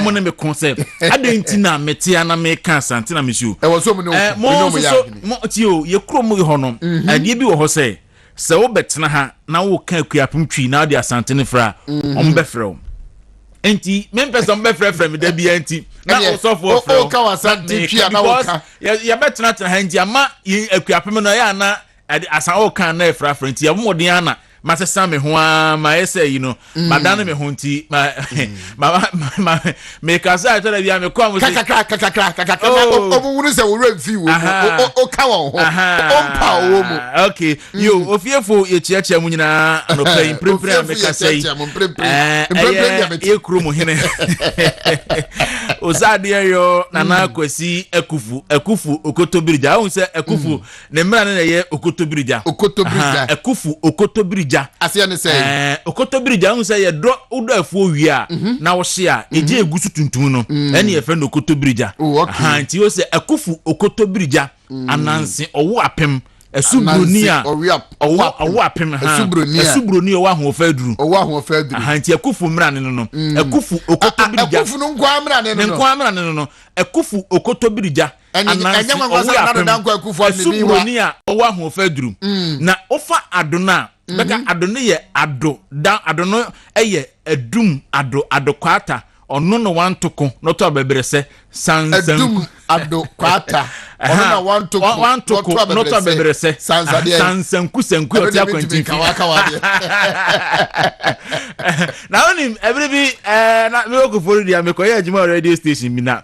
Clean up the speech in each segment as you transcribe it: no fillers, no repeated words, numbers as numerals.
omo na me concept adenti na metia na me kan asante na me show e wo so mo no mo ya mo ti o ye kro mo ho no ade bi wo ho se wo betena ha na wo kan akuapem twi na de asante ne fra omo be frɛ enti me person be frɛ me da bia enti na wo so for o ka wasante twi na wo ka ya betena tena ha enti ama akuapem no ya na asan wo kan na fra enti ya mo de ana masesa me ho ma ese you know madane me ho nti ma me kasa to da bia me kwa mo se kaka o wuru se wo remfi wo o ka wo ho o mpa wo mu okay yo ofiefo ye chiachi mu nyina no pay prepare me kasa yi e kru mu hene ozade yo nana kwasi akufu okotobirija o se akufu ne mra ne ye okotobirija akufu okotobirija asia ne say okotobirija hu say ye do udo afuo wi a na wo hye a eje egusu tuntum no ene ye fe no okotobirija nti o se akufu okotobirija ananse owo apem esubroni a owo apem esubroni owo ahofaduru nti akufu mra ne no akufu okotobirija akufu no nkwa mra ne no akufu okotobirija ananse owo apem esubroni a owo ahofaduru na ofa adona beka adone ye adono eye edum adokwata ono no wantoko no to beberese sansan edum adokwata ono na wantoko no to beberese sansan kusenku oti akwanti na oni every na me go for dia me ko ye ajima radio station mi na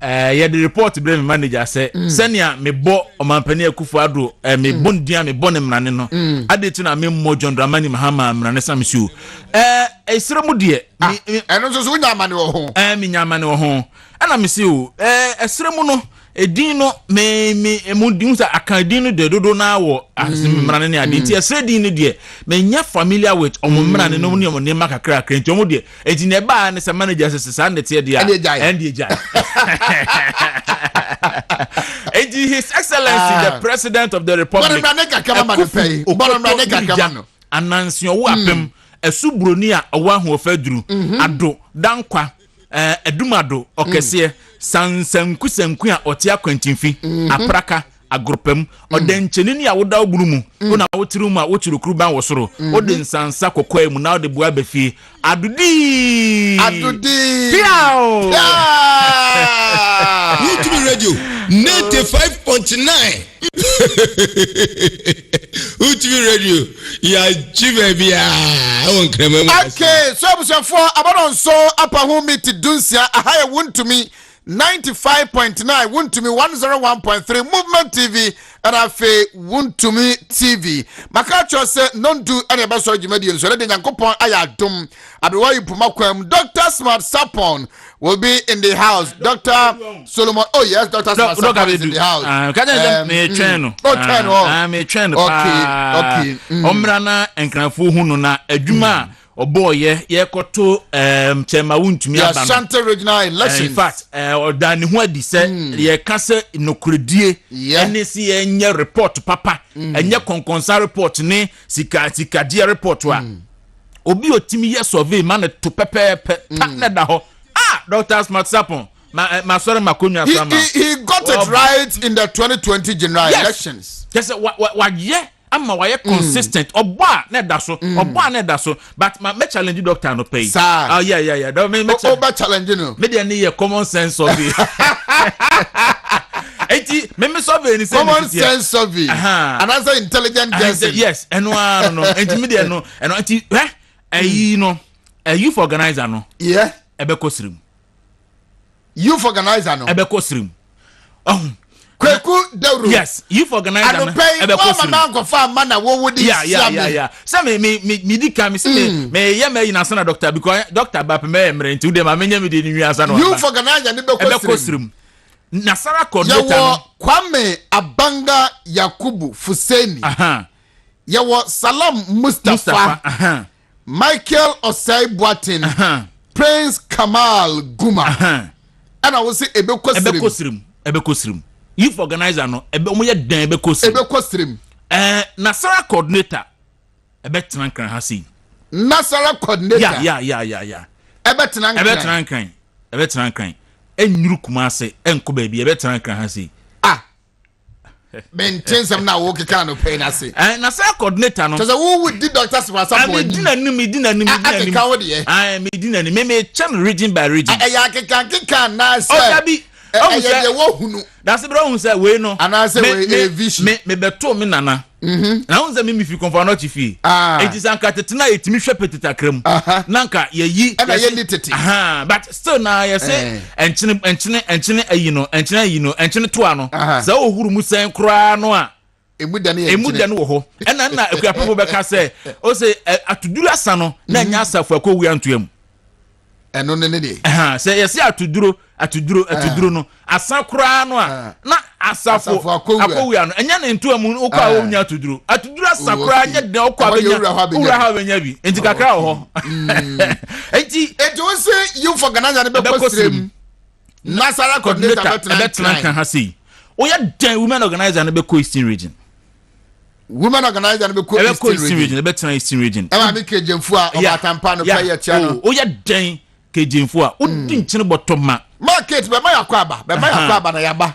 ye the report blame manager say senia me bo omampani akufu ado me bondia me bone mrane no adeti na me mojon dramani mahama mrane samshu esire mu de eno so nyamane wo ho me nyamane wo ho ana me se o esire mu no edin no me mu din sa akadin no de dodo na wo mrane ne adeti esire din no de me nya familiar with omumrane no ne ne makakra krenti omo de eti ne ba ne sa manager sesa ne te de NDJ and His Excellency the President of the Republic anansi owo apem esubroni a owo ahofaduru ado dankwa edumado okese sansankusanku a ote akwantinfi apraka agropem odencheni a woda ogburumu ona wotiru mu a wotiru kruban wosoro ode nsansa kokwa mu na ode bua befie adudi piao YouTube radio 95.9 YouTube radio ya chibebia won krema okay so for about so apa home to dunsia ahaya wontumi 95.9 Wuntumi 101.3 Movement TV and afe Wuntumi TV. Makacho say non do any baso jimedi so le nyankopon ayadom abewa yipumakwam Dr. Smart Sapon will be in the house. Dr. Solomon Dr. Smart Sapon is in the house. Me train okay omrana enkranfo hunu na adwuma oboye ye koto chema wuntumi aba no Ashanti regional election in fact odani ho adi se ye kase nokuredie ene si enye report papa enye konkonsa report ne sika dia report wa obi otimi ye survey man to pepepe na da ho Dr. Smart Sapon ma sorry makonya sama he got it right in the 2020 general elections. Yes wa ye ama wa ye consistent oba na da so but me challenge doctor no pay yeah don't me challenge no me dey need common sense of it enti me survey ni common sense survey and answer intelligent guessing yes no enti me dey no enti no youth organizer no ebe kosirim youth organizer no ebe kosirim Kweku Deuru. Yes, youth organizer. And pay all man go for man na wo wodi. Yeah. So me di kan me say me ye me na sana doctor because doctor ba pe me emre nti dem amenye me di ni wiasa no. Youth organizer ni be kosirim. Nasara coordinator. Yawo Kwame Abanga Yakubu Fuseni. Yawo Salam Mustafa. Michael Osei Boatin. Prince Kamal Guma. And I will say ebe kosirim. Youth organizer no ebe omo ye dan ebe kosirim. Nasara coordinator ebe tenan kan ha si. Nasara coordinator. Yeah. Ebe tenan kan. ɛbɛtena nkran ɛnyuru Kumase ɛnkɔ baabi ɛbɛtena nkran ha sei maintain some now work can no pay na say na say coordinator no so who would the doctors for some me dinanim me dinanim me channel region by region ya kan na say Ogabi say wo hunu that's bro hu say we no and I say we vision me beto me nana na hu say me fi confirm not fi it is anka tetena etimi hwe petita kram nanka yeyi na ye litete but still na you say enchine ayi no enchine to ano say ohuru mu sen kra no a emuda no wo ho na akuapo be ka say o say atuduru asa no na nya asafo akowu antoam eno ne de say yes atuduro no asa kra no a na asafo akowu ano enya na ntoam okwa wo nya atuduro asa kra nya de okwa ura ha benya bi enti kakra wo ho enti wo say you for Ghana be kosrem nasara coordinator betna kan ha sei o ya dan women organizer na be ko Eastern region women organizer na be ko Eastern region betna Eastern region e ma me kejemfu a obatampa no pay ya no o ya dan kejemfu a o di nchine botoma market be ma yakwa na yaba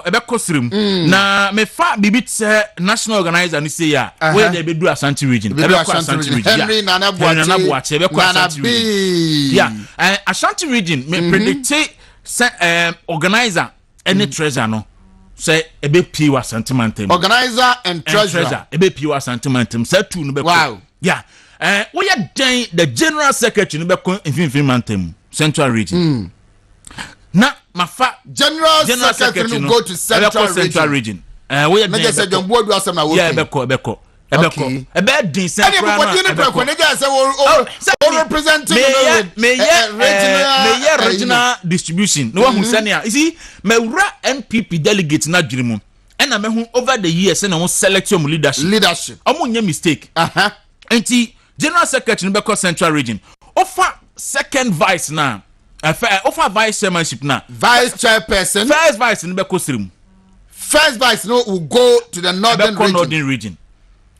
obeko srim na me fa bibi tse national organizer ni say ya we dey be do Ashanti region ebeko Ashanti region Henry Nana Boache ebeko Ashanti region Ashanti region me predict organizer any treasure no say ebe pie wa sentimentem organizer and treasurer ebe pie wa sentimentem say two no be wow we are den the general secretary no be ko infin mantem Central region. Na mafa general secretary no go to Central region. We are just say John Boadu asem na wo. Yeah, ebeko. Ebe din Central. Any body no na just say we representing regional distribution. No one say na. You see, mewura NPP delegate na dwirimu. Na me hu over the years na won select your leadership. Omo nya mistake. Enti general secretary no be Central region. Offer second vice na offer vice chairmanship na vice chairperson first vice no be kosirim first vice no will go to the northern region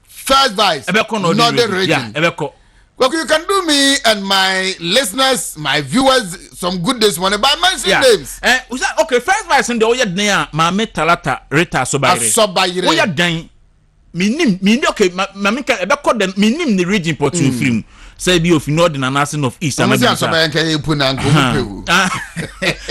first vice northern region yeah ebeko well you can do me and my listeners my viewers some good this morning by mentioning names okay first vice nde oye den a Mame Talata Rita Asobayire oye den minim okay mamika ebeko den minim the region port to film say be of northern and northern of east and Asobayire pu na nkomu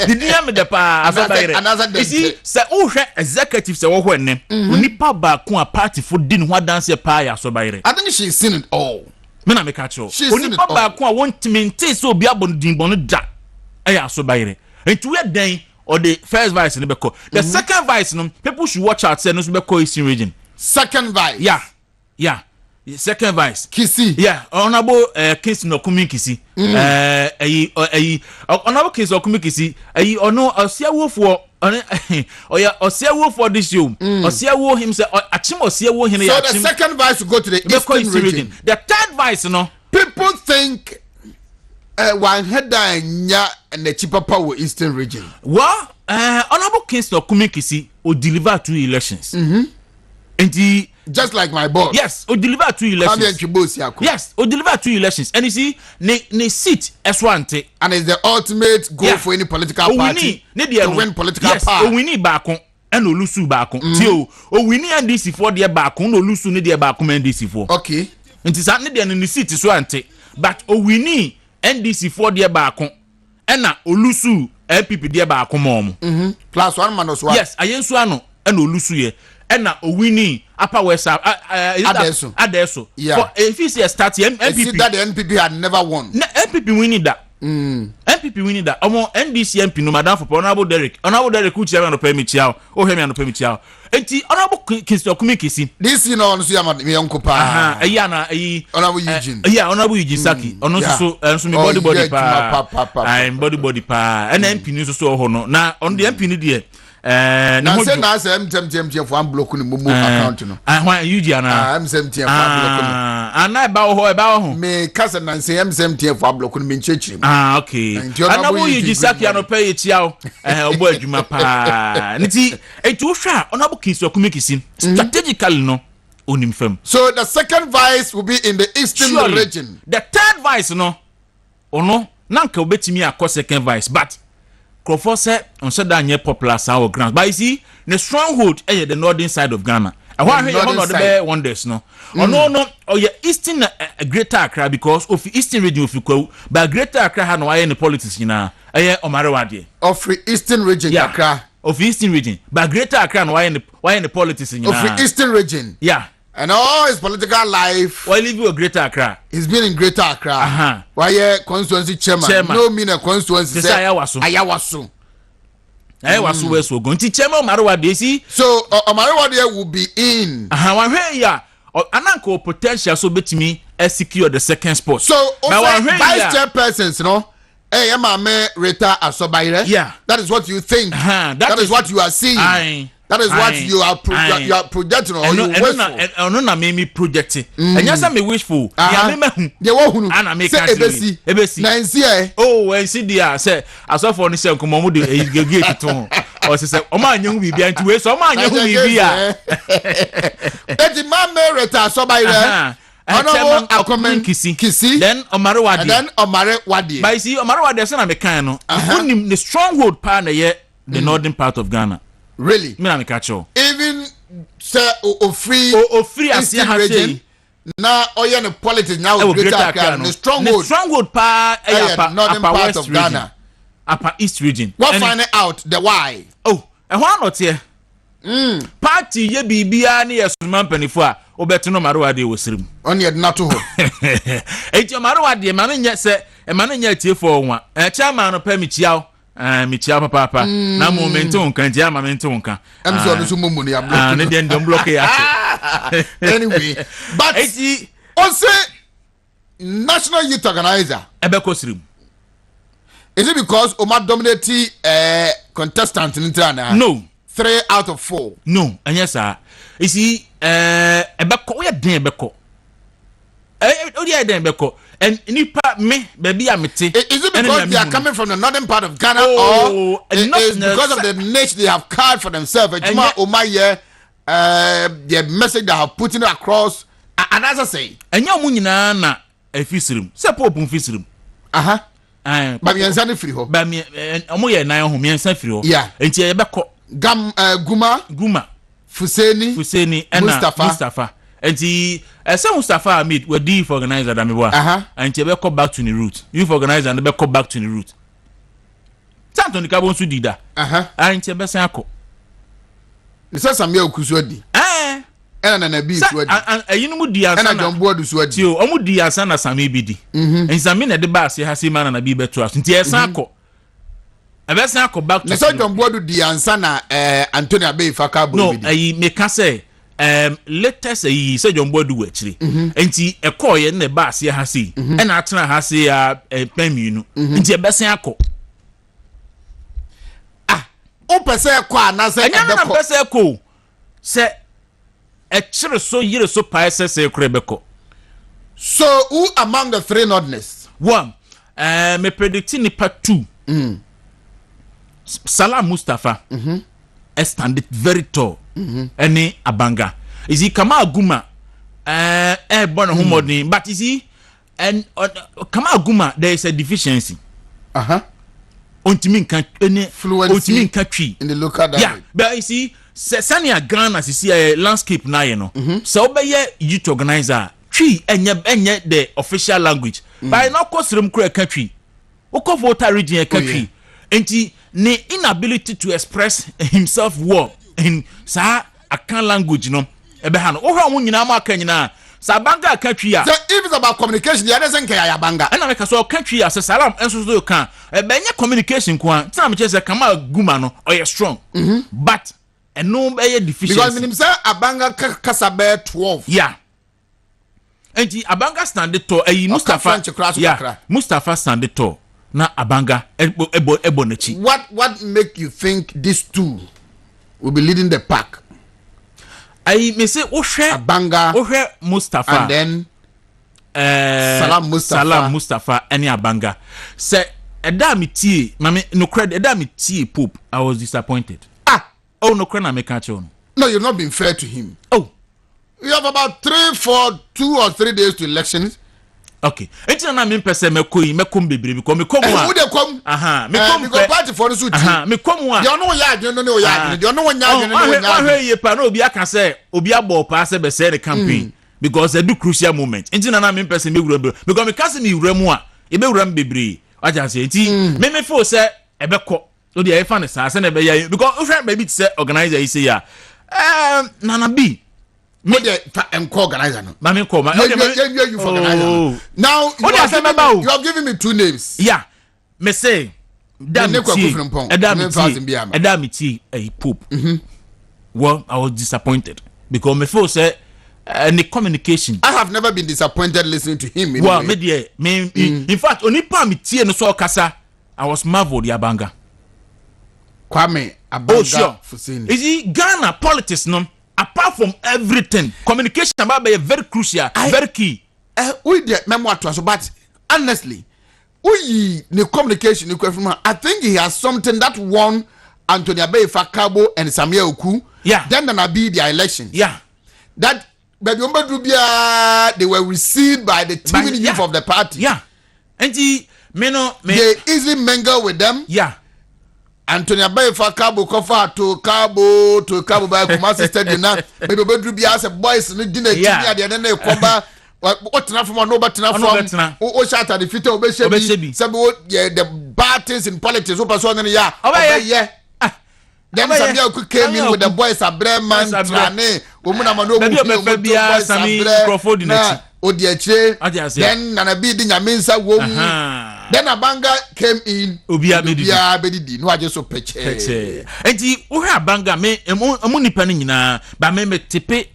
did you me the pa Asobayire you see say o hwe executive say wo hwe ne onipa ba ko a party for din ho dance pa ya Asobayire I think she's seen it all me na me ka cho onipa ba ko a won timente so obi abon din bon da ya Asobayire entu we den or the first vice ne be ko the second vice no people should watch out say no so be ko Eastern region second vice yeah second vice Kisi honorable Kisi Nokumi Kisi honorable Kisi Nokumi Kisi ono osiawofo oya osiawofo this you osiawo him say achim osiawo hin ya so the second vice will go to the Eastern region the third vice no people think one header nya and the cheaper power Eastern region well honorable Kisi Nokumi Kisi will deliver 2 elections and he just like my boss. Yes, or deliver 2 elections. Yes, or deliver 2 elections. And you see, ne seat S1 and it's the ultimate goal for any political party to win political power. Yes, we need back on and olusu back on. Tio, we need NDC for their back on olusu need their back on NDC for. Okay. And it's not the seat S1 but we need NDC for their back on and na olusu LPP their back on mom. Plus 1 minus 1. Yes, ayensu ano and olusu ye. Ena owini upper west adeso yeah. For if you say start MPP that the NPP had never won MPP winning that MPP winning that omo NDC MP no madam for honorable Derek who chairman no permit chiao o hemi no permit chiao enti honorable Kisi Nokumi Kisi this you know on so yama me yonko pa na honorable Eugene honorable Eugene Saki ono so me body pa body pa and MP ni so ho no na on the MP ni de na say na say MTM for block ni mumu account no why you na MTM for block ni na ba ho me kasa na say MTM for block ni me nchechiri okay ana wo you Saki ano pay chiao obo adwuma pa nti etu hwa ona bo Kisi Nokumi Kisi strategically no onim fam so the second vice will be in the Eastern region the third vice no ono nanka obetimi akọ second vice but Crawford said on said that nye popular sour grounds but you see the stronghold the northern side of Ghana and why here one of the wonders no no eastern greater Accra because of eastern region of Ikwu but greater Accra had no any politics nyina Omare Wade of eastern region Accra of eastern region but greater Accra no why any politics nyina of eastern region and all his political life why live in greater Accra he's been in greater Accra why constituency chairman no mean a constituency say ayawaso west go nti chairman Omare Wade see so Omare Wade will be in one way ananko potential so betimi secure the second spot so vice chairpersons no Mame Rita Asobaire that is what you think that is what you are seeing that is what you are projecting or you wish for. No na me project. And yes, me wishful. Ya me mehu. Ye wo hunu. Ana me ka ebesi. Na nsi e. Oh, nsi dia say asofo ni say nkomo mu de gege to. O say o ma anyehu bibia nti we so o ma anyehu bibia. Eti Mame Rita Asobaire. Chairman Akwamen Kisi. Then Omare Wade. And then Omare Wade. But you see Omare Wade say na me kan no. The stronghold part na ye the northern part of Ghana. Really? Me na me catch you. Even say free Eastern region. Now oye no politics now greater Accra. The stronghold pa northern part of Ghana. Upper East region. What find out the why? Oh, and why not here? Party ye bibia na yesuman panifo a obeto no Omare Wade wosirim. On ye na to ho. Eti Omare Wade ma no nya se e ma no nya tie for onwa. Chairman no pa mi chiao. Michia papa na momento nkan dia momento nkan am so no mumu ni ablo ne dia ndom block ya anyway but on say national youth organizer ebeko sirim is it because Oma dominate contestant in Ghana no 3 out of 4 no anya sa you see ebeko we den ebeko odi den ebeko and nipa me baby amete is it because they are coming from the northern part of Ghana or is because of the niche they have carved for themselves the message they have put it across and as I say enya mu nyina na afisirim se popu fisirim ba mi ensa ne firi ho ba mi omo ye nan ho mi ensa firi ho enti e beko guma Fuseni and Mustafa enti some Mustafa Hamid were the youth organizer that me wa and be come back to the root youth organizer and be come back to the root Santo ni kabon su dida and be san akọ ni Samuel Okusu adi na na bi su adi ayinu mu di ansa na John Boadu su adi o mu di ansa na Sami bi di en Sami na de ba se Hasima na bi beto aso nti san akọ ebe san akọ back to na John Boadu di ansa na Anthony Abeifa ka bo bi di no ayi me ka say latest say John Boadu we chiri enti ekoye na ba se ha sei e na atena ha sei ya paminu enti e besen akọ o pese ekọ anase ebeko na pese ekọ se e chiri so yire so pa se ekọ ebeko so who among the three nordness one me predicting nipa 2 Salam Mustafa stand it very tall any abanga is he Kama Aguma born homodin but is he and Kama Aguma there is a deficiency ontimi kan any ontimi kan twi in the local dialect but you see Sania Ghana see landscape na you know so obeye youth organizer twi enye the official language but no kosrem kura kan twi okọ voter region kan twi enti ne inability to express himself well in sa akan language no ebe ha no wo hwa nyina ma aka nyina sa banga aka twi a so if it's about communication the others nka ya banga na make so aka twi a Salam enso so kan ebe nye communication kwa tina me chese Kama Aguma no oye strong but eno be deficiency because minim say abanga kasa be 12 enti abanga stand to Mustafa Mustafa stand to na abanga ebo nachi what make you think these two will be leading the pack I may say abanga Mustafa and then Salam Mustafa any abanga say eda me tie mame no credit eda me tie Pope I was disappointed no credit na me catch on no you've not been fair to him you have about 2 or 3 days to elections Okay. Enti na me pese mekom bebre because mekom a. Who dey come? Mekom because party for the suit. Mekom a. You know ya adwene no o ya adwene. You know nya adwene no o nya. Ahwe ye pa na obi aka say obi abọ pa say be say the campaign because e do crucial moment. Enti na me pese me wura because me kase me wura mu a e be wura bebre. Aja say enti me feel say e be ko. So the fan is say na be ya because we baby say organizer you say ya. Nana B me dey organizer no. Mami call ma. You for organizer. Now you are giving me two names. Yeah. Me say Edam a Pope. Well, I was disappointed because me feel say the communication. I have never been disappointed listening to him. Well, me in fact, only pa me tie no so kasa. I was marveled Abanga. Kwame Abanga. Sure. Is he Ghana politics no? Apart from everything, communication about be very crucial, very key. We the memoir to us, but honestly, we the communication. I think he has something that won Anthony Abeyefa Kabo and Samuel Oku. Yeah. Then there be the election. Yeah. That baby they were received by the team youth of the party. Yeah. And they easily mingle with them. Yeah. Anthony Abeyefa Kabo kofa to Kabo by Kumasi Stadium na baby bedru bia as boys no dinner team na e koba what na from no but na from o shot at the fit o be shebi the bad things in politics o person no ya yeah them Samuel came in with the boys Abreman Trane o mu na ma no boys Abre na odi achire then Nana B di Nyaminsa wo mu. Then Abanga came in. Obia bedidi. No aje so peche. Enti wo hwe Abanga me emu nipa ni nyina ba me tepe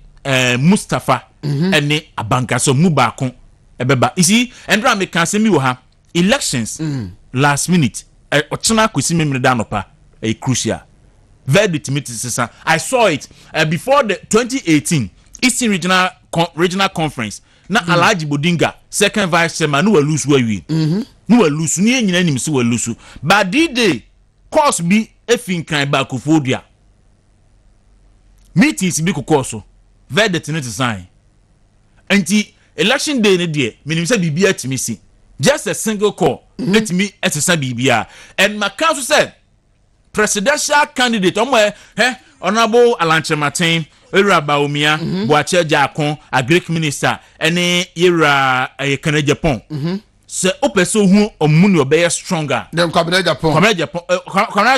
Mustafa ene Abanga so mu ba ko ebeba. You see, endra me kan se mi wo ha elections last minute ochena kwesi memre da nopa crucial. Very timid sisa. I saw it before the 2018 Eastern Regional Conference. Na Alhaji Bodinga second vice chairman no lose where we no lose ni nyina nim se lose but day course bi efinkan ba Kofodia meetings bi kokoso very definite sign anti election day ne de minim se bibia atimi si just a single call letimi etesa bibia and my council said presidential candidate honorable Alanche Martin Era Baumia, Boache Jakon, a Greek minister, any era a Canadian Japan. So, Opeso who or Munio be stronger. Then Cabinet Japan. Cabinet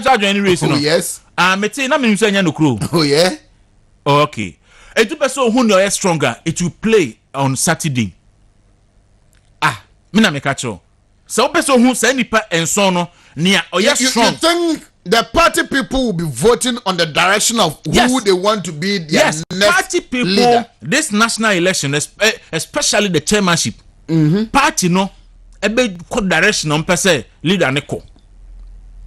Japan, any reason? Oh, yes. Mete, na me say no crew. Oh, yeah. Okay. A two person who know stronger, it will play on Saturday. Mina me catch you. So, person who say nipa and sono near or yes strong. You think the party people will be voting on the direction of who they want to be their next party people leader. This national election, especially the chairmanship, party no ebe direction on per se leader neko.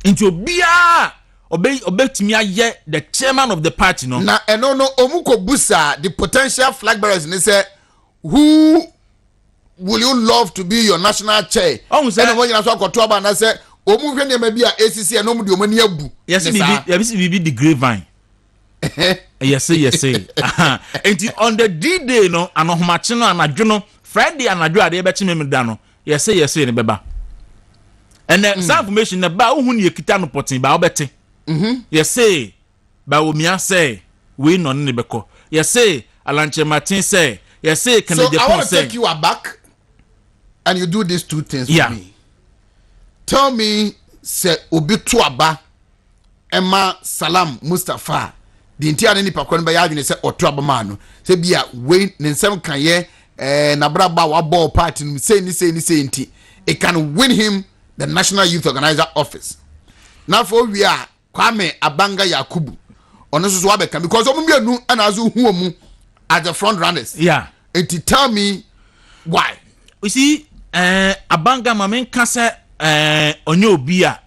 Into bia obetimi aye the chairman of the party no. Na no omuko busa the potential flag bearers and say who will you love to be your national chair? Oh, say no you so akoto aba na say omu hwe ne ma bi a ACC e no mu de omani abu. Yes bibi the grapevine. Yes. And on the D-Day no anohomache no anadwo no Friday anadwo ade be chime da no. Yes ne beba. And some information na ba ohun ye kita no potin ba obete. Yes ba omia say we no ne beko. Yes Alanche Martin say yes Canadian So I want to take you aback and you do these two things for me. Tell me, say obi to aba Emma Salam Mustafa. The entire nipa kwan ba ya adwene say oto aba ma no. Say bia we ne nsem kan ye na braba wa ball party no say ni nti. It can win him the National Youth Organizer office. Now for we are Kwame Abanga Yakubu. Ono so wa beka because omo mienu ana azu hu omu as the front runners. Yeah. And tell me why. You see Abanga mamen kase onye obi a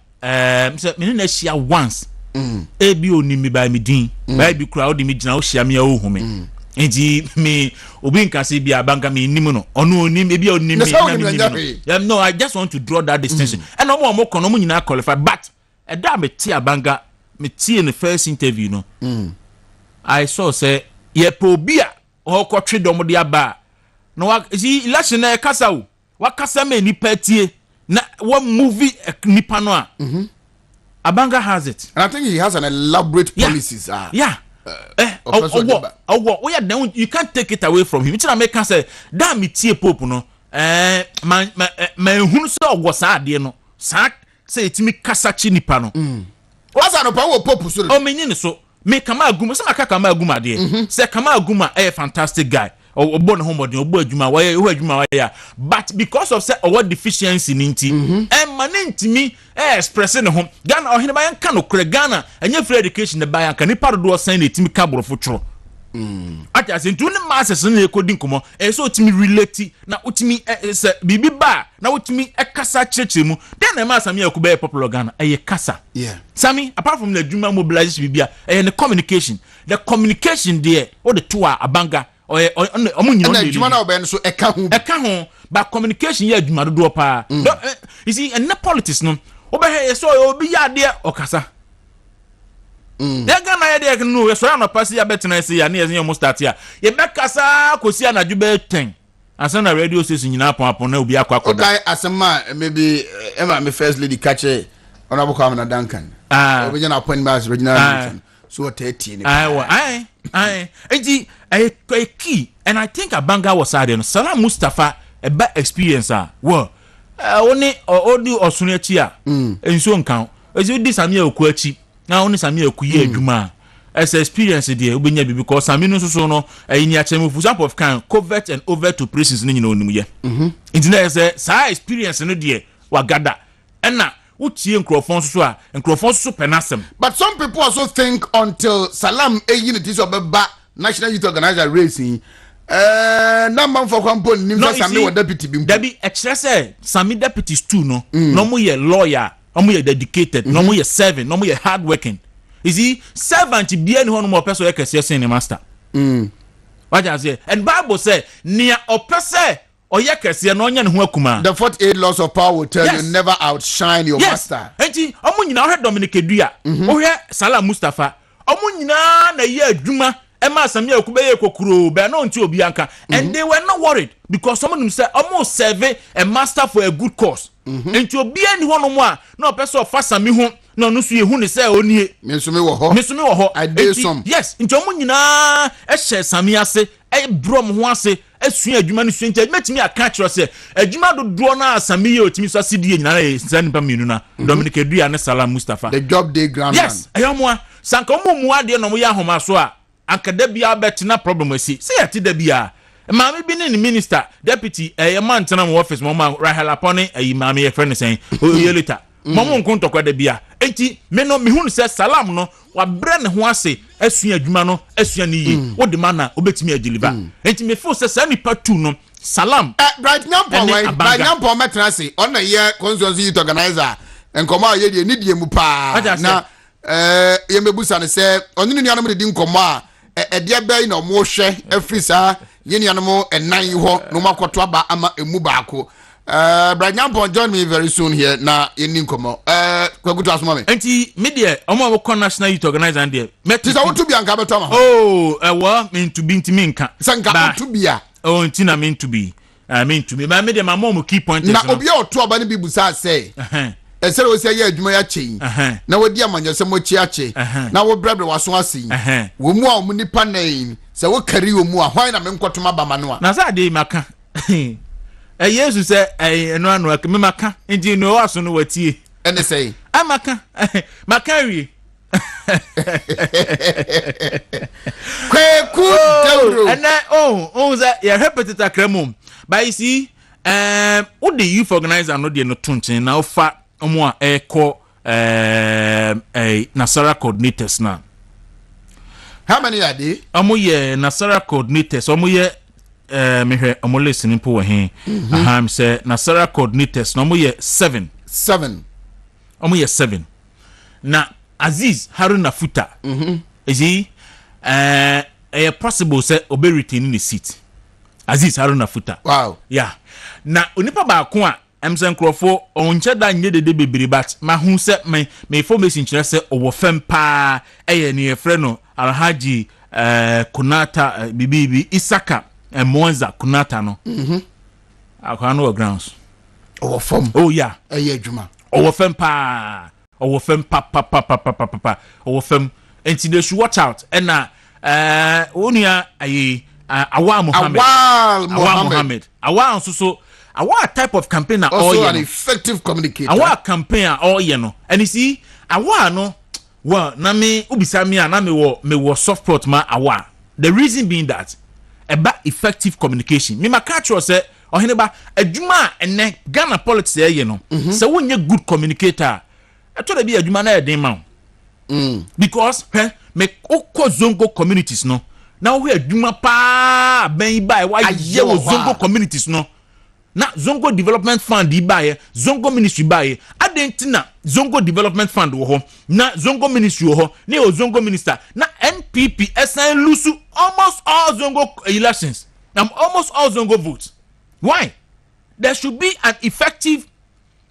me na shia once ebi onimi ba me din ba bi kura odi me gina o shia me a ohume enti me obi nkase bi Abanga me nim no ono onim ebi onimi no I just want to draw that distinction and omo kono mo nyina qualify but da me ti Abanga me ti in the first interview no I saw say ye po obi a o ko twe dom de aba no see election na kasa o wakasa me nipa tie na what movie nipa no a Abanga has it, and I think he has an elaborate policies. Yeah. You can't take it away from him. It's make can say damn it tie pope no man hunu so ogwosa ade no sa say etimi kasa chi nipa no what's an power pope so o menyi so me kama aguma se maka kama aguma de say kama aguma a fantastic guy obo no homody obo adwuma waye ho adwuma waye but because of say what deficiency ninti manentimi expressing home Ghana ohene bayan ka no kure Ghana enye free education ne bayan ka nipa do san na etimi ka borofo tworo ati asentu ne masters na ekodi nkomo so otimi relate na otimi se bibi ba na otimi ekasa cheche mu then na ma sami akuba popular Ghana kasa sami apart from the adwuma mobilization bibia the communication there all the two Abanga omunyina adwuma na oben so eka ho but communication ya adwuma do pa you see and politics no obehe so obi ya de okasa Ghana ya de no so ya no pass ya betena say ya na ye almost start ya ye be kasa kosi anadwo be 10 asa na radio station nyina apon na obi akwakoda okay asema maybe Emma me first lady catch honorable Kwame Duncan obi na appoint by regional so 30 ni enti a key and I think Abanga was there Salam Mustafa a bad experience only odi osunu achi a enso nkan ezi odi Samia Okuachi na oni Samia Okuye adwuma as experience there obenya bi because Samia no so no ni achemu for example of kan covert and overt operations ni nyina onimu ye enti na say sa experience no there wagada na utie nkrofon so a nkrofon so penasem. But some people also think until Salam unity so beba National Youth Organizer racing number for kwampo nim Sami wa deputy bimpo Debi ekire say Sami deputies too no no mo ye lawyer no mo ye dedicated no mo ye serving no mo ye hard working is he servant bia ni hono mo person ye kese sen ni master what I say and Bible say nia opese oye kese no nya ne ho akuma. The 48 laws of power will tell you never outshine your master. Enti omo nyina ho Dominic Edua o Salam Mustafa omo nyina na ye adwuma Emma Samia Okuba ye kokuro be no nti obi anka and they were not worried because some of them say almost serve a master for a good cause enti obi ani ho no mo a na opeso fa Sami ho na no so ye hu ne say onie mesumi wo ho I did some yes enti omo nyina hye Sami ase brom ho ase asua adwuma no suenti metimi aka kiro say adwuma dodo na Sami ye otimi so asidi nyina na sanpa minu na Dominic Edua ne Salam Mustafa the job day grand yes ayomo sanka omo ade no mo ya homa so a akada bia betina problem asi say ati da bia maame bi ne minister deputy man tena mo office mo ma Rahel Apone maame ye friend say oyelita mo nkontokwa da bia enti me no me hunu say Salam no wa bre ne ho ase asua adwuma no asua ne yi wo de mana obetimi adeliver enti me feel say nipa tu no Salam right nyampo metena say on na ye constituency youth organizer enkomo ye de ni die mu pa na ye mebusa ne say oni ni anam de di nkomo a edia bay na mo hwe afrisa yeni anamo enan ho no makoto aba ama emu baako Branyampo join me very soon here na yeni nkomo kwagutu asoma me enti media omo aboko National Youth Organizer and there metisa wotu bia nka beto ma wa mean to be ntimi nka sanka wotu bia enti na mean to be ma media ma mom key point na obi a oto aba ne bibusa say esere wo se ya adwuma ya chei na wodi amanyose mo chi ache na wo brebre waso asin wo mu a wo nipa nan se wo kari wo mu a hwan na me nkotoma ba mano a na za de maka Yesu se eno anu aka me maka ndi no waso no watie ene sei amaka makawi kweku dewro ene za ya repetita kremum but you see what the youth organizer no de no tonchen na ofa omo a eko Nasara coordinators na how many are they omo ye Nasara coordinators omo ye mehwe omo listening po he say Nasara coordinators no omo ye 7 omo ye 7 na Aziz Haruna Futa is he possible say obe retain in the seat Aziz Haruna Futa wow yeah na onipa ba ko a emsen krofo onche da nye de bebere bat ma hu se me information kire se owo fem pa eye ne yefre no Alhaji Kunata bibibi Isaka Mwanza Kunata no akwa no grounds Our form. oh yeah Juma. our fem pa our fem and they should watch out and onia Awa Muhammad Awa so Awa type of campaigner also an effective communicator. Awa campaigner all you know and you see Awa no well na me ubisa me na me wo soft spot ma Awa. The reason being that about effective communication me catch you say ohene ba adwuma ene Ghana politics you know so when you good communicator I told be adwuma na e den ma because me okọ zongo communities no now we adwuma pa ben buy why ye wo zongo communities no na zongo development fund di buy zongo ministry buy adentina zongo development fund wo ho na zongo ministry wo ho na o zongo minister na NPP SN lusu almost all zongo elections almost all zongo votes. Why? There should be an effective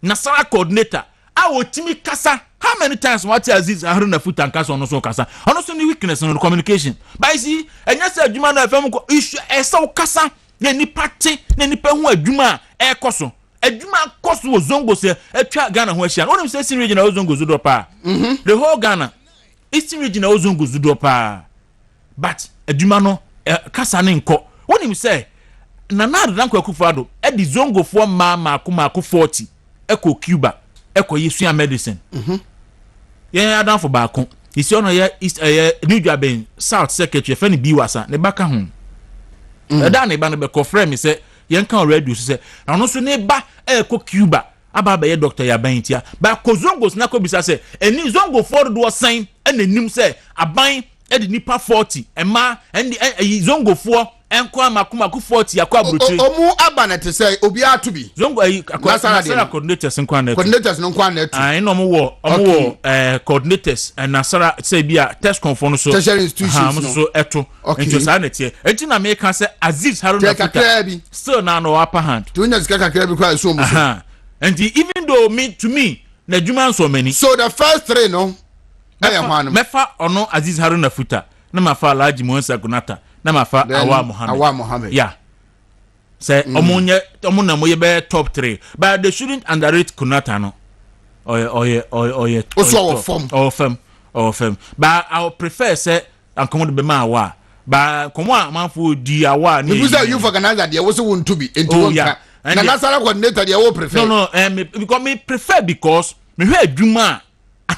Nasara coordinator. Our Timmy Kasa. How many times what Aziz Haruna Foot and Kasa on also Kasa? And also the weakness on the communication. But you see, and yes, a Juma FM issue so Kasa, then party, then the Juma air coso. A Juma cost was Zongo say a track Ghana where she and only says in region of Zongo Zudopa. The whole Ghana, Eastern region of Zongo Zudopa. But a Jumano Kasa Ninko. What him say? Nana Danko Akufo-Addo e di zongo for ma ku 40 eko Cuba eko yesua medicine yeah adan for baako isi ono ye east New Jaben South Secretary fe ni biwasa ne baka ho da na ba no be ko frame say yen kan radio say na no so ne ba eko Cuba aba ba ye Dr. Yaban tia ba ko zongos na ko bisa say eni zongo for do sign and enim say aban e di nipa 40 ema and zongo for enko amakuma ku 40 akwa brutri omu abana te say obi atubi zongo Nasara coordinators nkwa na coordinators no nkwa na atu ai no mo coordinators and Nasara say bia test confirm so tertiary institutions so eto into sa na tie enti na me kan say Aziz Haruna Futa still na no upper hand to nya zika kakra bi kwa so mo and even though to me na djuma so many so the first three no mefa ono Aziz Haruna Futa na mafa Alhaji Musa Gunata na mafa Awa Muhammad yeah say omunye omuna moye be top 3 but they shouldn't underrate Kunata no oye also our form but I would prefer say ankomo de be ma Awa but komo amanfo di Awa ni because you organizer there was want to be into one na Nasara coordinator there wo prefer no because me prefer because me hwe adwuma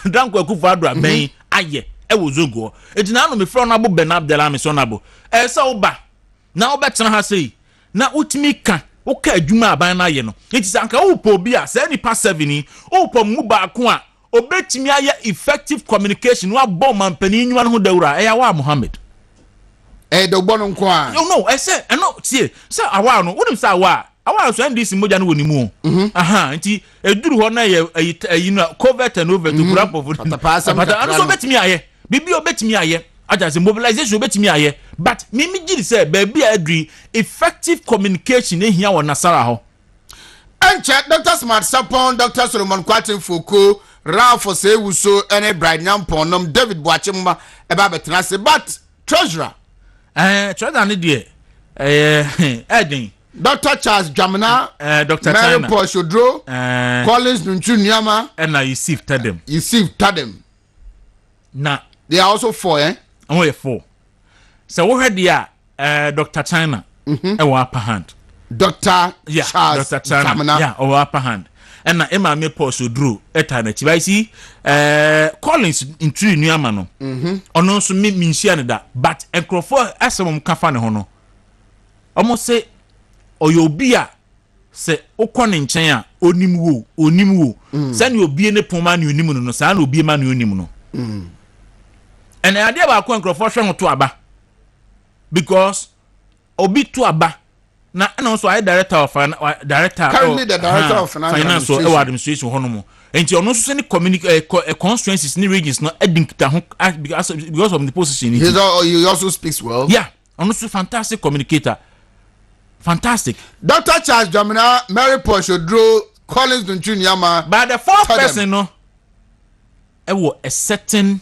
Danko Akufo-Addo aben aye e wo zogo etina no me fro na bo Ben Abdallah me so na bo se wo ba na wo betena ha sei na utimi ka wo ka adwuma aban na ye no enti sanka wo po bi a se nipa 7 ni wo po mu ba ko a obetimi aye effective communication wa bo mampani nwa no ho dawura e ya wa Muhammad do gbo no nko a no say no tie say Awa no wonim say Awa so NDC moja no wonimu enti eduru ho na ye no covert and over to grab of but so betimi aye bibi obetimi aye aja say mobilization obetimi aye but mimi gidi say baby adri effective communication ehia won Nasara ho enche Dr. Smart Sapon Dr. Solomon Kwatin Foko Ralph Osewuso ene Brian Nyamponom David Boachimba eba betena se but treasurer treasurer ne de Eden Dr. Charles Jamina, Dr. Mary Paul Shodro, Collins Nunchu Nyama, and Yusuf Tadem. Now they are also 4, eh? Only 4. So we had the Dr. China, upper hand. Charles Dr. China, Jamina, upper hand. And na Emma me Paul Shodro, eternity. I see Collins Nunchu Nyama no. Ono so me minshia that, but Encrofor asem kafa ne ho no. Almost say oyobia se okone nchen a onim wo se na obi ne poma ne onim no sa na obi ma ne onim no and ade ba ko nkrofo hwe ho to aba because obi to aba na so I director of currently the director of finance so administration ho no mo enti ono so se ne constituencies ni regions no edinkita ho because of the position he also speaks well yeah ono so fantastic communicator. Fantastic. Dr. Charles Jamina, Mary Paul Shodro, Collins Nunchu Nyama. But the fourth person, no, it was a certain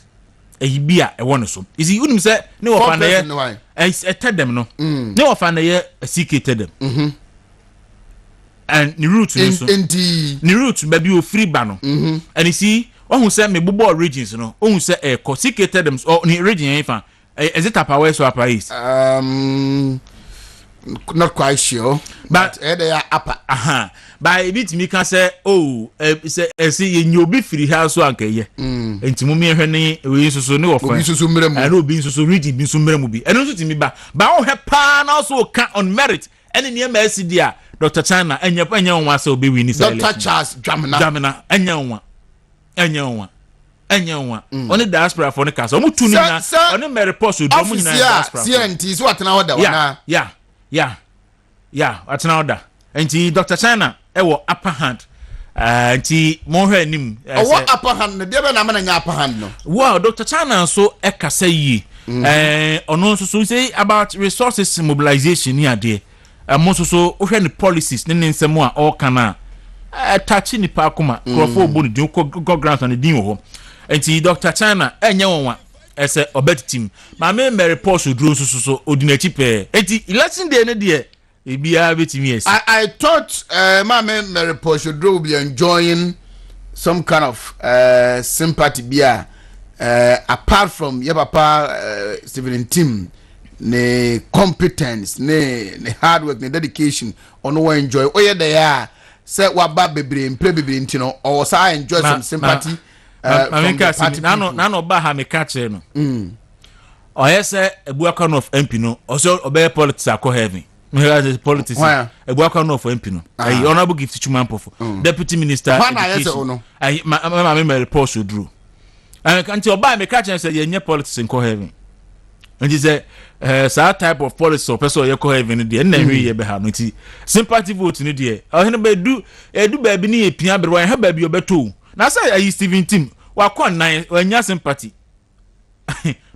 Ibia, a one or so. Is he wouldn't say, no, find a tell them, no, no, find a CK tell them. and the route ni route baby o free ba no and you see who say me bobo regions no who say consecrated them or ni region fa is it upper west or upper east not quite sure but they are upper by a bit me can say say you obi free house so anka ye entimu me hwe ne we so ne wo fa obi so mrem and obi so region bi so mrem bi eno so timi ba o he pa na so ka on merit ene ne ma asidi a Dr. China enya nwa say obi win say Dr. Charles Jamina enya nwa oni diaspora for ne ka so mu tu ni na oni me report so do mu nyina diaspora CNT so atena order wana atena order enti Dr. China ewo upper hand enti mo hwe anim what upper hand ne de be na nya upper hand no wow Dr. China so ekasa yi ono so say about resources mobilization ni ade mo so hwe ne policies ne nsemo a all kana touch ni pa akoma crofo obo ni din go grant on din ho enti Dr. China enye wonwa ese obet team ma me report so duro so odinachi pe enti election day ne de ebia betimi yes I thought my report should be enjoying some kind of sympathy bia apart from your papa Stephen Tim ne competence ne hard work ne dedication on no enjoy oye there say wa ba bebre mpre bebre ntino or say enjoy some sympathy from the party na no ba ha me catch no oye say ebuaka of MP no also obey politics akọ heaven me politics ebuaka no of MP no honorable gift Chuma Mpofu deputy minister me report so drew until oba me catch say ye politics in ko heaven and is a type of policy or person ye ko heaven dey na hwe ye be ha no ti sympathy vote ni dey o be do ba bi ni epia be wan ha ba bi obeto na say ayi Stephen Tim wa kon nan wanya sympathy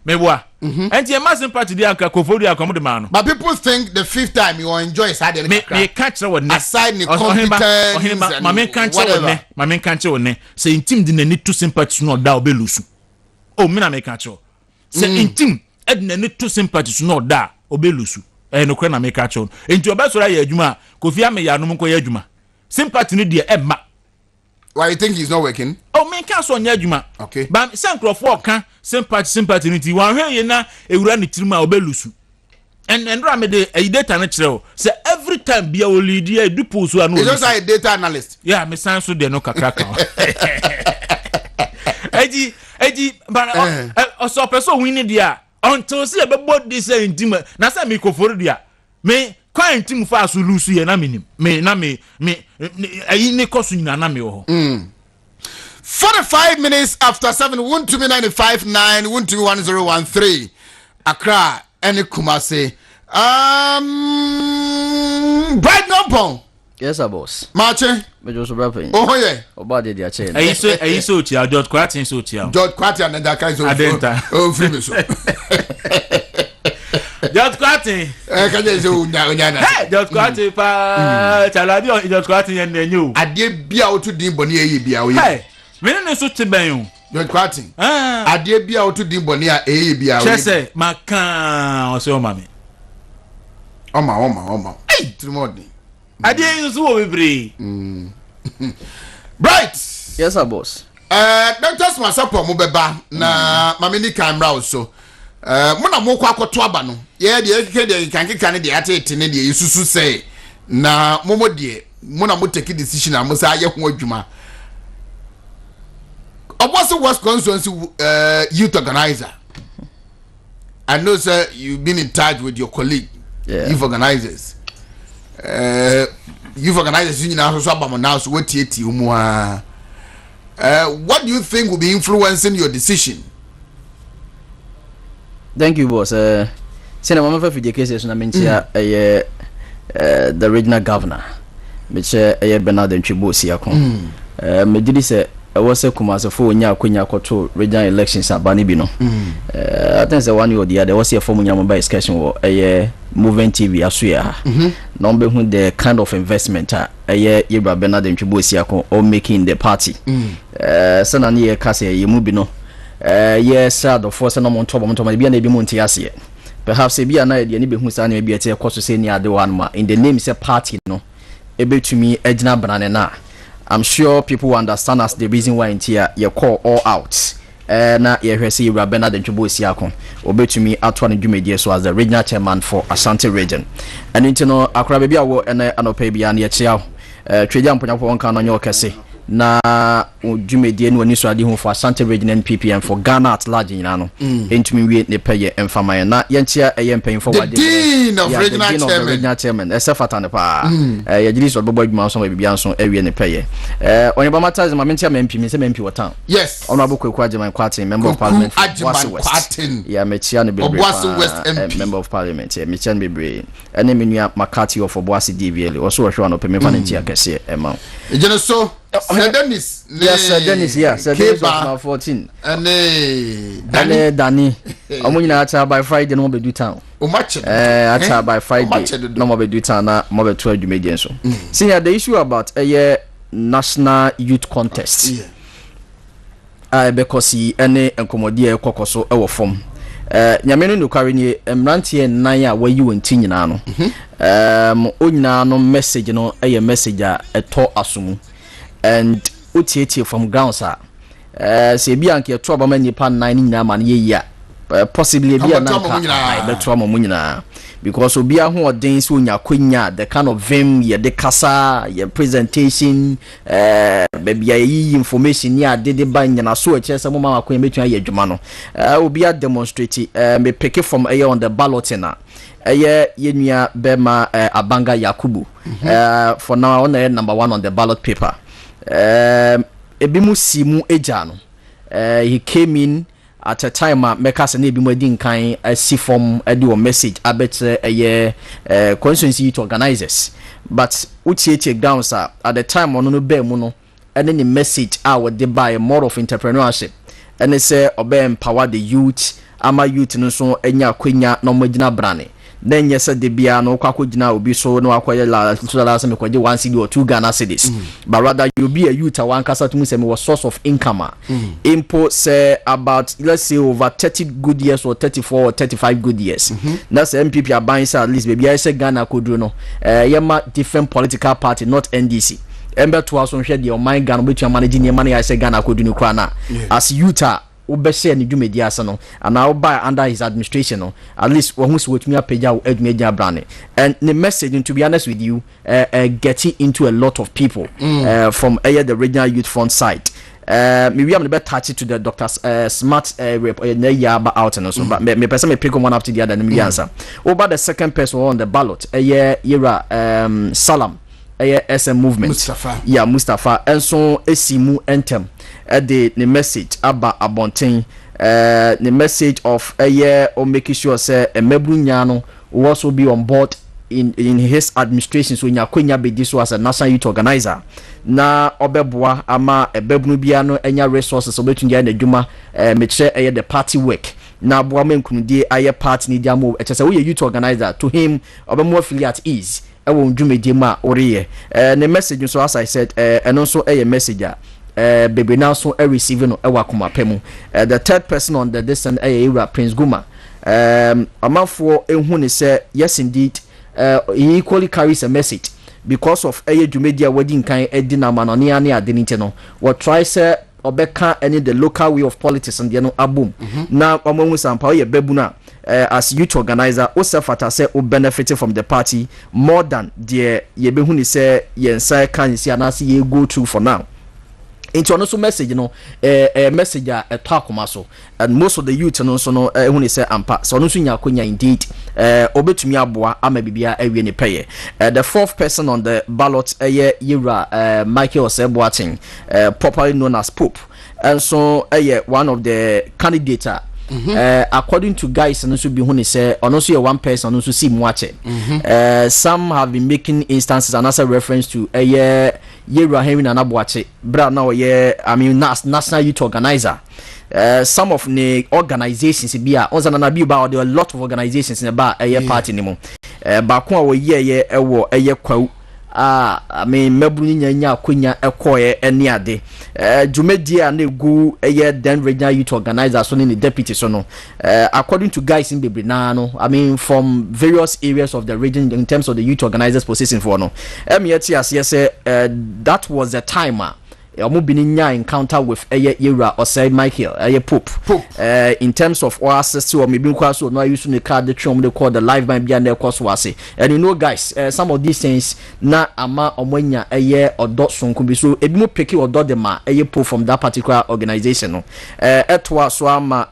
meboa and ye ma sympathy dey anka kofori akomo de ma no but people think the fifth time you enjoy side the me catch what ne aside the competence ma me catch what ne say Tim dey na to sympathy no da obelusu o me na me catch say Tim edna ne to sympathy no da obelusu no kra na me catch on enti obesora ya adwuma Kofi Ame ya no mko ya adwuma sympathy no de emma. Why you think he's not working? Oh, me can so nya adwuma. Okay. But Sankrofo kan sympathy nti wan hwe ye na ewura ne tirima obelusu. And me de data na kire o. Say every time bia o lead ya du post so anu. You just a data analyst. Yeah, me san so de no kakraka. Eji but so person win dia until see about this intim na say me kofori dia. Me Quite team for us lose ye na minim. Me ayi ne kosu nyina na me ho. 45 minutes after 7 1 to me 95.9 1 to me 1013 Accra and Kumasi. Bright Nompong. Yes, boss. Marche. Me just rapping. Oh yeah. Oba de dia chain. Ayi so chia George Kwatin so chia. George Kwatin and that kind of Adenta. Oh free me so. George Kwatin. Can you say unya? Hey, George Kwatin pa chaladi o George Kwatin yen nenyu. Ade bia o to din boni eye bia o ye. Hey, me ne so te ben o. George Kwatin. Ade bia o to din boni a eye bia o. Chese maka o se o mami. Oma. Hey, trimodi. Ade yin so o bebre. Bright. Yes, boss. Doctors masapo mo beba na mama ni camera so. Muna mo kwa akoto aba no ye de ekeke de kankeka ne de atete ne de isusu say na momo de muna mo take decision am say aye ho adwuma Obosi West Constituency youth organizer. I know sir you've been in touch with your colleague youth organizers you know so aba mo now so wetieti umu what do you think will be influencing your decision? Thank you, boss. Sina mama fa fidie cases na mentia the regional governor. Meche Bernard Ntwibosi akon. Me didi se was a Kumasi for nya akonya akoto regional elections abani bi no. I think say one year the other was a form nya mobile excursion wo movement TV asoya. No be hu the kind of investment Yebra Bernard Ntwibosi akon or making the party. Sana ni e kase ye mu bi no. Yes, sir, the force no mon top be na bi monti ase. Perhaps e bia na e de ni be hu sa na e bia te koso se ni ade wan ma in the name say party no. ebetumi ejina brane na I'm sure people will understand us the reason why intia you call all out na yehwese Yura Bernard Ntwebo Siakon obetumi atwa ne dwumedie so as the regional chairman for Ashanti region and intino akora bia wo ene anopa bia na ye chia twedja mponyapo wonka no nyo kese na dwumedie no ani so ade hu for Ashanti region NPP and for Ghana at large nyina no entumi wie ne peye emfama na ye ntia eye mpanyin for wade dean of regional chairman esefata pa yegiri so bobo adwuma so bibia so ewie ne peye onyeba matters ma mentia MP me se MP watan yes honorable Kwaku Agyeman Kwaten member of parliament yeah mechia ne bebre member of parliament yeah mechia ne bebre ene menua Makati of Obuasi DVL also hwe no peme fa ne ntia kese ema ejene so Dennis yes Dennis yeah Dennis was 14 and Danny omunyina ata by Friday no be do town o match ata by Friday no mo be do town na mo be to adwumedie so see the issue about national youth contest because any enkomodie kokoso e wo fom nyame no nokare ni emrantie nan a wayi wonti nyina no onyina no message no message a eto asomu and utieti from ground sir se bia nke to abama nipa nan nyina ma ye ya possibly bia na ka beto amomu nyina because obia ho odin so nya kwanya the kind of vim ye de kasa ye presentation baby ye information ya de ba nyina so eche se mo ma kwanya metua ye adwuma no obia demonstrate me pick it from on the ballot na yenua bema Abanga Yakubu for now on number 1 on the ballot paper ebimu simu eja no he came in at a time meka se na ebimu edi nkan asi form edi o message abet constituency youth organizers but utie down sir at the time ono no be mu no ene ni message we dey buy more of entrepreneurship ene say obe empower the youth ama youth no so enya kwenya no magina brane then yes de bia no kwako gina obi so no akoye la se me kwaje 1 cedi or 2 Ghana cedis but rather you be a youth one kasa to me say me source of income import say about let's say over 30 good years or 34 or 35 good years that's MPP are buying at least baby I say Ghana kodro no yema different political party not NDC embe to aso hwe de o man Ghana betu manage ne man I say Ghana kodro no kwa na as youth obese ni dwumedi ase no and now by under his administration no at least wo hu se wotumi apeja adwumedi abrane and the message to be honest with you getting into a lot of people from the regional youth front side maybe I'm better touch it to the doctors smart yaba out and so but me person me pick one after the other and me answer over the second person on the ballot Yera Salam SM movement Mustafa and so esimu entem the message about abonten the message of or making sure say Mebu Nyano will also be on board in his administration so nyakwenya be this as a national youth organizer na obeboa ama ebebunu bia no enya resources obetun na dwuma meche the party work na boa menkunudie aye party ni dia mo eche say we youth organizer to him obemo affiliate is ewo ndwumedie ma oreye the message so as I said and also message baby now so receive no ewa komapemu the third person on the descent Prince Guma amafo ehun ne say yes indeed he equally carries a message because of dwumedia wedding kan edina manone ane adenite no what try say obeka any the local way of politics and no abom na omonwu sampa ye babu na as youth organizer o self say o benefit from the party more than the ye behu ni say yensa kan si anase ye go through for now into no so message no message a talk maso and most of the youth no so no when they say ampa so no so nya konya indeed obetumi aboa ama bibia awie ne peye the fourth person on the ballot Yera Michael Oseboating properly known as Pope and so one of the candidates according to guys and also be when he say on also one person also see muache some have been making instances and as a reference to Yera Henry Nanabuache bra now I mean national youth organizer some of the organizations there are a lot of organizations in the bar party anymore back when we ewo kwa I mean mebuni nya akonya ekoye eni ade dwumadi a na egu then regional youth organizer so ni deputy so no according to guys in Bebrina no I mean from various areas of the region in terms of the youth organizers position for no yet yes that was the timer Omubinya encounter with Yera or say Michael Pope. In terms of our access to or maybe so no use the card the trum they call the live band behind their course was and you know guys some of these things na ama omwenya or dot son could be so ebimu picky or dot the ma Pope from that particular organization no etwa so ama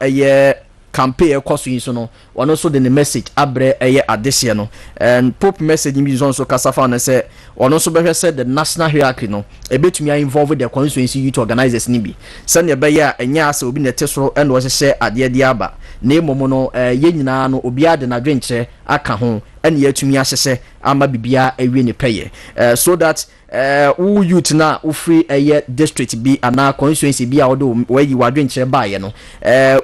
campaign ekoso so no one also the message abre adese no and Pope message in bizon so kasafa na say one also be said the national hierarchy no ebetumi involve the constituency youth organizers ni bi sane be ya enya asa obi na tesoro and was say ade ade aba na emomo no ye nyina no obi ade na dwenche aka ho and yetumi ahyese ama bibia awie ne peye so that who youth na free district bi ana constituency bi a wodo wayi wadwenche baaye no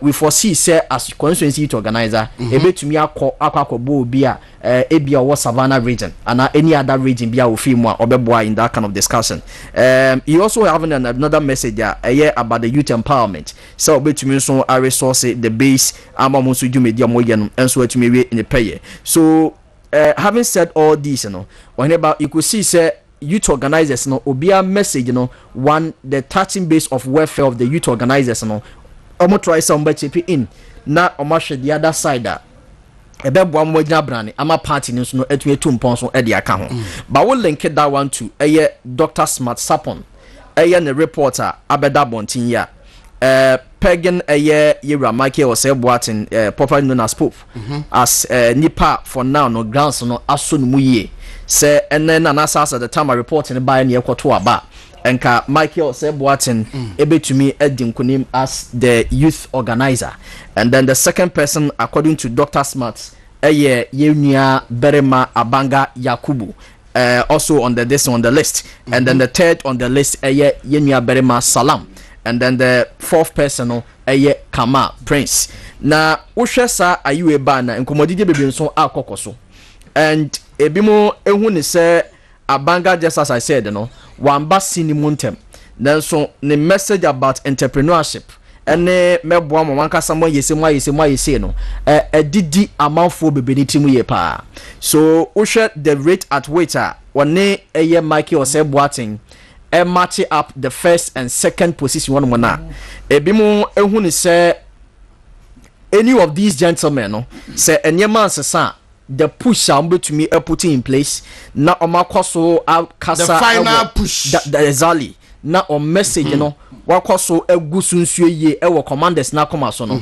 we foresee say as constituency youth organizer ebetumi akọ bo bi a ebia wo Savannah region ana any other region bi a ofi mu a obeboa in that kind of discussion. He also having another message there about the youth empowerment so obetumi so a resource the base amamo so dwumedia mo ye no enso atumi we in the pay so having said all this you know whenever you could see say youth organizers no obia message you know one the touching base of welfare of the youth organizers no omo try some chip in na omo hwe the other side ebebo am wagina brane ama party ni so no etu mpon so e de aka ho ba wo link that one to Dr. Smart Sapon ne reporter abeda bontin ya Pagan Yera Michael was Boatin properly known as Pope as nipa for now no grounds no aso no muye say and then anasa at the time I reporting by near kwato aba enka Michael say Boatin ebetumi edinkunim as the youth organizer and then the second person according to Dr. Smart yenua Berema Abanga Yakubu also on the list and then the third on the list yenua Berema Salam and then the fourth person Kama Prince na wohwe sa ayiwe ba na nkomodide bebe nso akokoso and ebimo ehu ne se Abanga just as I said no wamba sinimuntem then so the message about entrepreneurship ene meboa mo wanka samo yese no edidi amanfo bebe ni timu ye pa so wohwe the rate at which one Mikey Oseboatin match up the first and second position one mona ebimo ehu ni say any of these gentlemen no say enyema ansesa the push to me put in place na omakoso kasa the final push the exactly na o message no wakoso egusunsuye ye ewo commanders na koma so no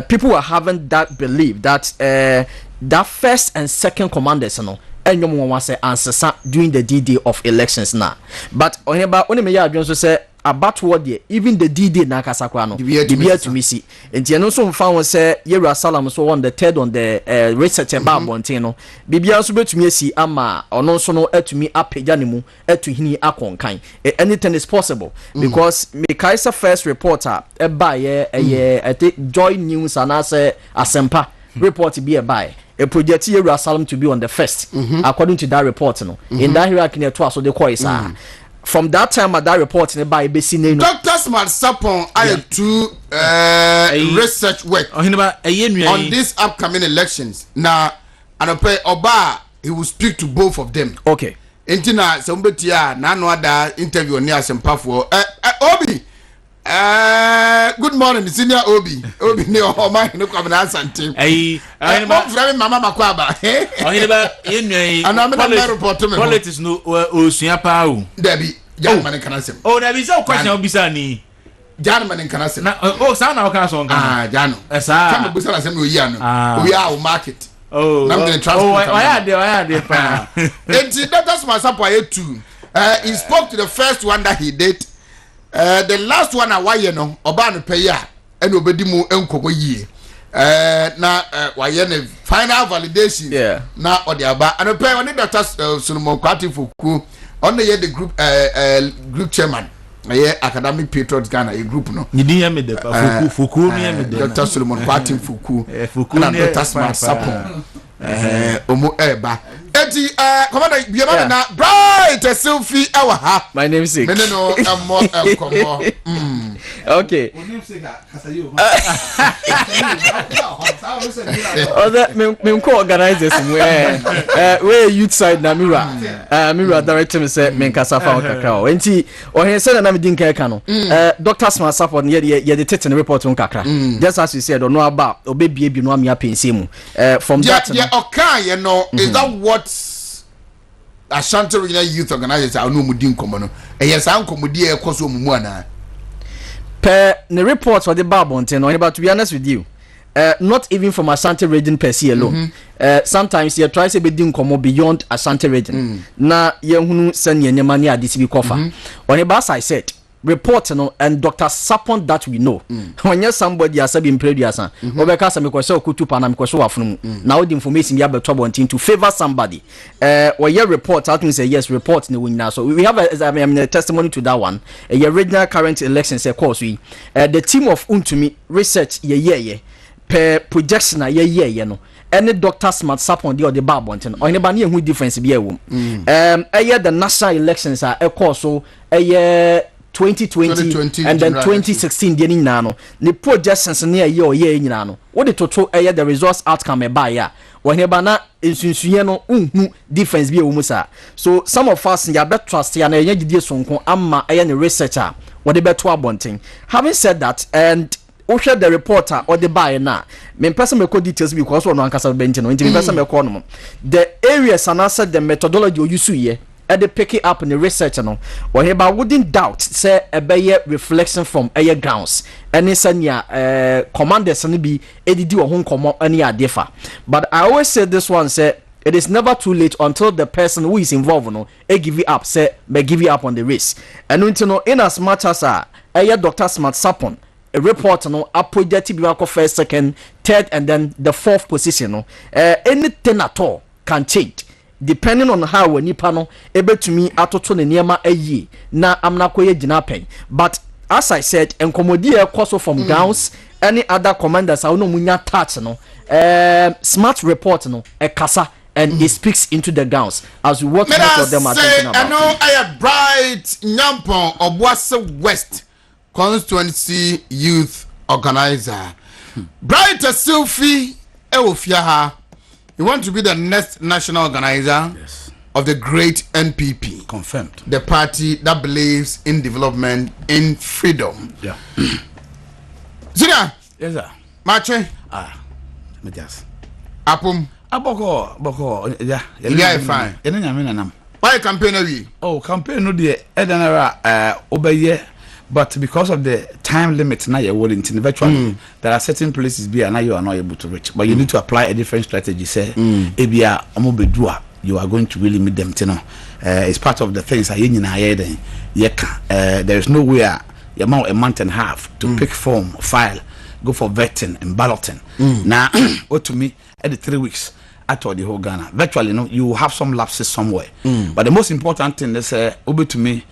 people are having that belief that that first and second commanders no enyom won say ansesa during the D-Day of elections na but oneba onime ya adwon so say about what there even the D-Day na kasakwa no the beer to me see enti no so mfa won say Yera Salam so on the third on the research about bontin no bibia so betumi asi ama ono so no atumi apagya ne mu atu hini akonkan anything is possible because me kaisa first reporter I think Joy News and say Asempa report be a buy a project Yera Salam to be on the first according to that report no in that hierarchy ne to so the call is from that time at that report in by BC Dr. Smart Sapon I to research work on these upcoming elections now and pay Oba he will speak to both of them okay entina sombetia na no other interview near Asempa for Obi good morning senior Obi ne o man no come na asante mama makwaba ohineba yenwai politics no osua pa o Debbie Janman can answer oh na bi so question obisa ni Janman can answer na oh sa na o kan so nkan Jano come busa na sem no yi ano we are market oh I'm going to transport why are pa enti Dr. Smart Sapon too he spoke to the first one that he did the last one awaye no oba no pay ya ene obedi mu enkogo yie na waye ne final validation na odi aba and pay on Dr. Solomon Kwati Fuku on the group chairman academic patriots Ghana a group no ni din ya me de Fuku ni ya me de Dr. Solomon Kwati Fuku na Dr. Smart Sapon omo eba enti commander biama na bright selfie ewa ha My name is Sick. mene no emo enkomo Okay. Other me co-organizers we youth side na Mira director me say me nkasa fa kakra o enti o he say na me din kan no Dr. Smart support ye the tete report on kakra just as you said no about obebie bi no am ya pensi mu from that yeah okay you know is that what Ashanti Regional Youth Organizers are no mudin komo no yes an komodi e koso mu ana per the report for the Barbonten no but to be honest with you not even from Ashanti region per se alone. Sometimes you try to be doing come beyond Ashanti region. Na ye hunu send ye nyamani adisi bi kofa. On the I said report no and Dr. Sapon that we know. When you somebody has been previous obeka sa me kwese okutupa na me kwese wafunu. Now the information ya beto bontin to favor somebody. Or your report out say yes report no win so we have a testimony to that one. Your regional current election say course we the team of Untumi research ye per projection ye no any Dr. Smart Sapon the or the Barbonten or anybody who difference be a womb. The national elections are a course so 2020 and then 2016 the nano the projections near your year nyina no what the total the results outcome e buy ya when he bana insunsuye no difference be a sir. So some of us ya bet trust ya na yegidie sonko amma ne researcher what the beto abonten. Having said that, and share the reporter or the buyer na me person me call details because one ankasa benti no me person me call no the areas and answer the methodology you use here and they pick it up in the research no or hereby wouldn't doubt say a better reflection from air grounds and it's commanders and be edidi or home command any differ. But I always say this one say it is never too late until the person who is involved no give you up say may give you up on the race and in as much as Dr. Smart Sapon a report no project be first, second, third, and then the fourth position no anything at all can change depending on how we nipa no able to me atoto ne niema ayi na amna koye gina pen. But as I said enkomodi e koso from grounds any other commanders I no munya touch no smart report no e kasa and it speaks into the grounds as we what most of them are thinking about. I know I have bright Nyampon Obuase West constituency youth organizer bright Sylvie Ewofiaha. You want to be the next national organizer of the great NPP. Confirmed. The party that believes in development, in freedom. Yeah. Zina. Yes, sir. Mache. Me just. Apum. Boko. Yeah. Yeah, fine. Why campaign we? Oh, campaign no de edanara obeye. But because of the time limit now you're willing to virtually there are certain places be now you are not able to reach. But you need to apply a different strategy. Say ebia omobedua you are going to really meet them it's part of the things there is no way a month and a half to pick form, file, go for vetting and balloting. Now what to me at the 3 weeks after the whole Ghana virtually you have some lapses somewhere. But the most important thing is over to me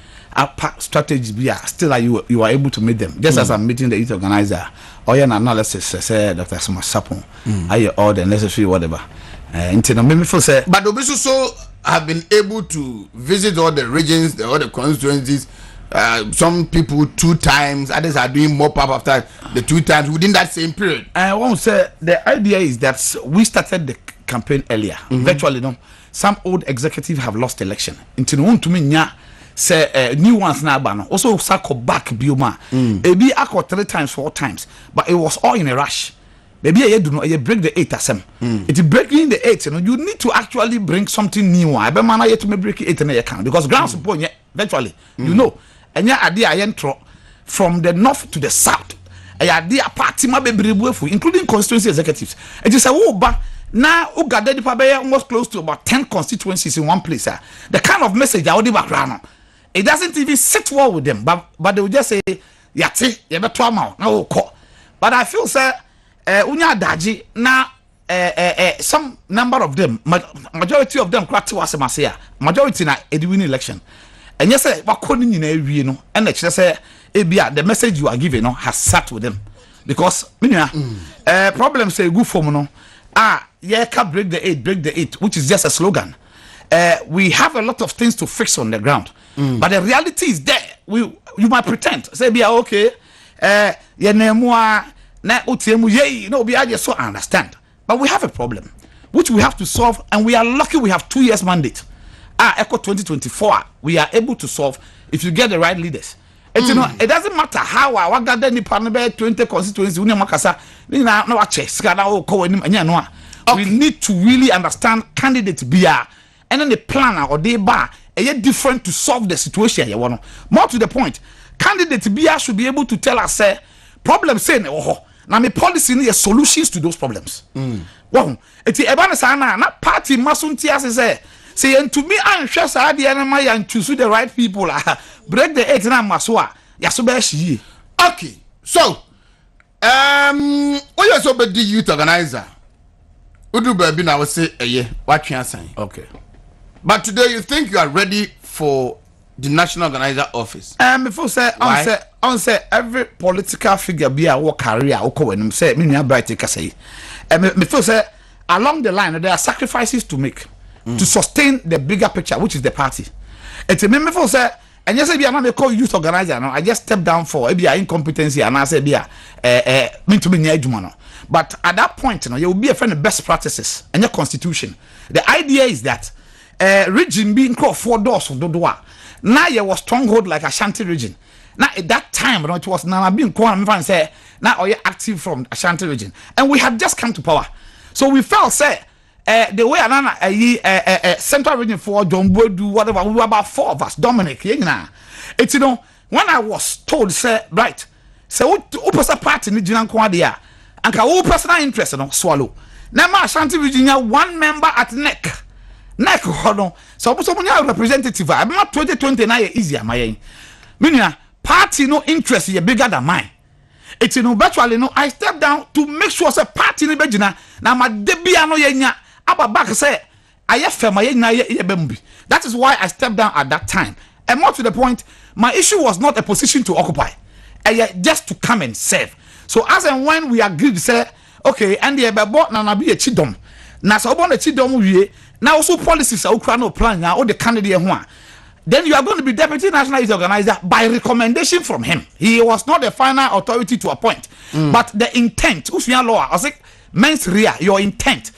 strategies be still you are able to meet them just as I'm meeting the youth organizer or an analysis say Dr. Smart Sapon all the necessary whatever but Obisu so have been able to visit all the regions all the constituencies some people 2 times others are doing more pop after the 2 times within that same period. I won't say the idea is that we started the campaign earlier virtually some old executives have lost election into to me say new ones now ban also circle back bioma ebi akọ 3 times 4 times but it was all in a rush maybe you do not break the 8 asem it breaking the 8 you need to actually bring something new I be man yet to break 8 in your account because ground support eventually and ya ade ayentro from the north to the south ade party ma bebrebe including constituency executives it is a wo ba now ugada di pa be almost close to about 10 constituencies in one place the kind of message I would background it doesn't even sit well with them, but they will just say, "Yati, you better amount now call." But I feel say, unya daji na some number of them, majority of them, majority na edwin election, and yes, what couldn't you know, and say, the message you are giving has sat with them because problem say good for yeah, can break the 8, which is just a slogan. we have a lot of things to fix on the ground. But the reality is there. You might pretend say be okay. You know, I just so understand. But we have a problem which we have to solve, and we are lucky we have 2 years mandate. Echo 2024, we are able to solve if you get the right leaders. You know, it doesn't matter how I got any partner 20 constituencies. We need to really understand candidate BR and then the planner or they bar different to solve the situation. More to the point, candidate BR should be able to tell us problem saying now my policy need solutions to those problems. Well, it's a party mustn't say and to me I'm sure the enemy and choose the right people break the eggs and maswa yasobeshi. Okay, so we also be the youth organizer. Udu baby now say what you are saying. Okay. But today you think you are ready for the national organizer office? Before say on say every political figure be a work career or when say me bright take say. Before say along the line there are sacrifices to make to sustain the bigger picture, which is the party. It's a member for say and yes, be a call youth organizer. No, I just step down for maybe incompetency and I say be mean to be near Jumano. But at that point, you will be a friend of best practices and your constitution. The idea is that region being called 4 doors of Dodoa. Now you was stronghold like Ashanti region. Now at that time, it was now being called and say now you active from Ashanti region, and we had just come to power, so we felt say the way Central region for John Bodu whatever we were about 4 of us. Dominic, it's you know when I was told say right, so what party in Jinan Kwadia and all personal interest in swallow. Now my Ashanti region 1 member at neck. Hold on. So representative. I'm not 2029 easier, my meaning party no interest is bigger than mine. It's no virtually no. I step down to make sure say party ni begina. Now my debia no yenya. Aba back say I yenya. That is why I stepped down at that time. And more to the point, my issue was not a position to occupy, just to come and serve. So as and when we agreed, say okay, and the bought na be a chidom. Now so upon the chidom we. Now also policies are no plan now or the candidate one. Then you are going to be deputy national youth organizer by recommendation from him. He was not the final authority to appoint, but the intent. Ufian law, I say, men's rear your intent.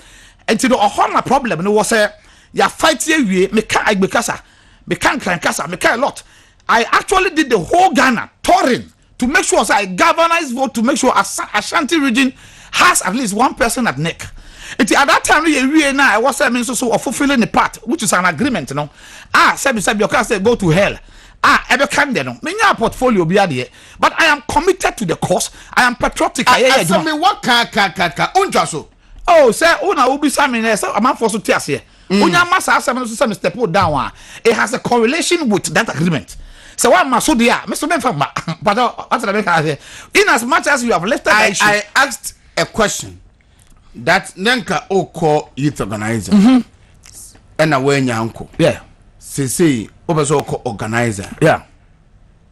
And to the a problem, it was a ya fight here. Me can't a lot. I actually did the whole Ghana touring to make sure I galvanize vote to make sure Ashanti region has at least 1 person at neck. At that time, I was so fulfilling the part, which is an agreement, you know. Sabi, you can't say go to hell. Ever can they know? Many portfolio be there, but I am committed to the cause. I am patriotic. I me what unjaso. Oh, say, una ubi samine, so I'm for so tears here. Unya masa some step down. It has a correlation with that agreement. So what must do ya, Mr. Benfama? But what's the in as much as you have left that issue, I asked a question. That Nanka Oko youth organizer and away uncle. Yeah. Say Obazo organizer. Yeah.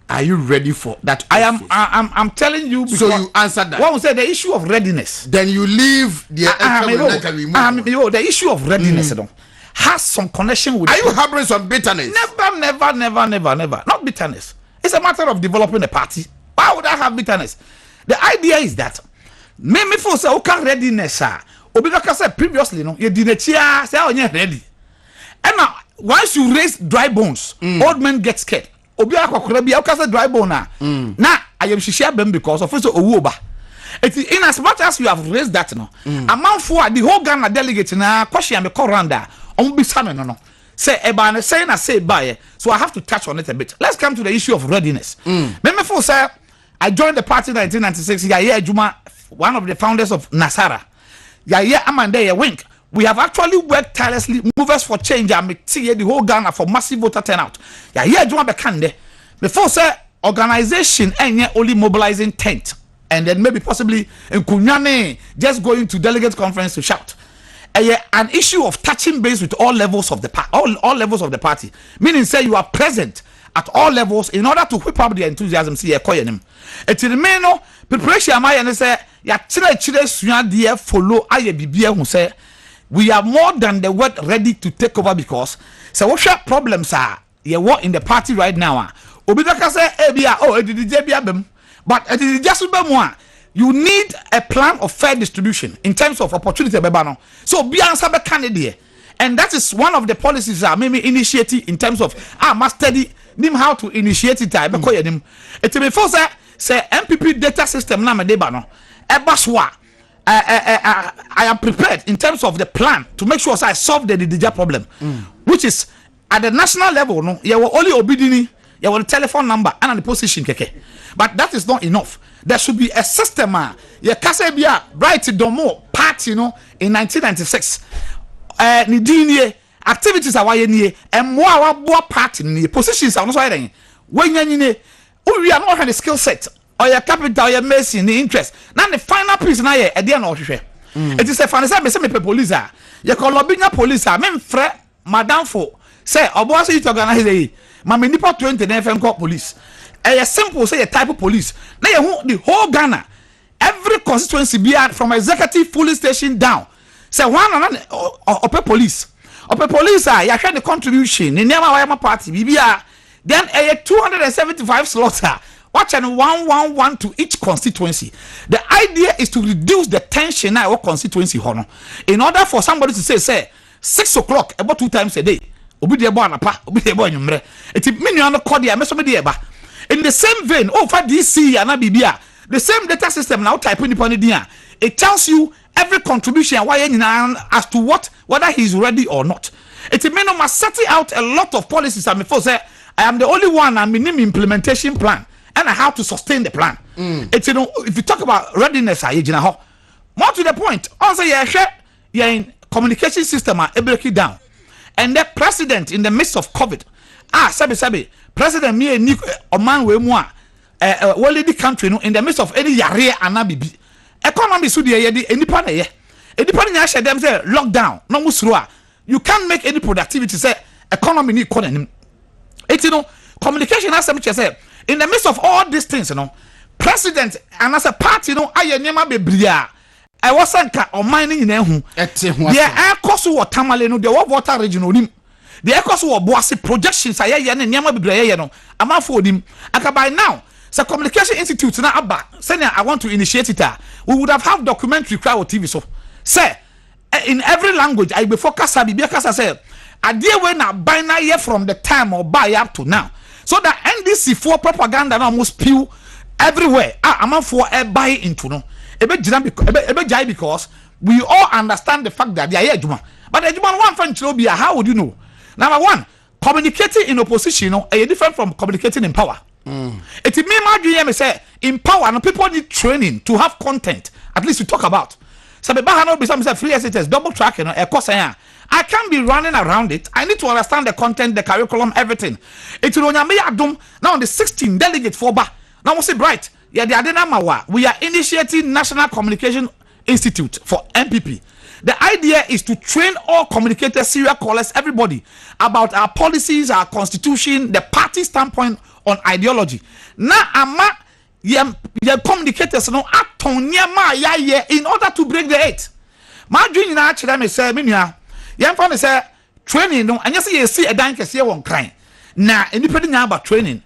Are you ready for that? I'm telling you because so you answered that. One will say the issue of readiness. Then you leave the the issue of readiness has some connection with. Are you harboring some bitterness? Never. Not bitterness. It's a matter of developing a party. Why would I have bitterness? The idea is that me for say okay readiness obi ka say previously no you did chia say onye ready and now once you raise dry bones old men get scared obi akokora bia okay say dry bone na I am shishia bem because of so owu oba it in as much as you have raised that no amount for the whole Ghana delegate na question me coranda on be same no say eba na say na say buy so I have to touch on it a bit. Let's come to the issue of readiness. Me for say I joined the party in 1996. Yeah, Juma, one of the founders of Nasara. Yeah, Amanda Wink. We have actually worked tirelessly, movers for change, and the whole Ghana for massive voter turnout. Yeah, Juma Bekande. Before say organization and only mobilizing tent, and then maybe possibly in Kunyane just going to delegate conference to shout. An issue of touching base with all levels of the all levels of the party, meaning say you are present at all levels in order to whip up the enthusiasm. See, him. It's the main preparation. My and say ya chile sua dear follow aye bibia who say we are more than the word ready to take over because so what share problems are you work in the party right now obi ka say ebia oh edidije bia bem but edidije so bem you need a plan of fair distribution in terms of opportunity beba no so be answer be candidate and that is one of the policies that maybe initiating in terms of must study nim how to initiate it be ko yenim it be for say MPP data system na me deba no eba so I am prepared in terms of the plan to make sure I solve the Didija problem, which is at the national level. No, you will only obedini, you will telephone number and the position keke. But that is not enough. There should be a system. You can say be right domo party, in 1996. Nidini activities are why ni and more party ni positions are not why when you we are not having the skill set. Or your capital, your mercy, the interest. Now the final piece now at the end of the it is a fancy me police. You call Lobinia police. Men fre madam for say obo say to organize the mama nipa 20 na FM call police. A simple say a type of police. Now you the whole Ghana, every constituency be from executive police station down. Say one and ope police. Ope police are you the contribution in Yama party. BBR then a 275 slaughter. Watch and 111 to each constituency. The idea is to reduce the tension in our constituency. In order for somebody to say 6 o'clock about 2 times a day. In the same vein, for DC and Abibia, the same data system now type in the it tells you every contribution as to whether he's ready or not. It must set out a lot of policies. I am the only one I'm in implementation plan. And how to sustain the plan. It's if you talk about readiness, more to the point. Also, you're in communication system break it down. And the president in the midst of COVID, sabi president me ni oman we mu the country no in the midst of any yare anabibi. Economy so dey enipa na ye. Enipa na share them say lockdown. No musuro you can't make any productivity say economy ni economy. It's communication as some say in the midst of all these things, president and as a party, I never be bria. I wasn't on mining in Ehu. Yeah, air cost or Tamaleno, the water regional. The air cost or Bossy projections, I and never be bria. I'm out for him. I can by now. So, Communication Institute now about saying I want to initiate it. We would have documentary crowd or TV. So, say in every language, I before Kasabi, because I said, I deal when I buy now year from the time or buy up to now. So that NDC4 propaganda almost spew everywhere. I'm for a buy into no. Because we all understand the fact that they are Juma. But the Juma one friend Chilobia, how would you know? Number one, communicating in opposition is different from communicating in power. It may my dream say in power, and people need training to have content, at least to talk about. So the free assets, double tracking, a course I can't be running around it. I need to understand the content, the curriculum, everything. It's now on the 16 delegate for ba. Now what's it bright? Yeah, we are initiating National Communication Institute for MPP. The idea is to train all communicators, serial callers, everybody about our policies, our constitution, the party standpoint on ideology. Now, communicators in order to break the eight. My dream now actually say, Yan say training no and you see a dank as one crying. Now independent about training.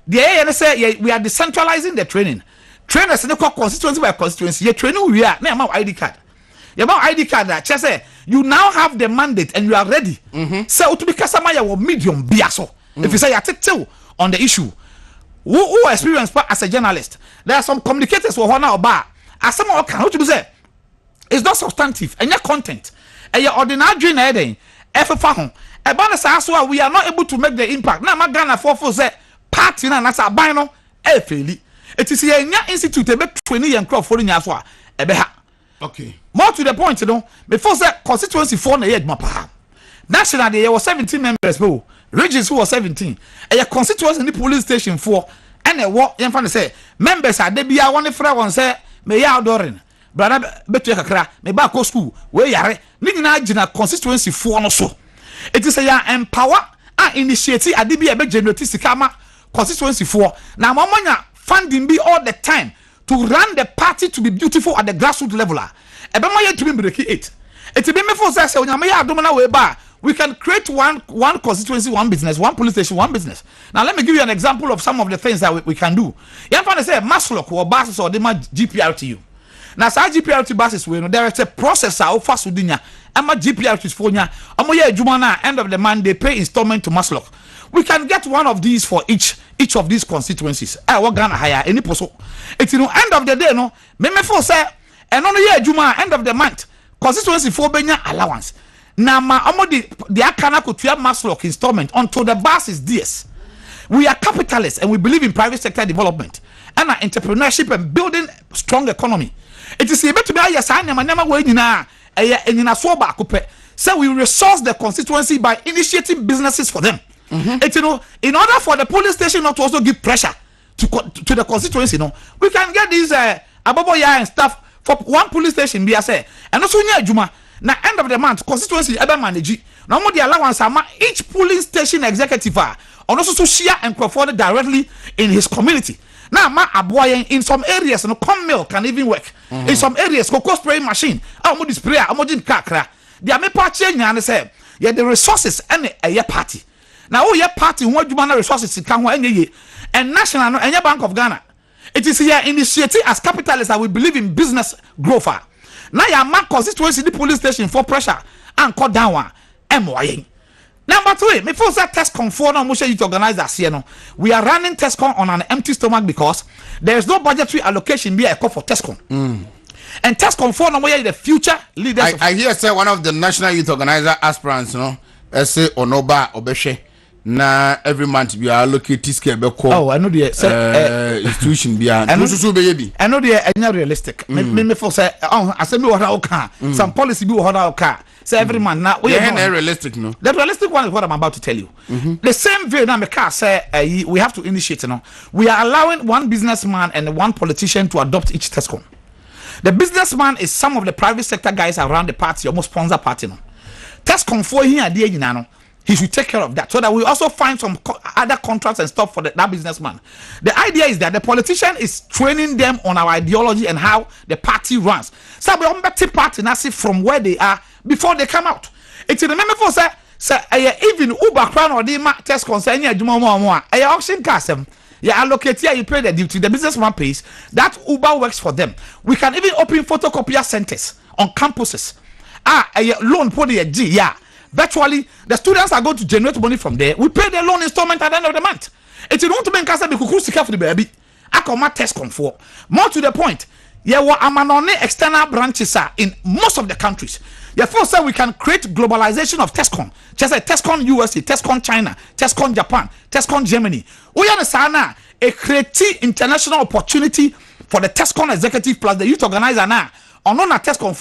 The AI say we are decentralizing the training. Trainers in the constituency by constituency. You training we are now ID card. Your ID card that say you now have the mandate and you are ready. So to be customer or medium biaso. If you say you are on the issue, who experience as a journalist, there are some communicators who are now bar. As some can what you say, it's not substantive and your content. And your ordinary dream heading, we are not able to make the impact. Now, my Ghana for say party na nasa bino fairly. It is here in your institute a bit 20 and crop following as well. Okay. More to the point, before that constituency 4 na yet mapa. National there was 17 members, regions who was 17. And your constituency in the police station 4 and a walk in front say members are they be a one friend one say me ya adoring. Brother betu kakra me ba ko school we yare ni nyina agina constituency 4 no so it is a empower and initiative ade bi e be generate sika ma constituency 4 na mamanya funding be all the time to run the party to be beautiful at the grassroots level e be ma yet to be break it It be me for say onyame ya adom na we ba. We can create one constituency, one business, one police station, one business. Now let me give you an example of some of the things that we can do. You have to say Maslow or buses or the GPRTU. Now say GPRTU buses we know there is a process how fast within ya. Ama GPRTU for ya. Amo ye juma na end of the month they pay installment to Maslow. We can get one of these for each of these constituencies. What Ghana hire any poso. It's end of the day no. Me for say and on ye juma end of the month constituency for benya allowance. Now, the Akana could have Maslow installment until the bus is this. We are capitalists and we believe in private sector development and entrepreneurship and building strong economy. It is able to be a sign of never waiting now. So we resource the constituency by initiating businesses for them. It's, in order for the police station not to also give pressure to the constituency, we can get these Aboboya and stuff for one police station. Be say, and also near Juma. Now end of the month constituency ever manage now more the allowance each polling station executive and also share and perform directly in his community. Now ma aboy in some areas no corn mill can even work. In some areas cocoa spraying machine mo the sprayer mo kakra they me pa change say yeah the resources and a party now oh yeah party who adwuma resources can ho enye and national no enye Bank of Ghana. It is here initiative as capitalists that we believe in business growth. Now your man constituency the police station for pressure and cut down one MYA. Number 2, before that TESCON for no motion you to organize that here no. We are running TESCON on an empty stomach because there is no budgetary allocation be a call for TESCON. And TESCON for no the future leaders. I hear say one of the national youth organizer aspirants, say Onoba Obeshe. Na every month we allocate tiske be call. Oh, I know the institution be and also be. I know the not realistic. Me for say I say me what I can. Some policy be what I can. Say every month now we are realistic no. The realistic one is what I'm about to tell you. The same way now me can say we have to initiate We are allowing one businessman and one politician to adopt each TESCON. The businessman is some of the private sector guys around the party, almost sponsor party TESCON for here there he should take care of that so that we also find some other contracts and stuff for that businessman. The idea is that the politician is training them on our ideology and how the party runs. So we better party now see from where they are before they come out. It's remember for say even Uber crown or the test concern ya more auction custom. You allocate here, you pay the duty, the businessman pays. That Uber works for them. We can even open photocopier centers on campuses. A loan for the G, yeah. Virtually, the students are going to generate money from there. We pay the loan installment at the end of the month. It's not to make us be kuku sika for the baby. I come at TESCON for. More to the point, there were amanone external branches in most of the countries. Therefore, say we can create globalization of TESCON. Just like TESCON USA, TESCON China, TESCON Japan, TESCON Germany. We understand a creative international opportunity for the TESCON executive plus the youth organizer now. On a TESCON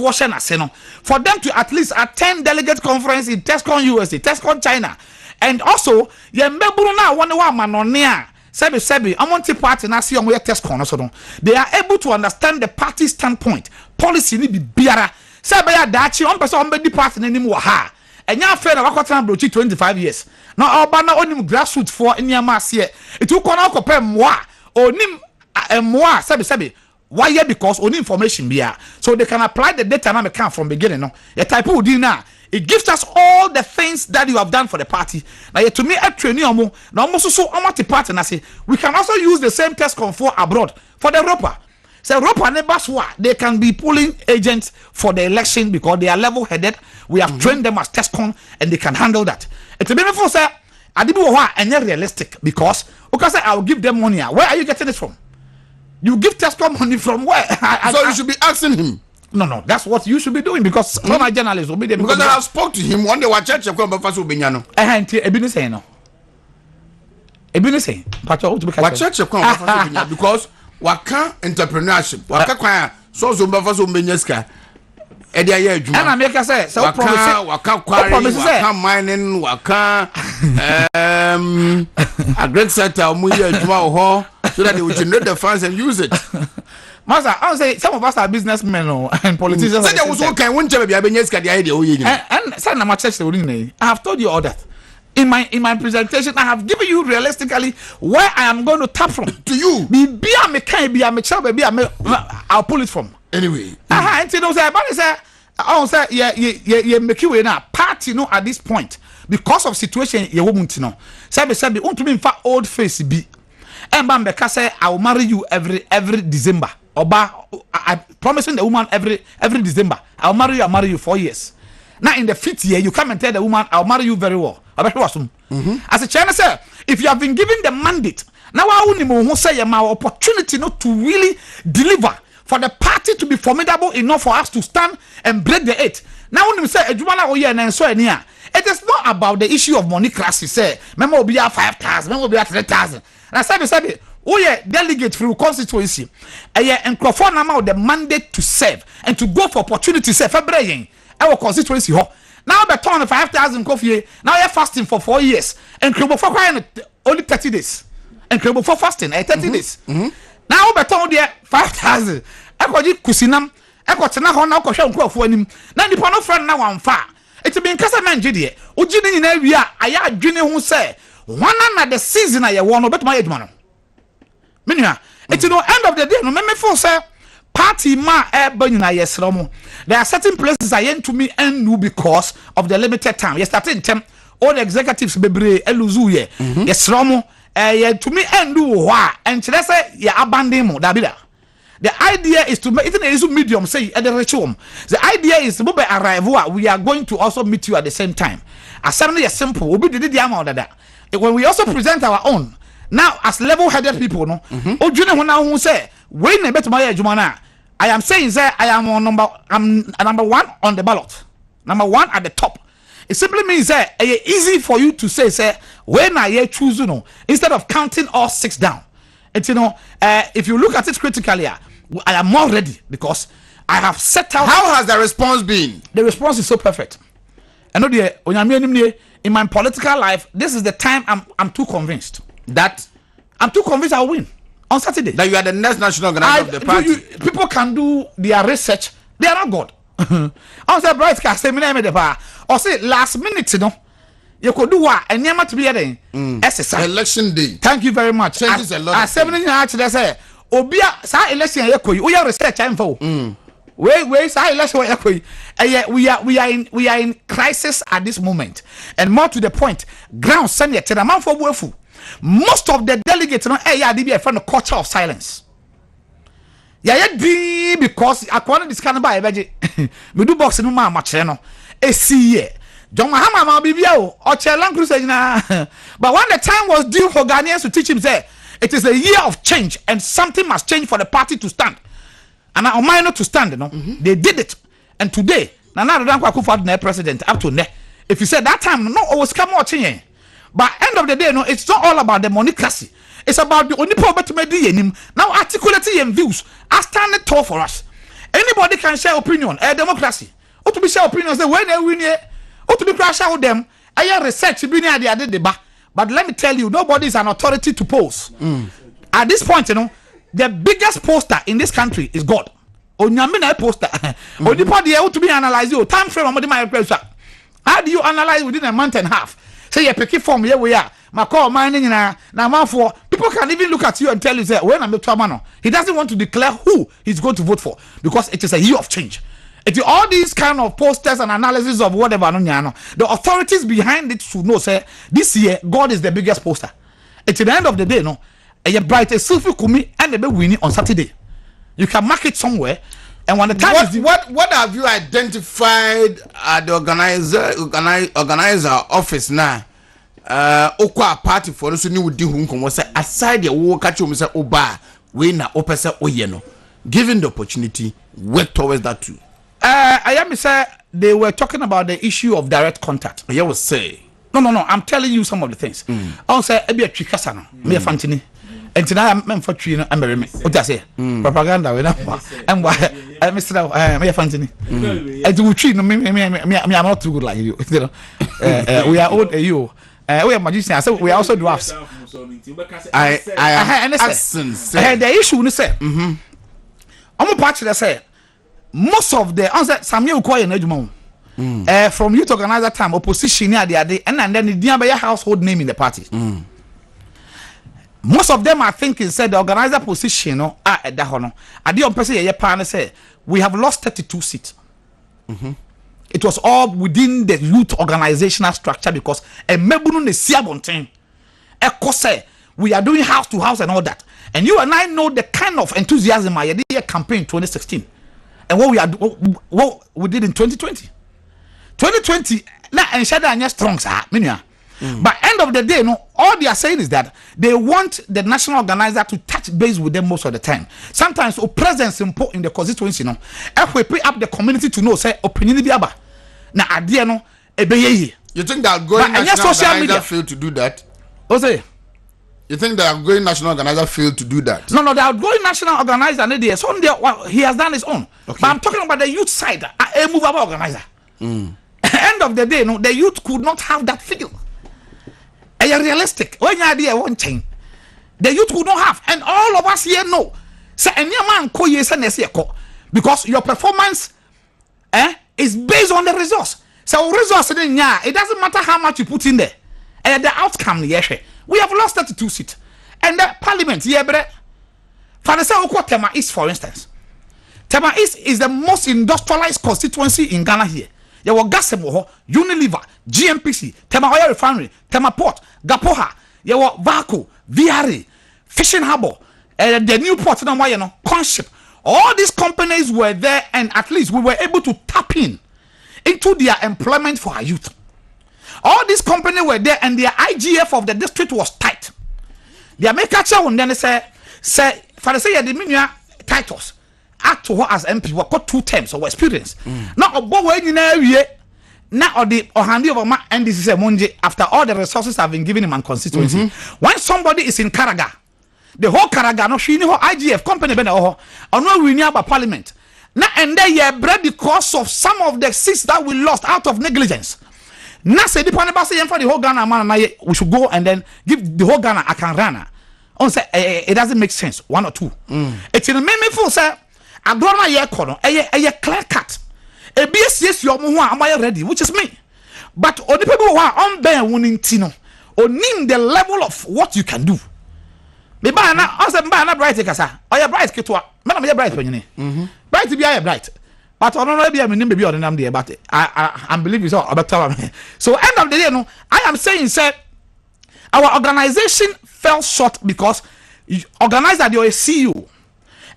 for them to at least attend delegate conference in TESCON USA, TESCON China, and also ye meburu na one manonea sebi amonti party na see on where TESCON also they are able to understand the party standpoint policy ni biara sebe ya dachi on person be di party na nim wa ha enya fair na wakotana brochi 25 years na oba na onim grassroots for nyama ase it will come out moa onim moa sebi why? Because only information be here. So they can apply the data and come from beginning. No, the type of now it gives us all the things that you have done for the party. Now to me, a training now almost so the party and I say we can also use the same TESCON for abroad for the ROPA. So ROPA neighbors they can be polling agents for the election because they are level-headed. We have trained them as TESCON and they can handle that. It's a benefit sir. I didn't and realistic because say I will give them money. Where are you getting it from? You give TESCON money from where? So you should be asking him. No, that's what you should be doing because some journalists will be there. Because I have spoke to him one day. What church you come before so benyano? Ebini say no. Ebini say. What church you come before so benyano? Because waka entrepreneurship, waka kwa so before so benyaska. Edia ye adwuma. And I make say so promise. Waka quarry, waka mining, waka a great center omo ye adwuma ho. So that they will generate the funds and use it. Master, I would say some of us are businessmen and politicians. So there was one kind one job be abenyeska the idea. And say na my church I have told you all that. In my presentation, I have given you realistically where I am going to tap from. To you. I'll pull it from. Anyway. And you know, say, I say yeah make you now party no at this point because of situation ye womuntu no sabi untumi mfa old face bi emba mbeka say I will marry you every December oba I promising the woman every December I'll marry you 4 years. Now in the 5th year you come and tell the woman I'll marry you very well. As a China say if you have been given the mandate now I won't say my opportunity not to really deliver for the party to be formidable enough for us to stand and break the 8. Now when you say it is not about the issue of money crisis. Say, remember will be at 5,000, remember will be at 3,000. And I said, oh yeah, delegate through constituency. And Crawford now the mandate to serve and to go for opportunity say February our constituency. Now the turn 5,000 coffee. Now you're fasting for 4 years and Crawford for only 30 days. And Crawford for fasting 30 days. Now the turn there 5,000. I got you kusinam. I got na ho na ko hwe nkofo anim. Na nipa no friend na wan fa. It be nkasa manje de. Oji ni na wi a aya adwene ho se. Wana na the season aye wo no betuma adwuma no. Menua, it no end of the day no me feel say party ma eba nyina yesro mo. There are certain places I ent to me and because of the limited time. You starting tem all the executives bebre eluzu ye. Yesro mo to me and do wa and say ya abandon mo da bi da. The idea is to make it is medium say at the ritual. The idea is to arrive we are going to also meet you at the same time. As something is simple, we did the amount of that. When we also present our own now as level-headed people, no. Who say when I am saying that I am on number 1 on the ballot, number 1 at the top. It simply means that it's easy for you to say when I choose instead of counting all 6 down. And if you look at it critically, I am more ready because I have set out. How has the response been? The response is so perfect. I know in my political life, this is the time I'm too convinced that I'll win on Saturday. That you are the next national organizer of the party. People can do their research. They are not God. I say bright cast or say last minute, you could do what and never to be a election day. Thank you very much. Changes a lot. 7 actually say Obia sa election we are research info. We sa election we are in crisis at this moment. And more to the point, ground send yet the man for woeful. Most of the delegates be a friend of culture of silence. Because according to this kind of by we do boxing no match no. John Mahama Bibio or Chelan Crusade. But when the time was due for Ghanaians to teach him, say it is a year of change and something must change for the party to stand. And I mind not to stand, They did it. And today, Nana Dankwa Akufo-Addo president up to now. If you said that time, no, always come out change. But end of the day, it's not all about the money class. It's about the only problem to make him now articulating and views. I stand it tall for us. Anybody can share opinion, democracy. Or to be share opinions, when they win here. Or to be crash out them, I research the debate. But let me tell you, nobody is an authority to pose. At this point, the biggest poster in this country is God. Onyamina poster. Only to be analyzed. Time frame on my pressure. How do you analyze within a month and a half? Say you pick it from here we are. My call mining now for people can even look at you and tell you say when I'm a he doesn't want to declare who he's going to vote for because it is a year of change. It is all these kind of posters and analysis of whatever. The authorities behind it should know, say, this year, God is the biggest poster. At the end of the day, a bright selfie kumi and they be winning on Saturday. You can mark it somewhere. And when the time what have you identified at the organizer office now? Okwa party for us new di hunko say aside the wo catch you say oba we na opese oyeno. Given the opportunity, work towards that too. I am say they were talking about the issue of direct contact. I will say no. I'm telling you some of the things. I will say ebi a twikasa no me fantini. And tonight I'm for tree no am me. What I say? Propaganda we na. Am why Mr. Me fantini. I do tree no me I'm not too good like you. We are old you. We are magicians. So we are also dwarfs. I am essence. The issue you say. I'm part that say most of the answer Samuel Koye na adwuma from youth organizer time opposition near the day and then the be a household name in the party. Most of them are thinking said the organizer position at that hono ade on person ye pa say we have lost 32 seats It was all within the youth organizational structure because a mebunu ne siabonten. A kose, we are doing house to house and all that. And you and I know the kind of enthusiasm I did campaign in 2016 and what we did in 2020. 2020, na and shada anya strong sir, but end of the day, all they are saying is that they want the national organizer to touch base with them most of the time. Sometimes a presence in the constituency, if we pay up the community to know, say opinion biaba. Na idea no ebeye. You think that going national organizer failed to do that? Say, you think the outgoing national organizer failed to do that? No, the outgoing national organizer, he has done his own. Okay. But I'm talking about the youth side, a movable organizer. End of the day, the youth could not have that feel. Are realistic? When you idea one thing, the youth could not have, and all of us here know. Say, any man call yes and because your performance, is based on the resource. So resource it doesn't matter how much you put in there. The outcome, yes, we have lost 32 seats. And the parliament, Tema East, for instance. Tema East is the most industrialized constituency in Ghana here. There were Gasemoho, Unilever, GMPC, Tema Oil Refinery, Tema Port, Gapoha, there were Vaco, VRA, Fishing Harbour, the new port, Conship. All these companies were there, and at least we were able to tap into their employment for our youth. All these companies were there, and their IGF of the district was tight. Their make-up and then say, for the say the minion titles, act to as MP, we got 2 terms of experience. Not a boy in area, now or the or handy over my and this is a Monday after all the resources have been given him and constituency. When somebody is in Karaga, the whole Karaga, no, she know IGF company, or no, we near about parliament. Now and then, yeah, bread because of some of the seats that we lost out of negligence. Now, say the Panabasi for the whole Ghana man, we should go and then give the whole Ghana a can run. Say it doesn't make sense. 1 or 2. It's in a meme for say, I don't know your corner, a clear cut. A BSS, your mom, am I ready? Which is me. But on the people who are on bear winning Tino, or name the level of what you can do. The banner, also banner bright, Kasa, or your bright Kitwa, Madam, your bright penny. Bright to be a bright. But I don't know, maybe on the name there, but I believe it's all about time. So, end of the day, I am saying, sir, our organization fell short because organizer, you're a CEO.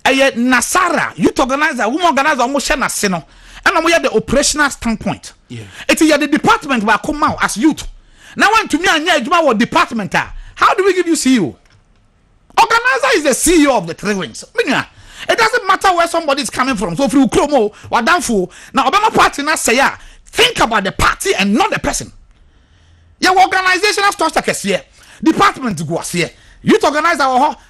A Nasara, youth organizer, woman organizer, almost Nasino. And we have the operational standpoint. It's the department where I come out as youth. Now, when to me and what department are, how do we give you CEO? Organizer is the CEO of the 3 Wings. It doesn't matter where somebody is coming from. So if you Kromo or Danfo, now Obama party now say, think about the party and not the person. Your organizational structure is here. Department goes here. Youth organizer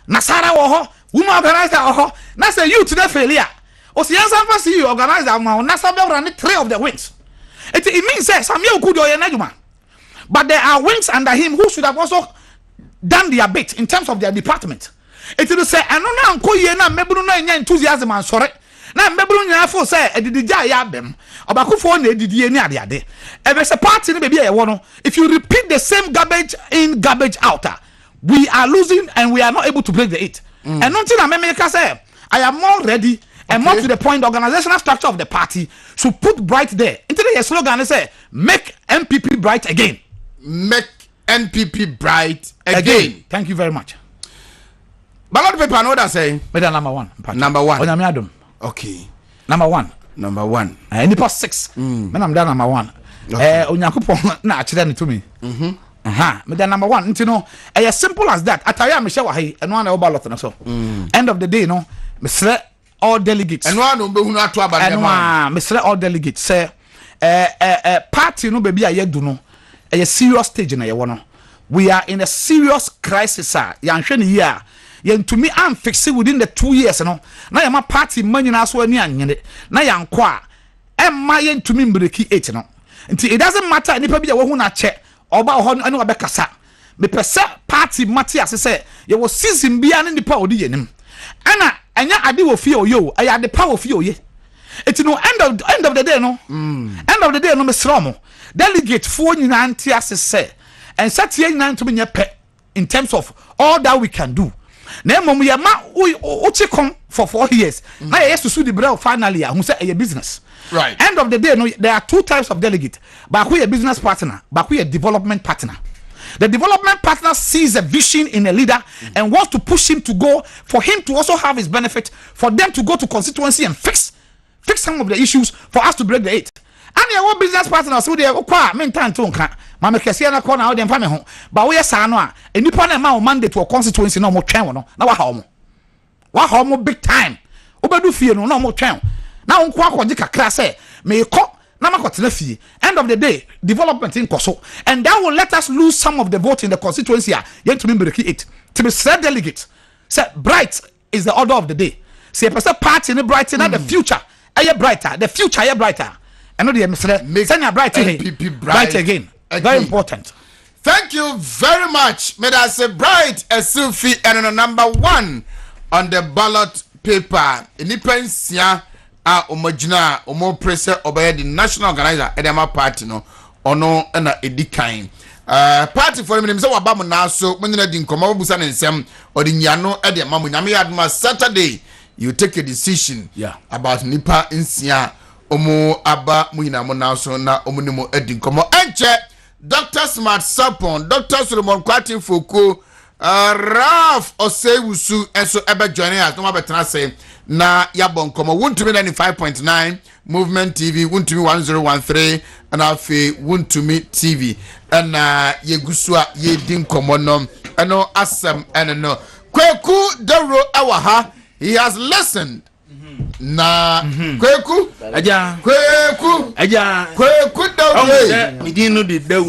Nasara woman organizer now say youth today failure. Or see CEO organizer Nasabel run 3 of the wings. It means that some you could or but there are wings under him who should have also done their bit in terms of their department. It will say, I don't know, no enthusiasm and sorry. Now, Mebrunya for say, I did the Jayabem, about who for did the day. If it's a party, maybe I want if you repeat the same garbage in, garbage out, we are losing and we are not able to break the 8. And nothing America say, I am more ready and more to the point, the organizational structure of the party should put bright there. Into the slogan, they say, make MPP bright again. Make NPP bright again. Thank you very much. Ballot paper, know what I'm saying? Better number 1. Number 1. Okay. Number 1. Number 1. Any past 6. Man, I'm done number 1. Onyankopon na achire to me. Me then number 1. You know, as simple as that. Ataya me share wahi and one ballot na so. End of the day, no. Me sre all delegates. And one be hunu ato aba dem. And me sre all delegates say party no baby ayedu no. A serious stage na ye wono. We are in a serious crisis yanhwe ne year. To me, I'm fixing within the 2 years. No, now my party money na so any anyene. Na yanko a my to me break 8 no. Until it doesn't matter any people who na che oba ho anu abekasa. Me pese party mati as say you was season bia ne nipa odi yenim. Ana anya ade wo fie oyo, aya de power fie oye. It no end of the day no. End of the day no me sromo. Delegate for nyina anti as say and sat here nyina to me nyepe in terms of all that we can do. na mmom ye ma uchi kom for 4 years na ye susu the brew finally who say a business. Right. End of the day, no, there are two types of delegate. But who a business partner, but who a development partner. The development partner sees a vision in a leader and wants to push him to go, for him to also have his benefit, for them to go to constituency and fix some of the issues for us to break the eight. And your business partner, so they are main time to Mama Cassiana corner out and family home. But we are Sanoa, and you put a man mandate to a constituency no more channel. Now, what home big time. Obedu fear no more channel. Now on kwa jika krase me ko na makotena fie. End of the day, development in Koso, and that will let us lose some of the vote in the constituency. Yet to be break it to be said delegate. Say bright is the order of the day. Say person party in the bright in the future. Brighter, the future brighter. And no the make send bright bright again. Very important. Thank you very much. May I say bright Esufi and number 1 on the ballot paper. Independence a omagina omo pressure obey the national organizer edema party no ono na edikan party for me say waba mo na so mo nyina di nkoma busa ne nsem odi nyano e de mamu nyame yadma Saturday you take a decision about nipa nsia omo aba mo nyina mo na so na omo ni mo edi nkoma enche Dr. Smart Sapon, Dr. Solomon Kwati Foko, Ralph Osewusu enso ebe joining us no ma betena say na yabon komo wuntumi 95.9 Movement TV wuntumi 1013 and afi wuntumi TV and yegusua yedin komo no eno asem eno Kweku Dero awaha he has listened na Kweku aja Kweku Dero midinu di Dero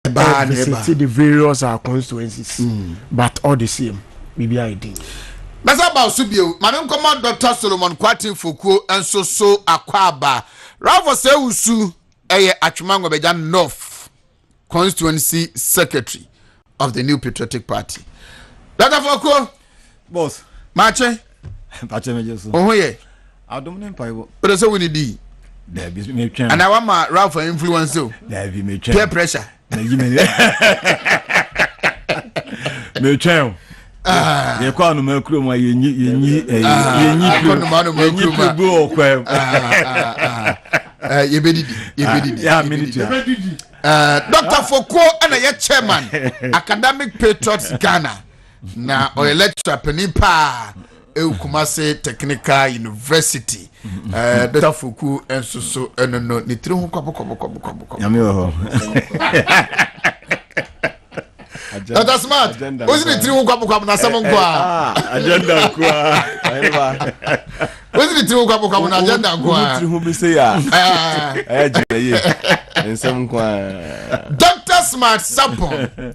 visit the various constituencies. But all the same, maybe I did. That's about Subio. Madam Command Dr. Solomon Kwatin Fuku and so Akwaba. Ralph Seusu, Achumango Bejan North Constituency Secretary of the New Patriotic Party. Dr. Fuku, Boss, Mache, Pachemejo. oh, yeah. I don't know Paibo. But that's what we need. There be me train. And I want my Ralph for influence too. There be me Peer train. pressure. Me train. Ye kwa no makro ma yenyi pro okwa. Yebedidi. Ya minute. Dr. Foucault and a chairman, Academic Patriots Ghana. Na o lecturer penipa Kumasi Technical University. Dr. Foucault and so no ni tiri ho kwabo. Yami ho. Dr. Smart. What's the tiri ho kwabo na samon kwa? Agenda kwa. What's the tiri ho kwabo na agenda kwa? Tiri ho bi say ya. Agenda ye. Ensam kwa. Dr. Smart Sapon.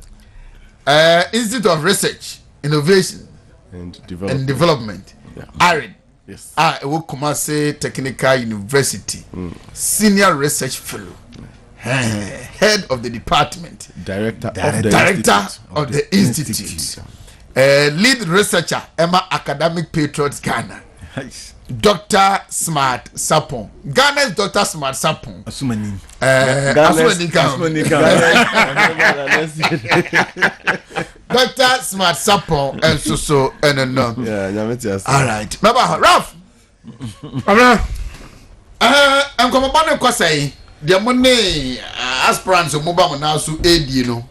Institute of Research, Innovation And Development. ARID. Yes. Kumasi Technical University. Senior Research Fellow. Head of the department. Director of the institute. Lead researcher, Emma Academic Patriots Ghana. Dr. Smart Sapon. Ghana's Dr. Smart Sapon. Asumani. Dr. Smart Sapon and so and no. Yeah, all right. Remember, Ralph. I'm coming back and say the money aspirants of mobile now so aid you know.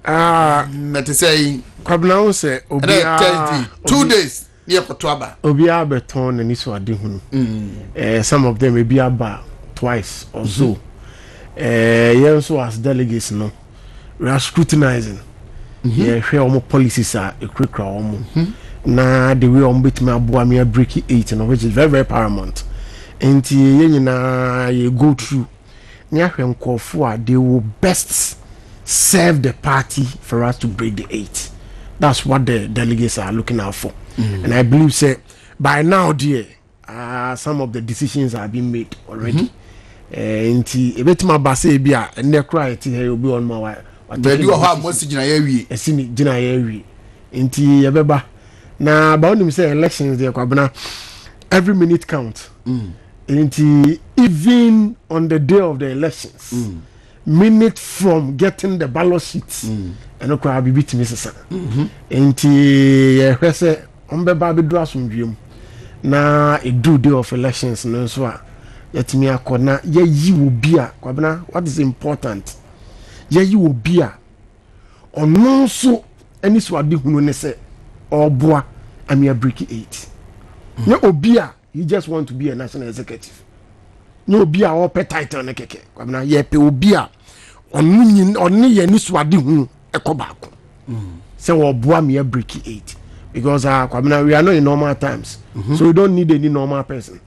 That is saying, Kwabna say Thursday, 2 days. Near Kotwaba. Obia beton and iso ade hunu. Some of them may be about twice or so. Also as delegates no, we are scrutinizing. Yeah, share our policies are a quick crowd. Na the way on bit me aboa me break 8 which is very paramount. And you go through. Near they will best serve the party for us to break the 8. That's what the delegates are looking out for. And I believe say by now dear some of the decisions have been made already. Nti ebetima base bia ene kra eti he obi on ma wa be do ho amosi gina ya wi esini gina ya wi nti yebeba na ba onim say elections there kwabena every minute count. Nti even on the day of the elections minute from getting the ballot sheets eno kra bi bitimi sesa nti ye hwese ombeba bi do asomdwem na edu day of elections no so a yetimi akona ye yi obi a kwabena what is important ye yi obi a ono so ani so ade hunu ne se oboa amia break 8 ye obi a you just want to be a national executive ye obi a o pe title ne keke kwabena ye pe obi a onu ye ni so ade hunu ekobako say oboa me break 8 because kwabena we are not in normal times so we don't need any normal person.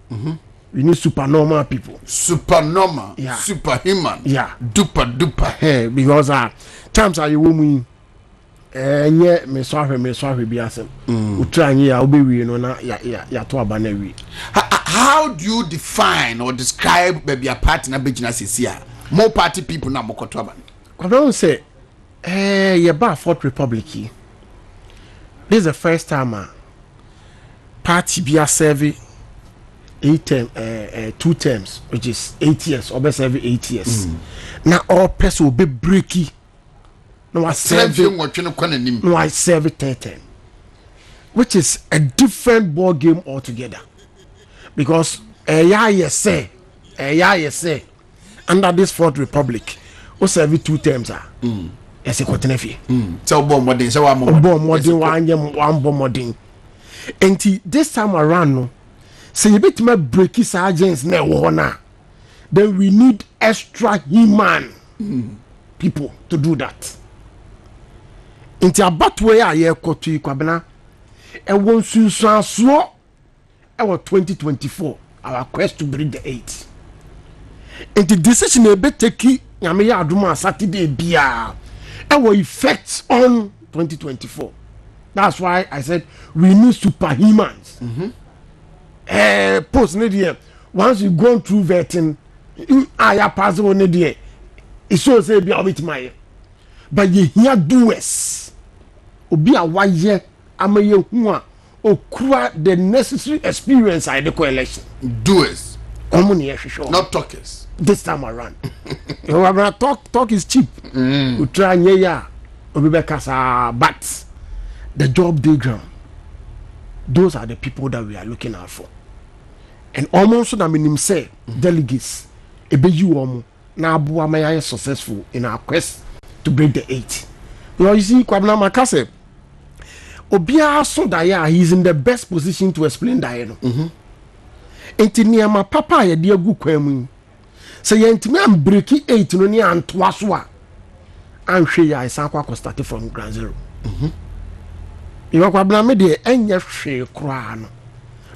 We need supernormal people. Supernormal, yeah. Superhuman, yeah, duper. Hey, because times are you woman. Yeah, me sorry, be asem. We try ya obi we no na ya to abana we. How do you define or describe maybe a party na bejina sesia? More party people na mokoto aban. I don't say yeah ba Fourth Republic. This is the first time party be a survey 2 terms, which is 8 years, or best every 8 years. Now all person will be breaky. No, I serve 10 term, which is a different ball game altogether. Because under this Fourth Republic, we serve 2 terms. Yes, a quaternefi. So bomb modern, so I'm modern. And this time around, no. Say you bet my breaky sergeants na wana. Then we need extra human people to do that. Inti about where I hear kotu kwabena e won sunsan so e 2024 our quest to break the 8. Inti decision e be take nyame yɛ adom a Saturday bia ɛwɔ effect on 2024. That's why I said we need superhumans. Post ne deɛ once you go through vetting aya pass on ne deɛ it shows say bia obit my but you hear doers obi a wayɛ ama yɛ hu a okura the necessary experience I the election Doers, common here sure not talkers. this time around. Talk is cheap. We try ya obi be kasa but the job diagram, those are the people that we are looking out for. And almost na minim say delegates ebe you na abu amaya successful in our quest to break the 8. You see Kwabena Makase obia so that he's in the best position to explain that no. Enti niama papa ye de agu kwamu. Se ye ntimi am break 8 no ni antoa so a anhwe ya isa kwa start from ground zero. You Kwabena me de enye hwe kra no.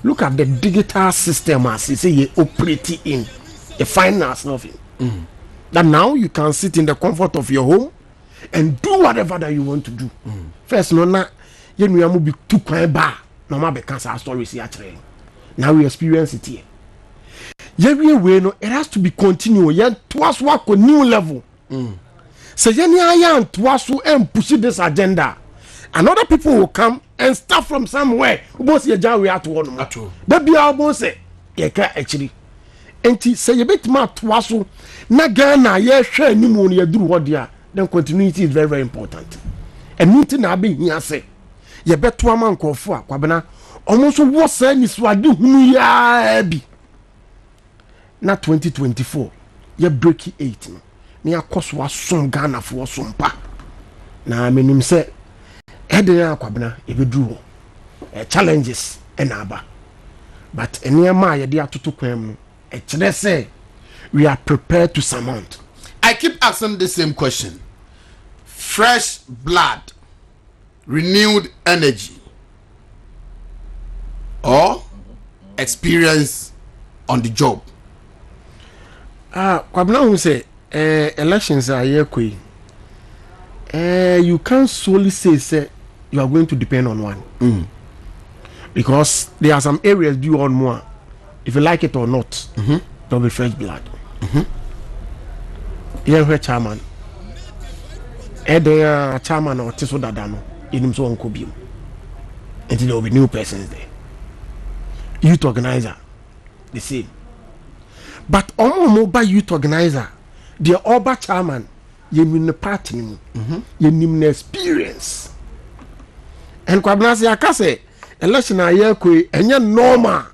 Look at the digital system as you say you operate in the finance of it. That now you can sit in the comfort of your home and do whatever that you want to do. First, no na you know be too quiet bar. No ma be cancer stories here. Now we experience it here. Every way no, it has to be continued. Yet twice work on new level. So yani aya and twice and push this agenda. And other people will come and start from somewhere. Both ye jaw we at one. That be our boss say. Ye ka actually. Enti say you bit ma twaso na Ghana ye hwe ni mu ye duru hodia. Then continuity is very very important. And meeting na be here say ye beto ama nkofo a Kwabena almost wo say ni so ade hunu ya bi. Na 2024 ye break 8 no. Ni akoso asom Ghana for sompa. Na menim say Edena Kwabena ebeduru challenges enaba but enema ye de atoto kwam no say we are prepared to surmount. I keep asking the same question. Fresh blood, renewed energy, or experience on the job? Kwabena who say elections are here koi. You can't solely say you are going to depend on one. Because there are some areas due on more. If you like it or not, there'll be fresh blood. Here chairman. There chairman or Tiso Dadano in him so on Kobium. Until there will be new persons there. Youth organizer, the same. But all mobile youth organizer, the Oba chairman, you mean the party, you mean the experience. And Kwabena say akase election a year kwe enye normal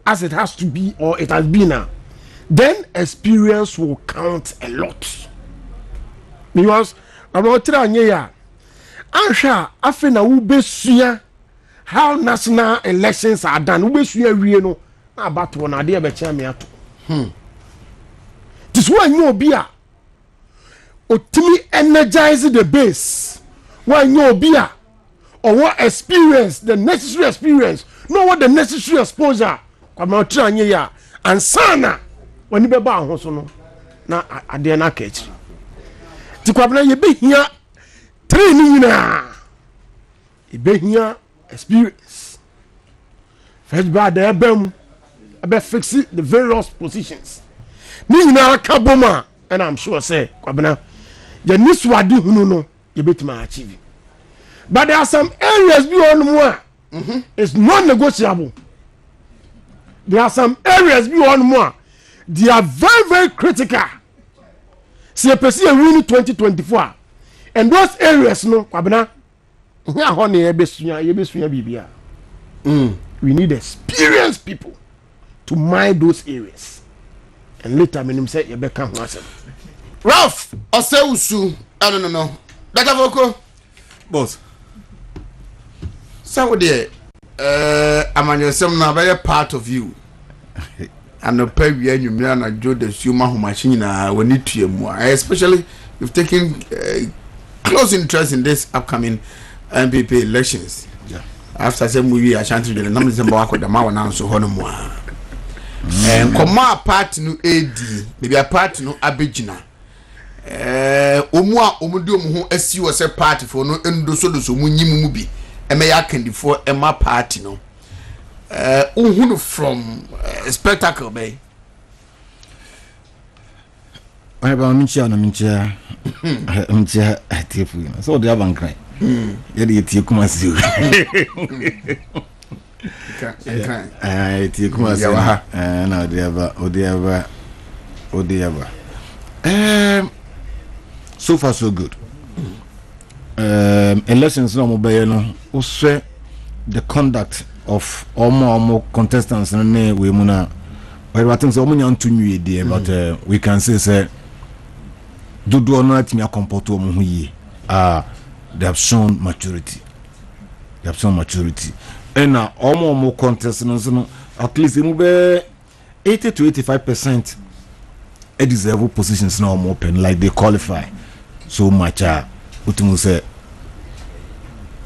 as it has to be or it has been now. Then experience will count a lot. Because about anye ya ansha afi na ubesuya how national elections are done ubesuya wie no na about one ade be chia me ato. This one you obi a otimi energize the base. When you obi a or what experience, the necessary experience, know what the necessary exposure. Come out anye ya and sana when you be ba ho so no na ade na catch. Ti Kwabena ye be here training na. E be here experience. First bad there bem be fix the various positions. Ni na ka boma and I'm sure say Kwabena ye ni swadi hunu no ye betima achieve. But there are some areas beyond more. It's non-negotiable. There are some areas beyond more. They are very, very critical. See a person winning 2024. And those areas, no, Kwabena, we need experienced people to mind those areas. And later, I say, you better come. Ralph, Oseusu, I don't know. Dr. Voko. Boss. So there, I'm now very part of you. And the pay we you me and Joe the human who machine we need to more. Especially you've taken close interest in this upcoming MPP elections. Yeah. After some movie I shan't do the numbers and work with the man now so more. And come party no AD, maybe a party no Abidjina. omu a omu de omu ho asi wo se party for no endo so do so mu nyim mu bi eme ya kandifo ema party no uhunu from spectacle bay I ba minchia na minchia minchia atifu so de abankran ye de tie kuma si tie kuma si na de aba so far so good. Elections no mo be no wo the conduct of almost contestants ne we mu na I think so many to new idea but we can say do not me comporto omo yi they have shown maturity and almost contestants no at least mu be 80 to 85% deserve positions now more open like they qualify so much utumu say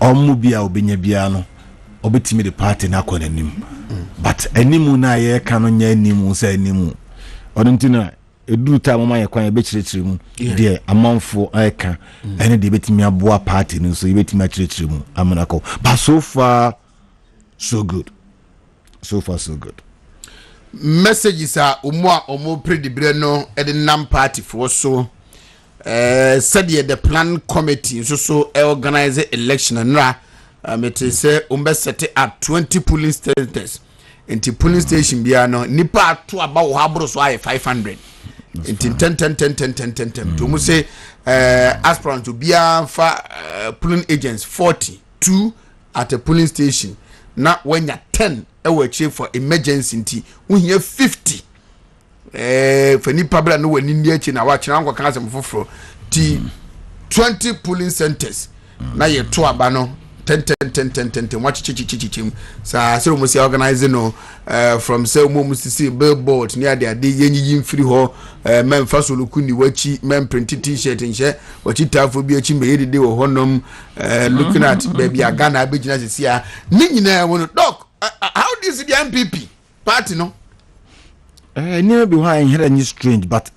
omo bia obenya bia no obetimi the party na akọ nanim but animu na ye ka no nya animu say animu oduntina eduru ta mama ye kwan ye be kirikiri mu de amanfo eka ene de betimi aboa party no so ye betimi akirikiri mu amanako but so far so good messages are omo predibre no e de nam party for so said the plan committee so organize election and it say set at 20 polling stations into polling station bia no nipa to about habro so 500 into 10 to mu say aspirant to bia fa polling agents 42 at a polling station na when you 10 e we check for emergency nti we here 50 for nipa bra no wani ni achi na wa kira nkwa kan asem foforo ti 20 polling centers na ye to aba no 10 watch chichim sa so mo see organize no from say mo see billboard near there dey yenyi free ho men faso lokuni wachi men print t-shirt nche wachi tafo bi achi me yede wo honom looking at baby agana abegina sesia ni nyina wono doc how do you see the MPP party no never be why here any strange but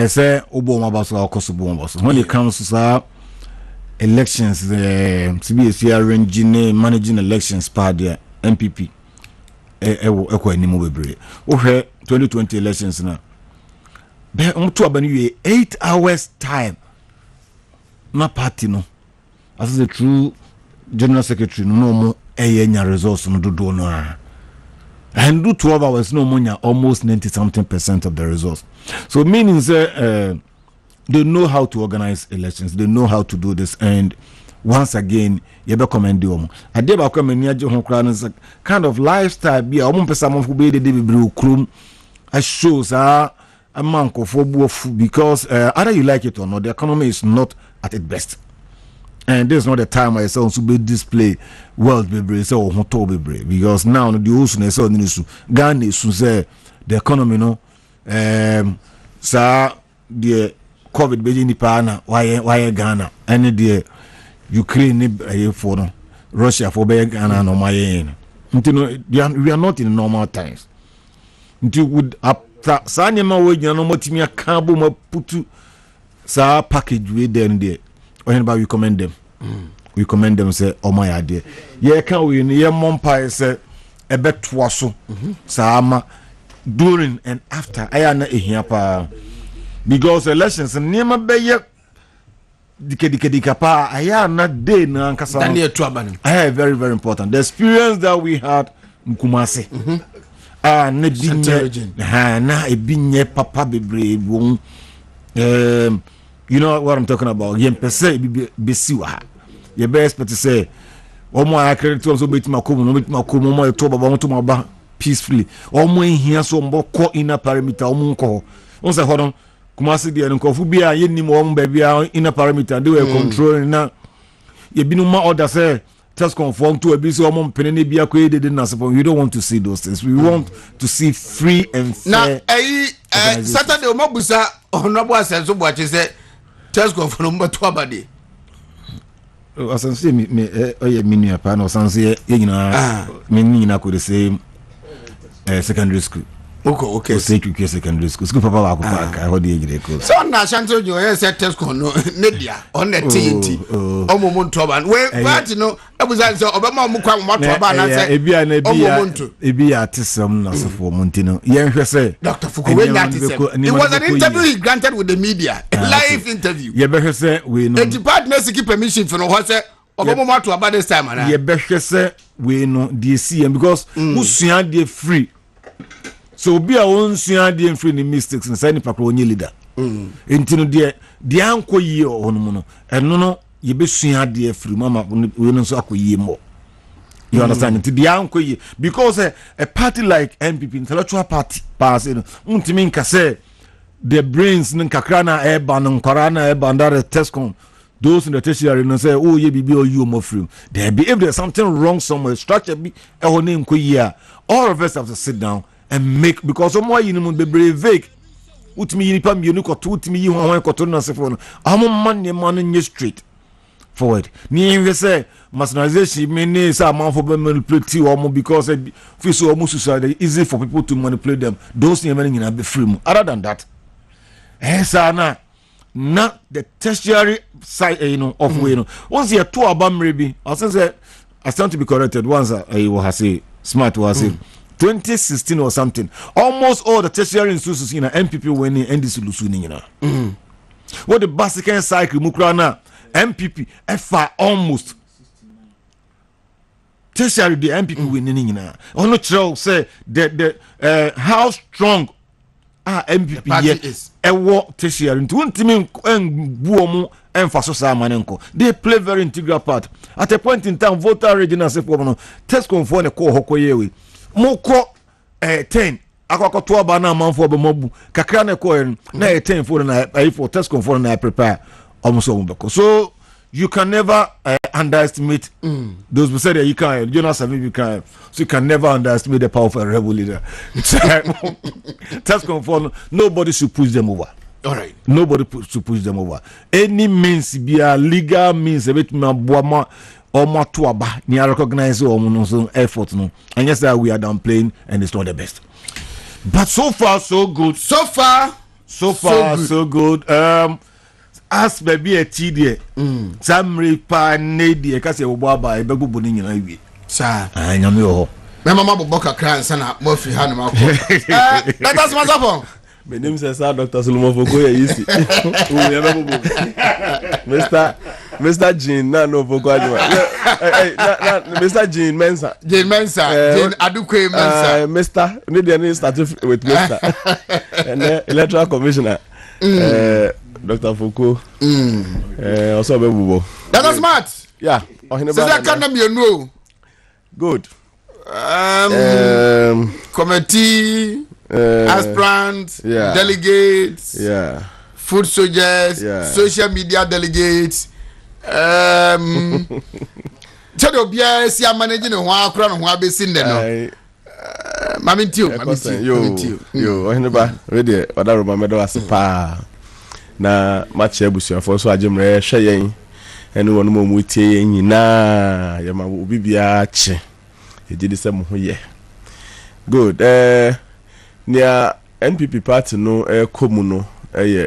say obo mabaso akoso when it comes to elections CBC arranging managing elections part there MPP ekwa animu bebre o hwe 2020 elections na be to abanu 8 hours time na party no as the true general secretary no mo enya results no dodo no and do 12 hours no monya almost 90 something % of the results so meaning they know how to organize elections. They know how to do this. And once again, you be commend them. I did about come near John Crown kind of lifestyle. Be a woman person who be the David Krum. I shows a man for because either you like it or not, the economy is not at its best. And this is not the time where someone should be display world be so hoto be because now the ocean is so Ghana is say the economy no the COVID beji ni pana why Ghana any the Ukraine ni for no Russia for be Ghana no my we are not in normal times until would after sanyema we no motimi aka bo ma putu sa package we there when we commend them say oh my idea ye can we ye mompa say e beto so sa ama during and after ayana ehia pa because elections nema beye dike pa ayana day na nkasa Daniel Tuabani very very important the experience that we had Nkumasi na binye na ebinye papa bebre won you know what I'm talking about yempese besiwa ye be expect to say omo akere to so betima komo mo to baba mo to ba peacefully omo ehia so mboko ina parameter omo nko on say hodon Kumasi di nkofu bia yenni mo mba bia ina parameter they were controlling na ye binu ma order say test conform to ebi so omo mpene ne bia ko ede na support we don't want to see those things we want to see free and fair na Saturday omabusa honorable asenso boache say test conform mba to abade asenso me oye minu apa na asenso ye nyina me nyina ko the same secondary school Okay. Say Kwikwe secondary school papa wa ko park I hold ejire ko So na Ashanti Ojo yes Tesco no Nadia on the TNT omo monto ba we party no ebuza so obema mo kwa mo to ba na say ebi ya tesam na sofo monti no yen hwe say Dr. Fuku we that is it was an interview he granted with the media live interview ye be hwe say we no the partners keep permission for no ho say obema mo to ba this time na ye be hwe say we no dey see because usua dey free. So be a one sua free ni mistakes na say ni pakro onye leader. Enti no de anko yi onum no. Eno no ye be sua de free mama we no so akoyi mo. You understand? Enti de anko yi because a party like NPP intellectual party pass no. Untimi nka say the brains nkakra na eba no nkara na eba ndare Tescom those in the tertiary no say oh ye bibi or you more free. There be if there's something wrong somewhere structure be e ho name ko yi all of us have to sit down and make because some more you know be vague utimi nipa mienu koto utimi yi ho koto na sefo no amo man nye straight forward ni we say marginalization mean say amount for manipulate omo because feel so almost society easy for people to manipulate them those things nyina be free other than that sana not the tertiary side of way once you to abamre bi I stand to be corrected once I was say smart was say 2016 or something almost all the tertiary institutions in MPP winning and this losing what the basic cycle mukrana MPP FA almost tertiary the MPP winning ono chiro say the how strong MPP is ewo tertiary ntimi buomu emphasis samanenko they play very integral part at a point in time voter regional say for no test confirm ne ko hokoyewe moko 10 akoko to aba na manfo be mobu kakra na ko na 10 for na for test confirm na prepare almost on so you can never underestimate those who say that you can Jonas Savimbi you can so you can never underestimate the power of a rebel leader. Test confirm nobody should push them over. All right, nobody should push them over any means be a legal means bit ma boama or to aba ni recognize or effort no and yes that we are downplaying and it's not the best but so far so good so good. As baby a TD samri pa nedi e kase obo aba e begubo ni nyina wie sa anyame ho me mama bobo kakra nsa mo fi ha no makọ let us mass up my name is Dr. Solomon Foko ya yisi o ya begubo Mr. Jean na no Foko ajwa na Mr. Jean Mensa Jean Adukwe Mensa Mr. need any start with Mr. and electoral commissioner Dr. Foko also bebubo that's smart yeah so that can be no good committee aspirants delegates food soldiers social media delegates so obia si managing ho akra no ho abesin de no mami tio yo ohineba we dey other room medo asepa na match abusuafo so agimre hwe yen ene wonu mo tie yen nyina ya ma obi bia che ejidi se mo ho ye good near NPP party no komu no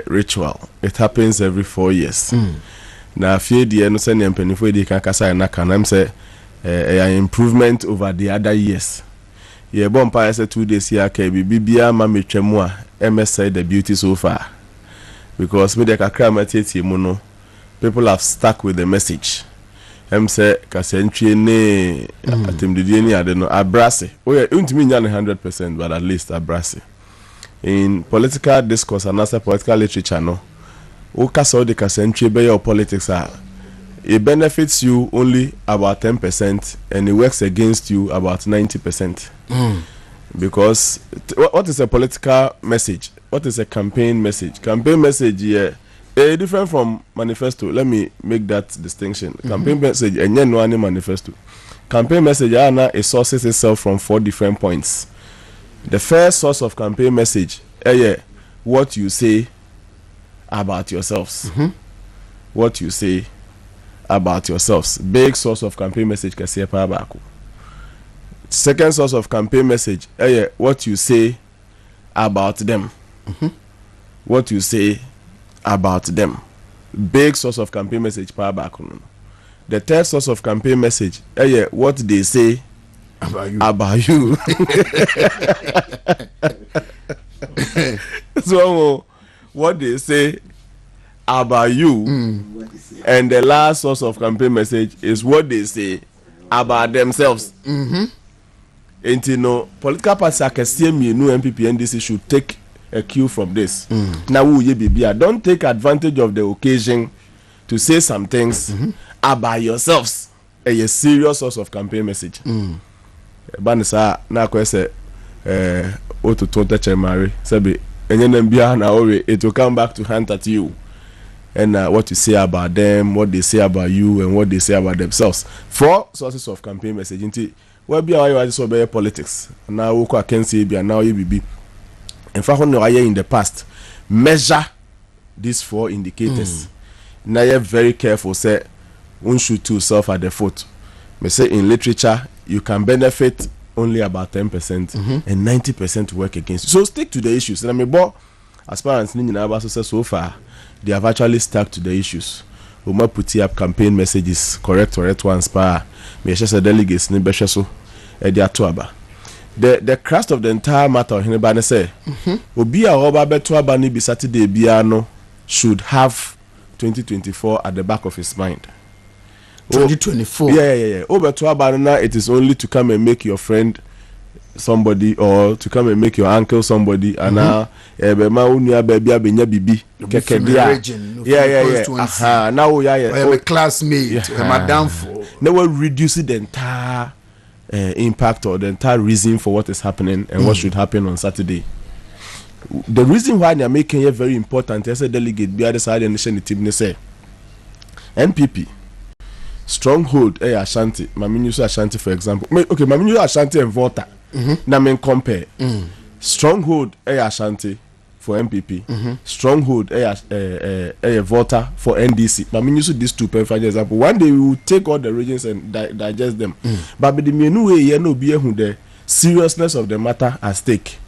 ritual it happens every 4 years na fie die no se ne mpanifo di kan kasa na kanam se improvement over the other years ye bompa say 2 days here ka bibia ma metwemu a MSI the beauty so far because me de kakra matete mu no people have stuck with the message say kasentwe ne atemdidie ni ade no abrase untimi nya 100% but at least abrase in political discourse and as political literature no o kasa de kasentwe be your politics it benefits you only about 10% and it works against you about 90%. Because what is a political message? What is a campaign message? Campaign message different from manifesto. Let me make that distinction. Campaign message and no any manifesto. Campaign message it sources itself from 4 different points. The first source of campaign message what you say about yourselves. What you say about yourselves. Big source of campaign message kasi pa bako. Second source of campaign message what you say about them. What you say about them. Big source of campaign message power back. The third source of campaign message, what they say about you. So what they say about you, and the last source of campaign message is what they say about themselves. And political parties like CMU, NPP, NDC should take a cue from this. Now, don't take advantage of the occasion to say some things about yourselves. A serious source of campaign message. Banisa na kwese otutu techemari sabi enyenembia na ore it will come back to hunt at you. And what you say about them, what they say about you, and what they say about themselves. 4 sources of campaign message. Well, be our so be politics. Now we can see be now you be. In fact, when you in the past, measure these 4 indicators. Now you're very careful. Say one should to self at the foot. Me say in literature you can benefit only about 10% and 90% work against you. So stick to the issues. And I mean, as far as so far, they have actually stuck to the issues. We might put up campaign messages, correct ones. Me just a delegates ni beshe so the crust of the entire matter hineba say obi a oba beto aba ni bi Saturday bia no should have 2024 at the back of his mind. 2024. Yeah. Obeto aba na it is only to come and make your friend somebody or to come and make your uncle somebody and now ma unua ba bia benya bibi keke dia. Yeah. Now a classmate, madam for. Now we reduce the entire impact or the entire reason for what is happening and what should happen on Saturday. The reason why they are making it very important as a delegate be other side and team say NPP stronghold Ashanti Maminyu Ashanti for example. Okay, Maminyu Ashanti and Volta. Na men compare. Stronghold Ashanti for MPP. Stronghold Volta for NDC. Maminyu these two perfect example. One day we will take all the regions and digest them. But the menu way no be the seriousness of the matter at stake.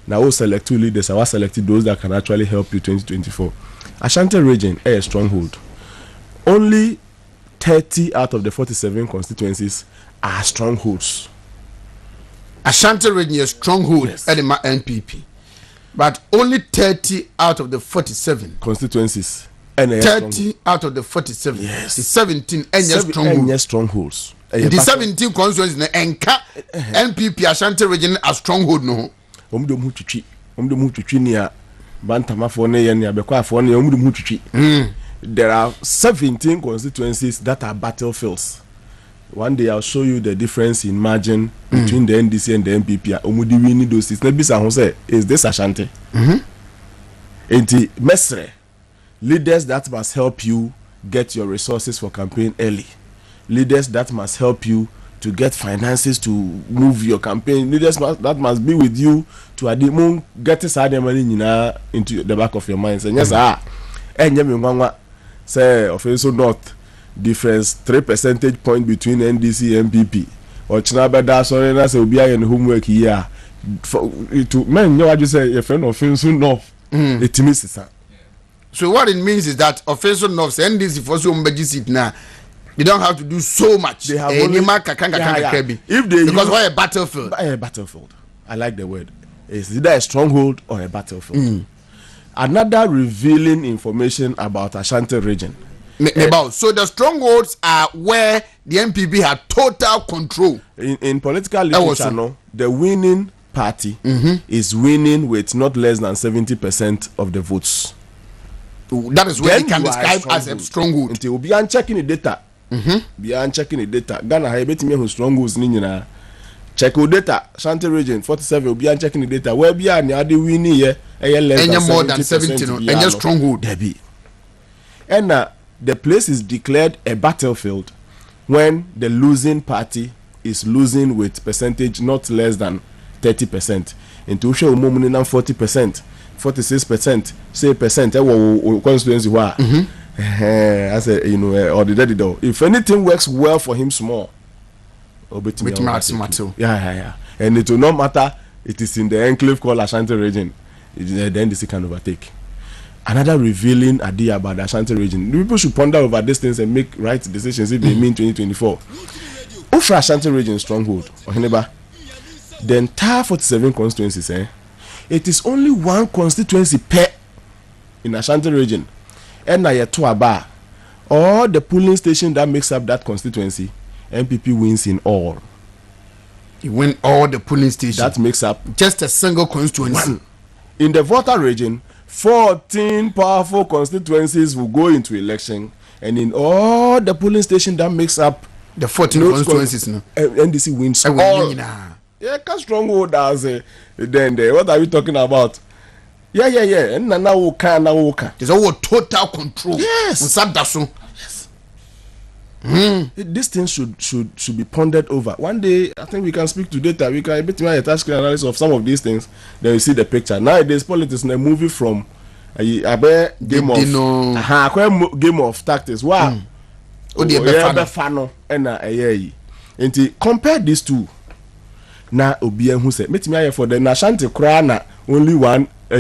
Now we'll select 2 leaders. I will select those that can actually help you 2024. Ashanti region a stronghold. Only 30 out of the 47 constituencies are strongholds. Ashanti region is stronghold at the NPP, but only 30 out of the 47 constituencies. 30 out of the 47. Yes. The 17 stronghold. Strongholds. The 17 constituencies enka NPP Ashanti region as stronghold no. Omdom hu twitwi ni a bantama for ne ye ne abekwa for ne omdom hu twitwi. There are 17 constituencies that are battlefields. One day I'll show you the difference in margin between the NDC and the MPP. Omudi wini those seats. Nebisa who say, is this Ashanti? Enti mesre leaders that must help you get your resources for campaign early. Leaders that must help you to get finances to move your campaign. Leaders that must be with you to adimu get this money into the back of your mind. And yes, say offensive North difference 3 percentage point between NDC and MPP. Or Chinabeda sorry na say obi aye no homework here. To men you just say your friend offensive North. It means that. So what it means is that offensive North NDC for so many seat now. You don't have to do so much. They have only, if they because why a battlefield? A battlefield. I like the word. It's either a stronghold or a battlefield. Another revealing information about Ashanti region. So the strongholds are where the MPP had total control. In political literature, the winning party is winning with not less than 70% of the votes. That is where it can describe as a stronghold. Until we are checking the data. Beyond checking the data, Ghana have bet me who strongholds nina. Check the data. Ashanti region 47. Beyond checking the data. Where beyond the other winning here, less more than 70. And just stronghold. There be. And the place is declared a battlefield when the losing party is losing with percentage not less than 30%. Into show more 40%, 46%, say percent. Constituency where. I say, or the daddy though. If anything works well for him small, yeah. And it will not matter it is in the enclave called Ashanti region. The NDC can overtake. Another revealing idea about the Ashanti region. People should ponder over these things and make right decisions if they mean 2024. Ufra Ashanti region stronghold, Oheneba, the entire 47 constituencies, it is only one constituency per in Ashanti region. And Aba, all the polling station that makes up that constituency, MPP wins in all. You win all the polling stations. That makes up just a single constituency. One. In the Volta region, 14 powerful constituencies will go into election, and in all the polling station that makes up the 14 constituencies, NDC wins all. Yeah, stronghold as then what are we talking about? Yeah. And now there's all total control. Yes. Yes. This thing should be pondered over. One day, I think we can speak to data. We can a bit more a task analysis of some of these things. Then we see the picture. Nowadays, politics is moving from a game of tactics. Wow. And compare these two. Na Obian who said, "Meet me for the Ashanti Krana only one a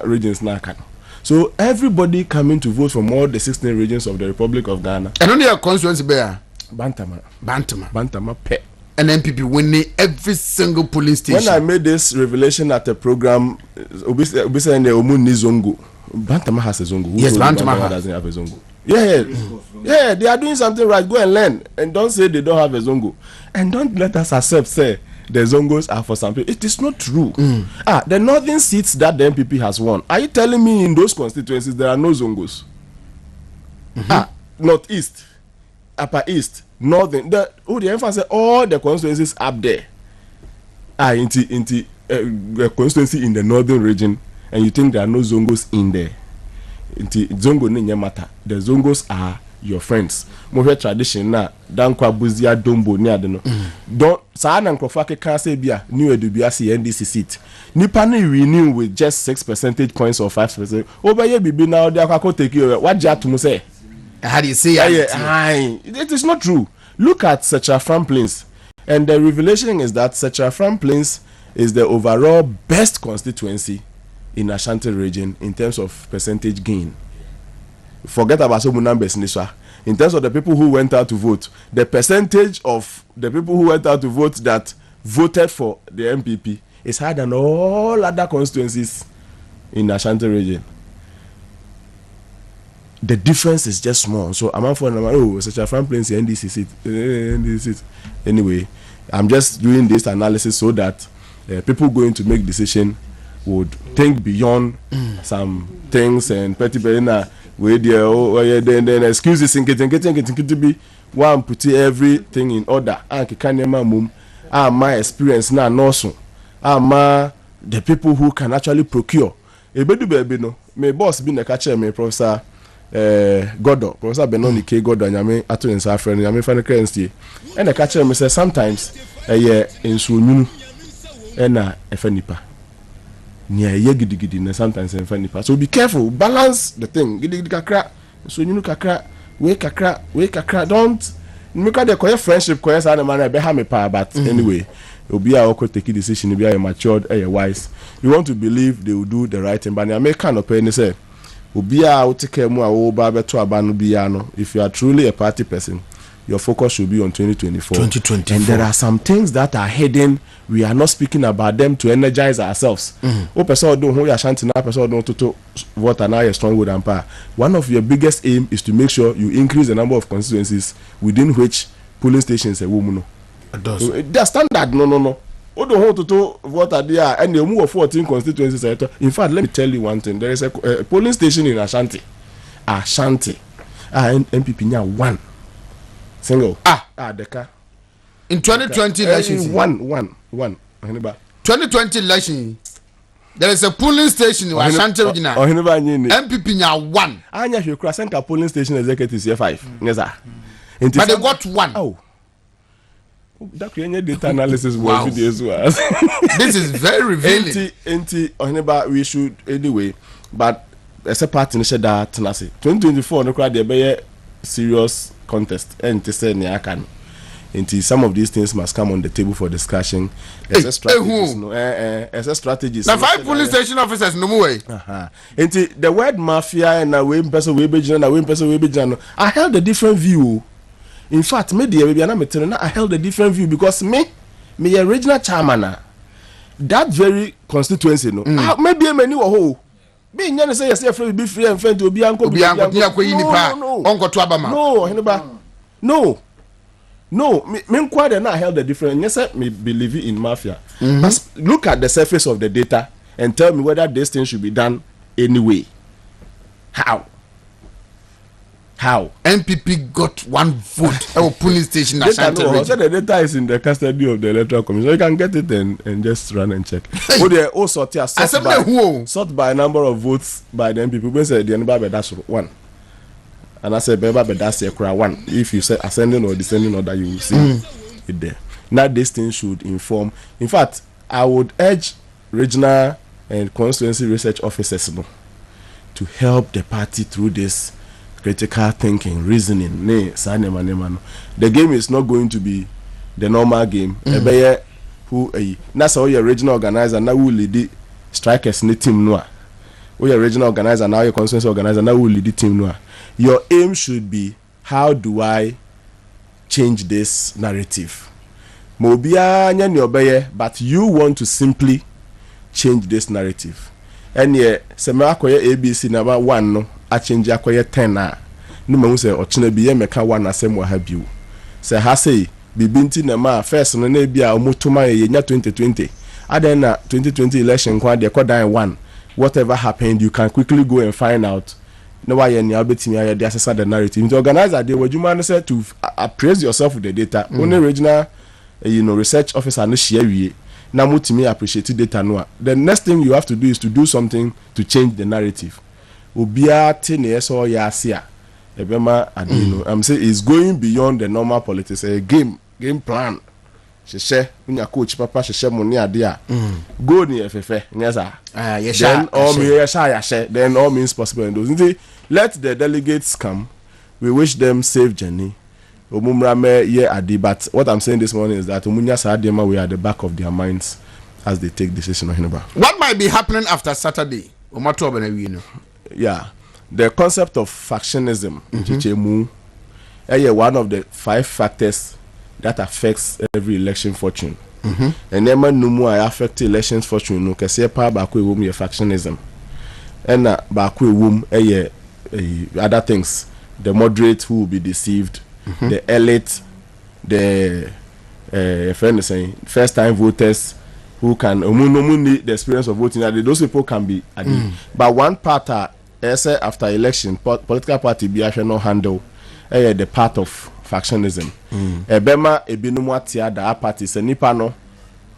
regions na kan." So everybody coming to vote from all the 16 regions of the Republic of Ghana. And only a constituency bear. Bantama pe. And MPP winning every single polling station. When I made this revelation at a program, Obisa and the Omuni Zongo. Bantama has a Zongo. Yes, Bantama doesn't have a Zongo. Yeah, they are doing something right. Go and learn, and don't say they don't have a Zongo, and don't let us accept say the Zongos are for some people. It is not true. The northern seats that the MPP has won. Are you telling me in those constituencies there are no Zongos? Northeast, Upper East, Northern. The emphasis all the constituencies up there are into a constituency in the northern region, and you think there are no Zongos in there. Zongo ni matter. The Zongos are your friends. More tradition na dankwa buzia dombo ni adeno. Don't sa na nkrofo can say bia new edubia see NDC seat. Nipa ni renew with just 6 percentage points or 5%. Obeye bibi na odi akwa take you. What jatu say? How do you say it is not true. Look at Sechafram Plains, and the revelation is that Sechafram Plains is the overall best constituency in Ashanti region in terms of percentage gain. Forget about some numbers, Nisha. In terms of the people who went out to vote, the percentage of the people who went out to vote that voted for the MPP is higher than all other constituencies in Ashanti region. The difference is just small. So I'm for such a front place NDC seat. Anyway, I'm just doing this analysis so that people going to make decision would think beyond some things and petty where then excuses and getting to be one put everything in order. My experience now also. The people who can actually procure. My boss been a catcher, my Professor Godo, Professor Benoni K. Godo, Yame Atu in Safran, Yame Fanny and a catcher me say sometimes a year in Sunu and a Fenipa. Near Yegidi, and sometimes in Fenipa. So be careful, balance the thing. Gidi kakra, so you know kakra, wake kakra, don't make the quiet friendship, quiet and a man, I bear me pa, but anyway, it'll be our take decision, it'll be a matured, a wise. You want to believe they will do the right thing, but I make kind of penny say. If you are truly a party person, your focus should be on 2024. And there are some things that are hidden. We are not speaking about them to energize ourselves. One of your biggest aim is to make sure you increase the number of constituencies within which polling stations a woman. That's standard. No. What are there? And they move 14 constituencies. In fact, let me tell you one thing. There is a polling station in Ashanti. MPP now one. Single. Deka. In 2020 elections. One. 2020 election. There is a polling station in Ashanti region. MPP now one. Anya you cross a polling station executives here 5. Yes, sir. But they got one. Oh. That created data analysis was this is very revealing. We should anyway, but as a part in that 2024 no crowd there be serious contest and to say can Until some of these things must come on the table for discussion. There's a strategies, no, as a strategies. Now 5 police station officers no way. Until the word mafia and we person we be I held a different view. In fact, me I held a different view because me original chairman that very constituency no maybe many were whole. Be nyane say yes free be free and friend to be uncle be uncle onko to abama. No, me quite and I held a different. Yes, me believe in mafia. But look at the surface of the data and tell me whether this thing should be done anyway. How? NPP got 1 vote at police station. The data is in the custody of the electoral commission. So you can get it and just run and check. They also sort by number of votes by the NPP. We say the number that's 1. And I said, "Beba, but that's a cry 1. If you say ascending or descending order, you will see it there." Now, this thing should inform. In fact, I would urge regional and constituency research officers to help the party through this critical thinking, reasoning. The game is not going to be the normal game. That's how your regional organizer now will lead the strikers in the team. Your regional organizer now, your constituency organizer now will lead the team. Your aim should be, how do I change this narrative? But you want to simply change this narrative. And yeah, ABC number 1 no, I change 10 na. No man say ochine bi meka 1 asem wa ha biu. Say ha say bibinti na ma first no na bia omotoma ye nya 2020. Aden na 2020 election kwa de kodan 1. Whatever happened, you can quickly go and find out. No why any albetimi aye dey assess the narrative. The organizer dey wajuma say to appraise yourself with the data. Only regional research officer no share wie. Na mutimi appreciate data no. The next thing you have to do is to do something to change the narrative. Obia tene so ya asia. Ebema adino. I'm saying it's going beyond the normal politics. A game plan. Sheshe unya coach papa sheshe money ade a. Go ni efefe. Nyesa. Then all means possible in those. Let the delegates come. We wish them safe journey. But what I'm saying this morning is that we are at the back of their minds as they take decision. What might be happening after Saturday? Yeah, the concept of factionism one of the 5 factors that affects every election fortune. And then no affect elections fortune. No, because factionism. And other things. The moderate who will be deceived. The elite, the first time voters who can need the experience of voting. Those people can be but one part after election political party be actually not handle the part of factionism. Ebema ebinumu atia da party se nipa no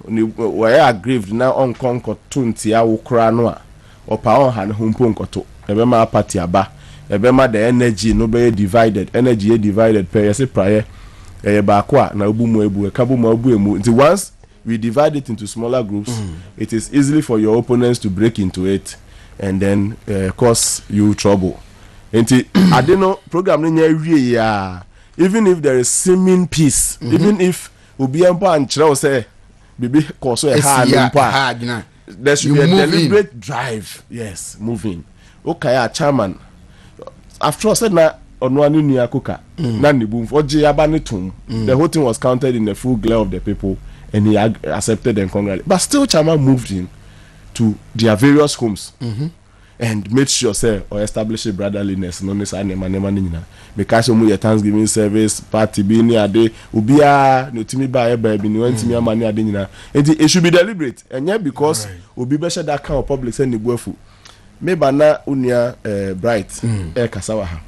we aggrieved na on konko tuntia wo kra no a opa on han humpo nkoto ebema party aba. Ebema the energy no be divided. Energy divided per yesi prayer. Bakwa na ubumu ebu ekabumu ebu emu. Once we divide it into smaller groups, it is easy for your opponents to break into it and then cause you trouble. Enti adeno program ni nyewie ya. Even if there is seeming peace, even if obi empa anchira say bibi koso e hard, there should be a deliberate drive. Yes, moving. Okay, chairman. After all said na onwani ni akoka na nibu oje abanitum. The whole thing was counted in the full glare of the people and he accepted and congratulated. But still chairman moved in to their various homes and made sure say or establish a brotherliness no nesa nema nyina because omu ye Thanksgiving service party bi ni ade obia no timi ba e ba bi ni wantimi amani ade nyina. It should be deliberate and yet because obi be share that kind of public say ni buafu maybe na unia Bright kasawa ha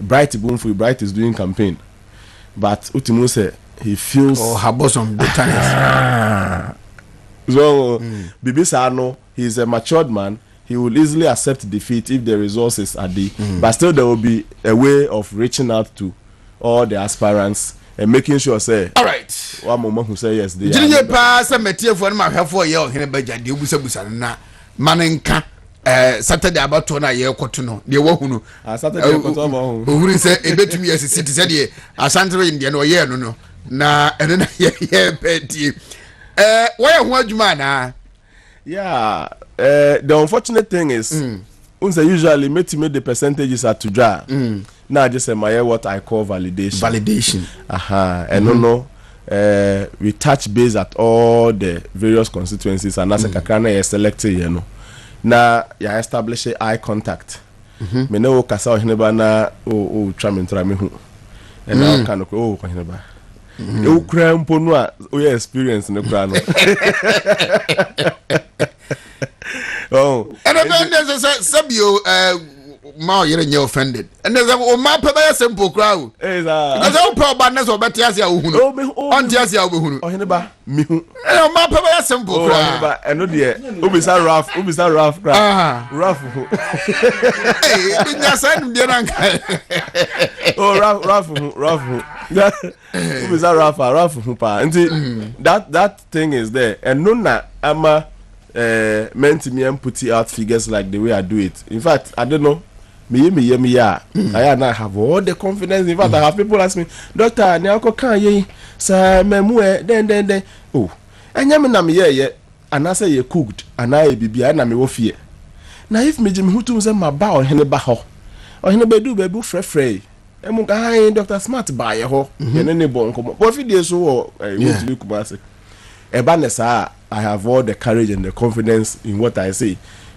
Bright Bright is doing campaign but utimu say he feels her bosom the times so Bibisa no he is a matured man. He will easily accept defeat if the resources are there. But still there will be a way of reaching out to all the aspirants and making sure say all right one moment who say yes they are pa say metie for na ma hwefo ye o hene baja de obusa busa na manenka Saturday about to na ye kwoto no de wo hunu Saturday kwoto ma hu ohuru se ebetumi asisi te se de asantro inde no ye no na ene na ye peti wo ye ho adwuma na yeah the unfortunate thing is usually make the percentages are to draw now just say my what I call validation and no we touch base at all the various constituencies and as a kakana is selected you know na ya establish eye contact me no kasa oheneba na o twa me ntra me hu and now kan ko oheneba e ukra mpo no a o experience no kra no oh and then sabio ma yere nye offended and there's o ma pe ba simple crowd is a there's o pro badness o beti asia o hunu on ti asia o hunu oheneba me hu o ma pe ba simple crowd oheneba eno de ubisa rough crowd rough eh binya san de na nkai oh rough ubisa rough pa nti that thing is there and no na ama meant me and put out figures like the way I do it. In fact, I don't know. I have all the confidence. In fact, I have people ask me, Doctor, Nyako can ye say memwe then oh. And yamina me ye and I say you cooked and I be and me wo fear. Now if me Jimmy Hutu say my ba or hene ba ho. Or hene be do be book frey. Emu ka hi Dr. Smart ba ye ho. Ye ne bon komo. But if dey so wo to Kumasi. Ebanesa I have all the courage and the confidence in what I say.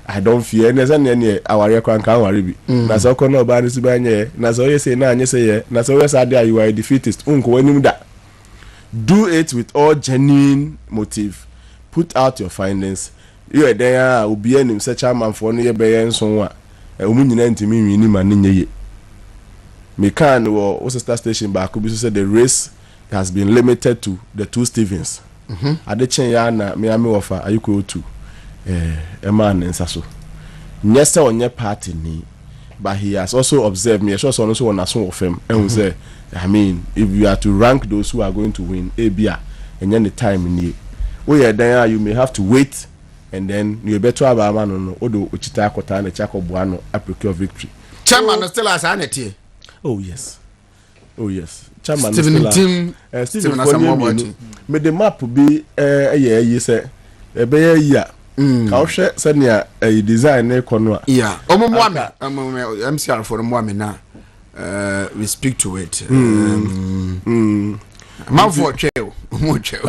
I don't fear any our record can worry be. Na so kono ba ni sibanye na so you say na anye say na so you say you are a defeatist. Unko enim da. Do it with all genuine motive. Put out your findings. You are there obi enim say chairman for no ye be enso a. Omu nyina ntimi nwini ma ne ye. Me can wo sister station back be say the race has been limited to the two Stevens. Adechen ya na me wofa ayiko otu man nsaso nyese onye party ni but he has also observed me so no so won aso of him and say I mean if you are to rank those who are going to win ebia enye the time ni we are then you may have to wait and then you better have a man no odo ochita akota na chakobo ano appreciate victory chairman still as anete oh yes chairman Stephen Tim Stephen Asamoah me the map be ye say e be ye a ka hwe se ne design e kono a yeah omomo MCR for mo na we speak to it man for cheo mo cheo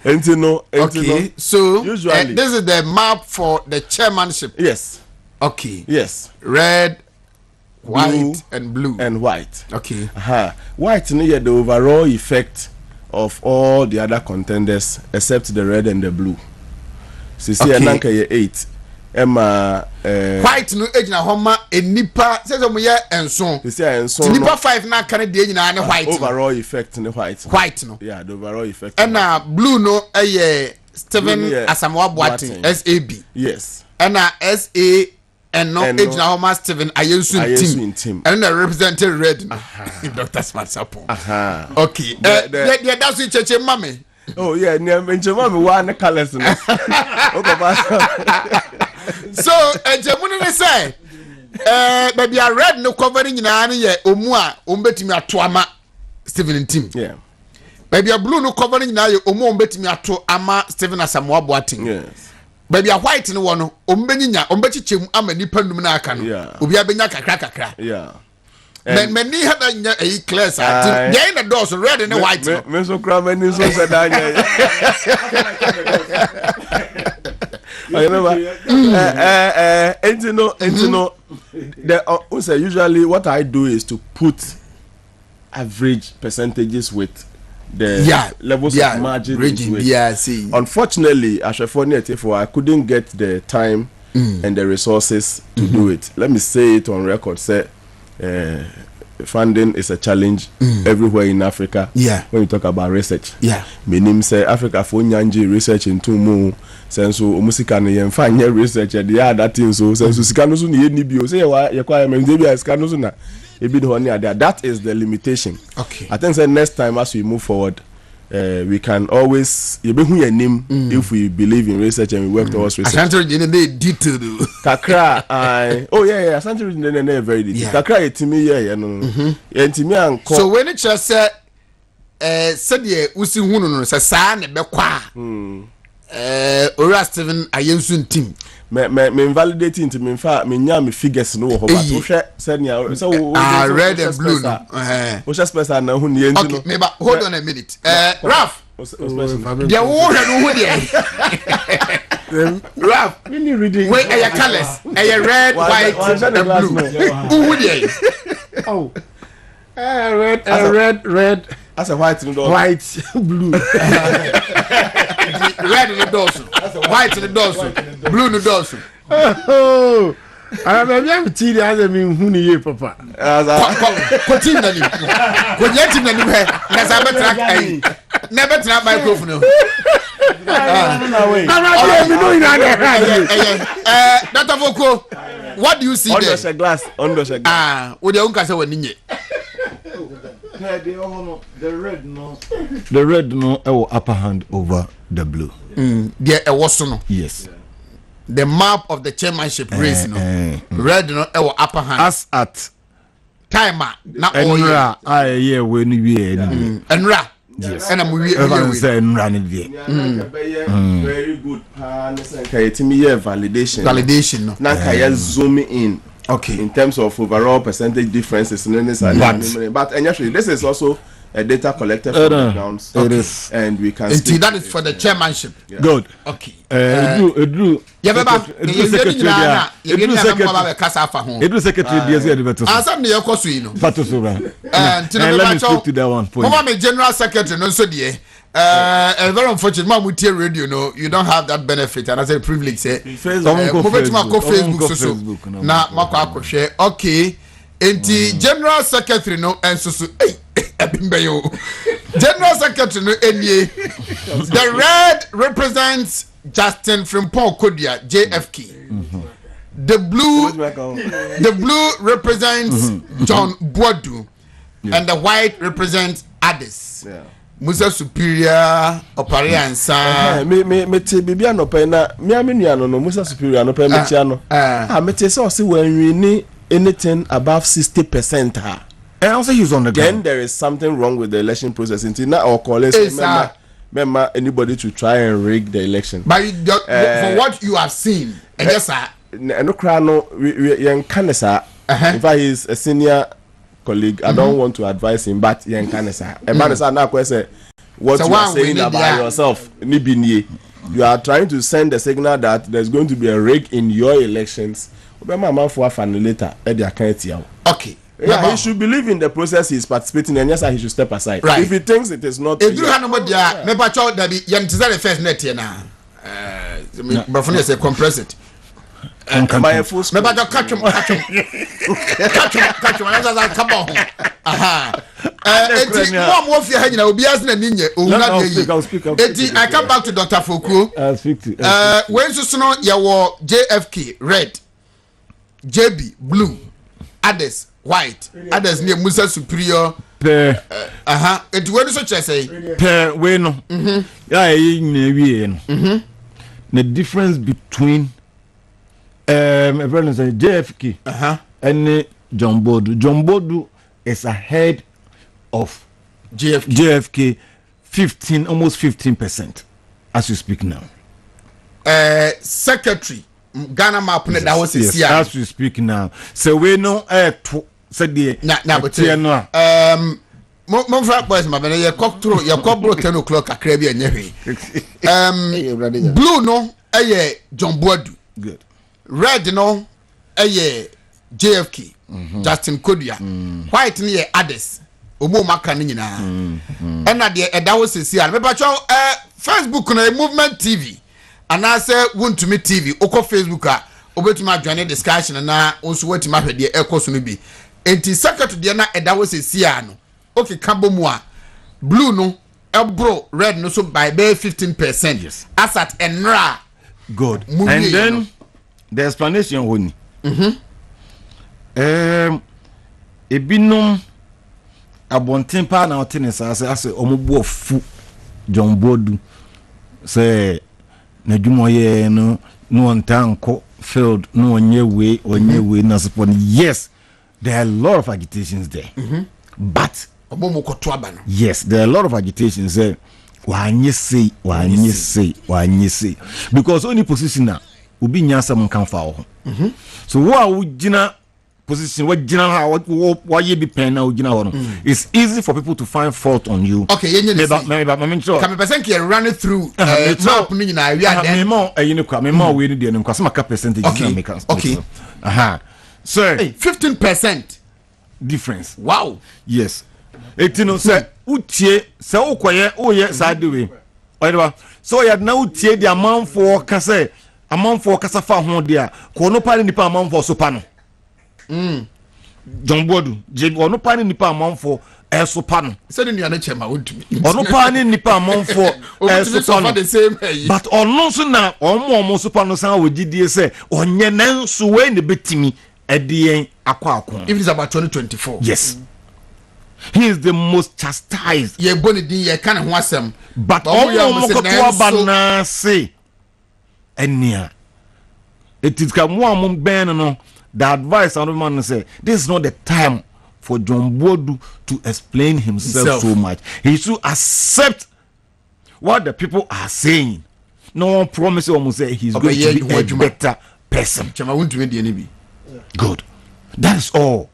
okay so usually this is the map for the chairmanship. Yes. Okay. Yes. Red, white, and blue. And white. Okay. White near the overall effect of all the other contenders except the red and the blue. Sisi ananka ye 8. Emma white no age na homa enipa say so mo ye enso. Sisi enso. Enipa 5 na kan de nyina na white. Overall effect in the white. White no. Yeah, the overall effect. And blue no Stephen Asamoah Boateng SAB. Yes. And SA and no age na homa Stephen Ayensu team. And the represented red. Dr. Smart Sapon. Okay. That's it cheche mame. Oh yeah, Njema me one colors no. So Njemu ne say baby a red no covering nyina ne ye omu a ombetimi ato ama Stephen team. Yeah. Baby a blue no covering nyina ye omu ombetimi ato ama Stephen Asamoah Boateng. Yes. Baby a white no wono ombenyinya ombechichem ama nipa num na aka no. Obi abenya kakra. Yeah. Many have a class. They in the doors red and white. Me so cry many so said that. Usually what I do is to put average percentages with the levels of margin. Unfortunately, I couldn't get the time and the resources to do it. Let me say it on record. Say funding is a challenge everywhere in Africa. Yeah. When you talk about research. Yeah. Meaning say Africa for nyanji research into mo sense musika no yen fa nya research e dey other things so sense sika no so na ni bio say ye kwa me dey bia sika no so na e bi the honey there. That is the limitation. Okay. I think say next time as we move forward we can always yebehu your name if we believe in research and we work towards research. Asante Region dey detailed. Kakra Asante Region dey very detailed. Kakra etimi ye no. Etimi anko. So when it just say said ye usi hunu no say sa na be kwa. Ora Steven Ayensu team. Me invalidating into me fa me nya me figures no ho but wo hwe said nya so red and blue no. Wo just person na hu ne enti no. Okay, maybe hold on a minute. Ralph. There wo hwe no hu there. Ralph, Really reading. wait, are colors? Are red, white, and blue? Who there? Oh. Red, as a white no do. white, blue. Red in the dorsal, white in the dorsal, blue in the dorsal. Oh. I am tea the other mean who ni papa. Continue na ni. Continue na ni he. Na sa betra kai. Na betra microphone. Dr. Foko, what do you see there? Under the glass. Wo de unka se wani nye. The red no upper hand over the blue. There was no. Yes. The map of the chairmanship race no. Red no upper hand. As at Timer na all year. Enra aye we ni wie ni. Enra. Yes. And I'm we. Everyone say enra ni wie. Very good. Etimi ye validation. Validation no. Na ka ye zoom in. Okay. In terms of overall percentage differences in this but actually this is also a data collected from the grounds. It is. And we can That is for the chairmanship. Yeah. Good. Okay. Edru. Edru secretary DS Edbeto. Answer me your question no. Pato so ba. And let me speak to that one point. Mama me general secretary no so there. Very unfortunate ma mu tie radio no, you don't have that benefit and as a privilege say. Facebook so na makọ akọhwe. Okay. Enti general secretary no ensusu abimbeyo. General secretary no enie. The red represents Justin Frimpong Kodia, JFK. The blue represents John Boadu, and the white represents Addis. Musa Superior Opariansa. Me te bibia no pe na me amenu ano no Musa Superior no pe me chia no. Me te say o se wan ni anything above 60% ha. And also he's on the then ground. there is something wrong with the election process until now our colleagues remember anybody to try and rig the election. But for what you have seen, and yes sir. No cry no yen kanesa. In fact he's a senior colleague. I don't want to advise him but yen kanesa. E man say na question what you are saying about yourself ni binye. You are trying to send a signal that there's going to be a rig in your elections. Okay. Yeah, he should believe in the process he's participating in, and yes, he should step aside. Right. If he thinks it is not. If you have nobody, me pacho that be yan tizare first net here na. But for say compress it. My full. Me pacho catch him. Let's come on. Aha. More fear hanging. Obi as na ninye. I come back to Dr. Foku. I'll speak to. When so no yawo JFK red, JB blue, others white, others near Musa Superior. Per. It where so say. Per we no. Yeah, we no. The difference between JFK and John Boadu. John Boadu is ahead of JFK almost 15% as you speak now. Secretary Ghana map that was yes, as we speak now. So we know said the Monfra boys ma bene ye cock through ye cobro 10 o'clock akra bi enye blue no John Boadu. Good. Red no JFK Justin Kodia. White ni Addis omo maka ni nyina na de eda wo sesi a me pa Facebook na Movement TV anase Wontumi TV okọ Facebook a obetuma join discussion na onso wetima hwede ekoso no bi enti secretary de na eda wo sesi a no okay kambo mu a blue no ebro red no so by 15%. Yes. As at enra good. And then the explanation woni ebinom abonten pa na otenesa ase omobu ofu John Bodu say na dwuma ye no ntanko field no onye we na support. Yes, there are a lot of agitations there. But yes, there are a lot of agitations there. Wanye say because only position na obi nya sam kan fa wo. So wo gina position what general what you be pen now it's easy for people to find fault on you. Okay, can me person can run it through map ni na we are then me more we need dem kwasa maka percentage na make. Okay. So 15% difference. Wow. Yes. Etino say utie say ukoye oye side way. Oyewa. So ya na utie the amount for kase fa ho dia ko no pare nipa amount for so pa no. John Bodu je ono pa ni nipa amanfo eso pa no se ni na chema wodumi ono pa ni nipa amanfo eso pa no but ono so na omo so pa no san wogidie se onye nanso we ne betimi edien akwa if it is about 2024. Yes, he is the most chastised ye boni din ye kan ho asem but omo ko to abana se enia it is come one ben no. The advice on the man say this is not the time for John Bodu to explain himself so much. He should accept what the people are saying. No one promises almost say he's going to be a better person. Good. That is all.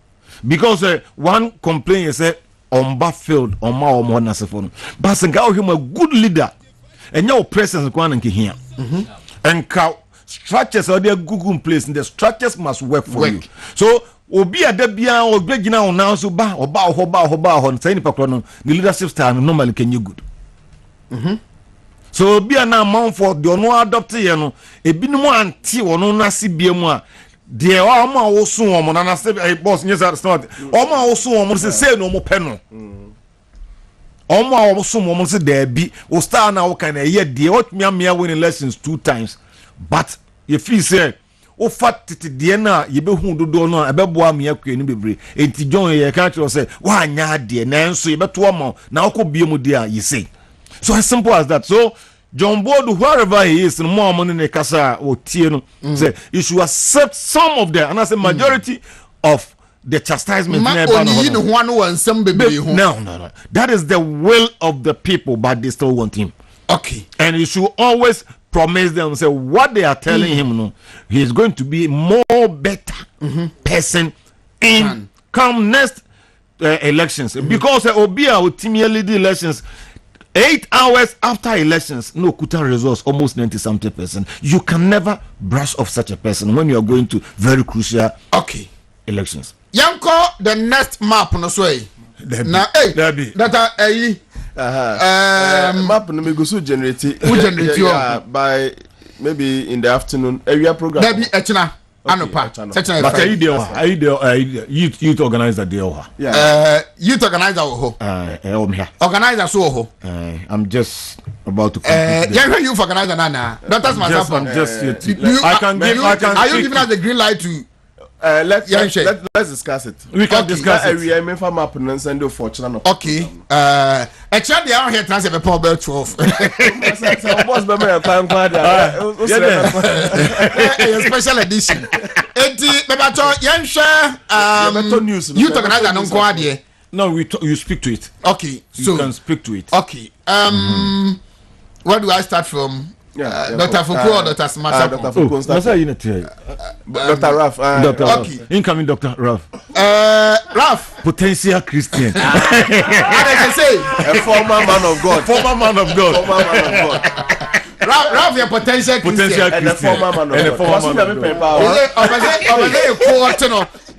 Because one complaint is on battlefield on my own but him a good leader and your presence go on here. And cow structures are there Google place and the structures must work for you. So obi adabia obi gina on now so ba on say ni pakro the leadership style normally can you good. So obi na amount for the no adopt ye no ebinim anti wono na sibie mu a de o ma wo so wo na say boss nyesa start o ma wo so wo say no mo pe no. O ma wo so wo say there be o star na wo kan ye de what me win lessons 2 times. But you feel say o fat de na ye be hu dodo no ebeboa me akua ni bebre enti John ye kan tell say wa anya de na enso ye beto am na okobie mu de a ye say. So as simple as that. So John Bodu, wherever he is, no more money in kasa or tie no say you should accept some of them and I say majority of the chastisement. No. That is the will of the people, but they still want him. Okay. And you should always promise them, say what they are telling him, no, he is going to be more better person in come next elections. Because Obia will timely lead the elections 8 hours after elections, no Kuta results, almost 90-something%. You can never brush off such a person when you are going to very crucial elections. Yanko, the next map no sway. Na that map no me go so generate. Who generate by maybe in the afternoon area program. That be echna anopa. But are you youth organizer there? Yeah. Youth organizer ho. Organizer so ho. I'm just about to youth organizer nana. Doctors myself. I'm just I can are you giving us the green light to let's discuss it. We can discuss it. Area me for map and send you for channel. Okay. Actually, I here transfer the power belt 12. Boss be me time special edition. Enti be ba to yen hwe news. You talk about no ko ade. No, you speak to it. Okay. So you can speak to it. Okay. Where do I start from? Dr. Fuku or Dr. Smasa? Dr. Fuku start. Dr. Raf. Okay. Incoming Dr. Raf. Raf. Potential Christian. What did I say? A former man of God. Former man of God. Raf, your potential Christian. And a former man of God.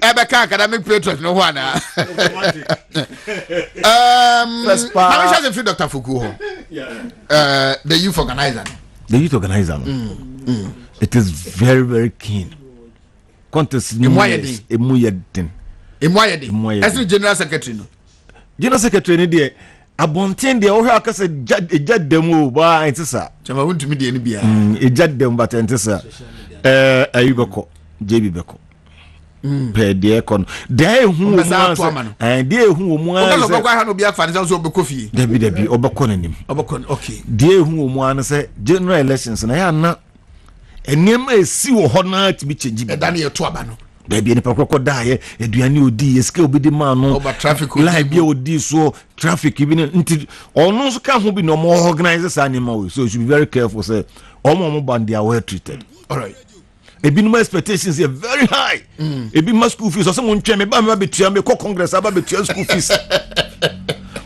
Academic patriot no one. Let me show you Dr. Fuku. The youth organizer. The youth organizer. It is very, very keen. Contest Emuyedin. As the general secretary. General secretary ni there. Abonten there o aka say ejad dem o ba entisa. Chama won't me the NBA. Ejad dem but entisa. Ayubeko, JB Beko. per the econ there who and there who debi obakonanim okay there who one say general elections na ya na enema esi wo ho na ti bi change bi da na ye to aba no debi ni pakoko da ye eduane odi eske obi di ma no live bi odi so traffic bi nti onu so ka ho bi no more organize anima we so you should be very careful say omo band they are well treated. All right. Ebi no expectations are very high. Ebi ma school fees or someone tell me ba me betua me ko congress aba betua school fees.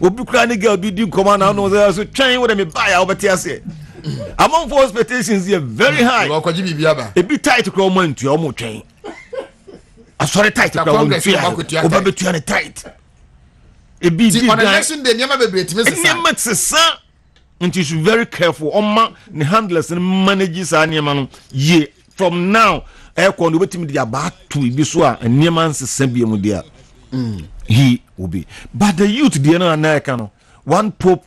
Obi kra ni girl bi di command now no so twen with me buy obeti ase. Among for expectations are very high. Ebi tight kra o man tua o mo twen. Asore tight kra o tua. Oba betua ne tight. Ebi di on election day nyama bebre timi sesa. Nyama sesa. And you should be very careful. Oma the handlers and managers are near ye from now. Air con waiting the about to be so and near man's sembium there. He will be. But the youth, the American, one pope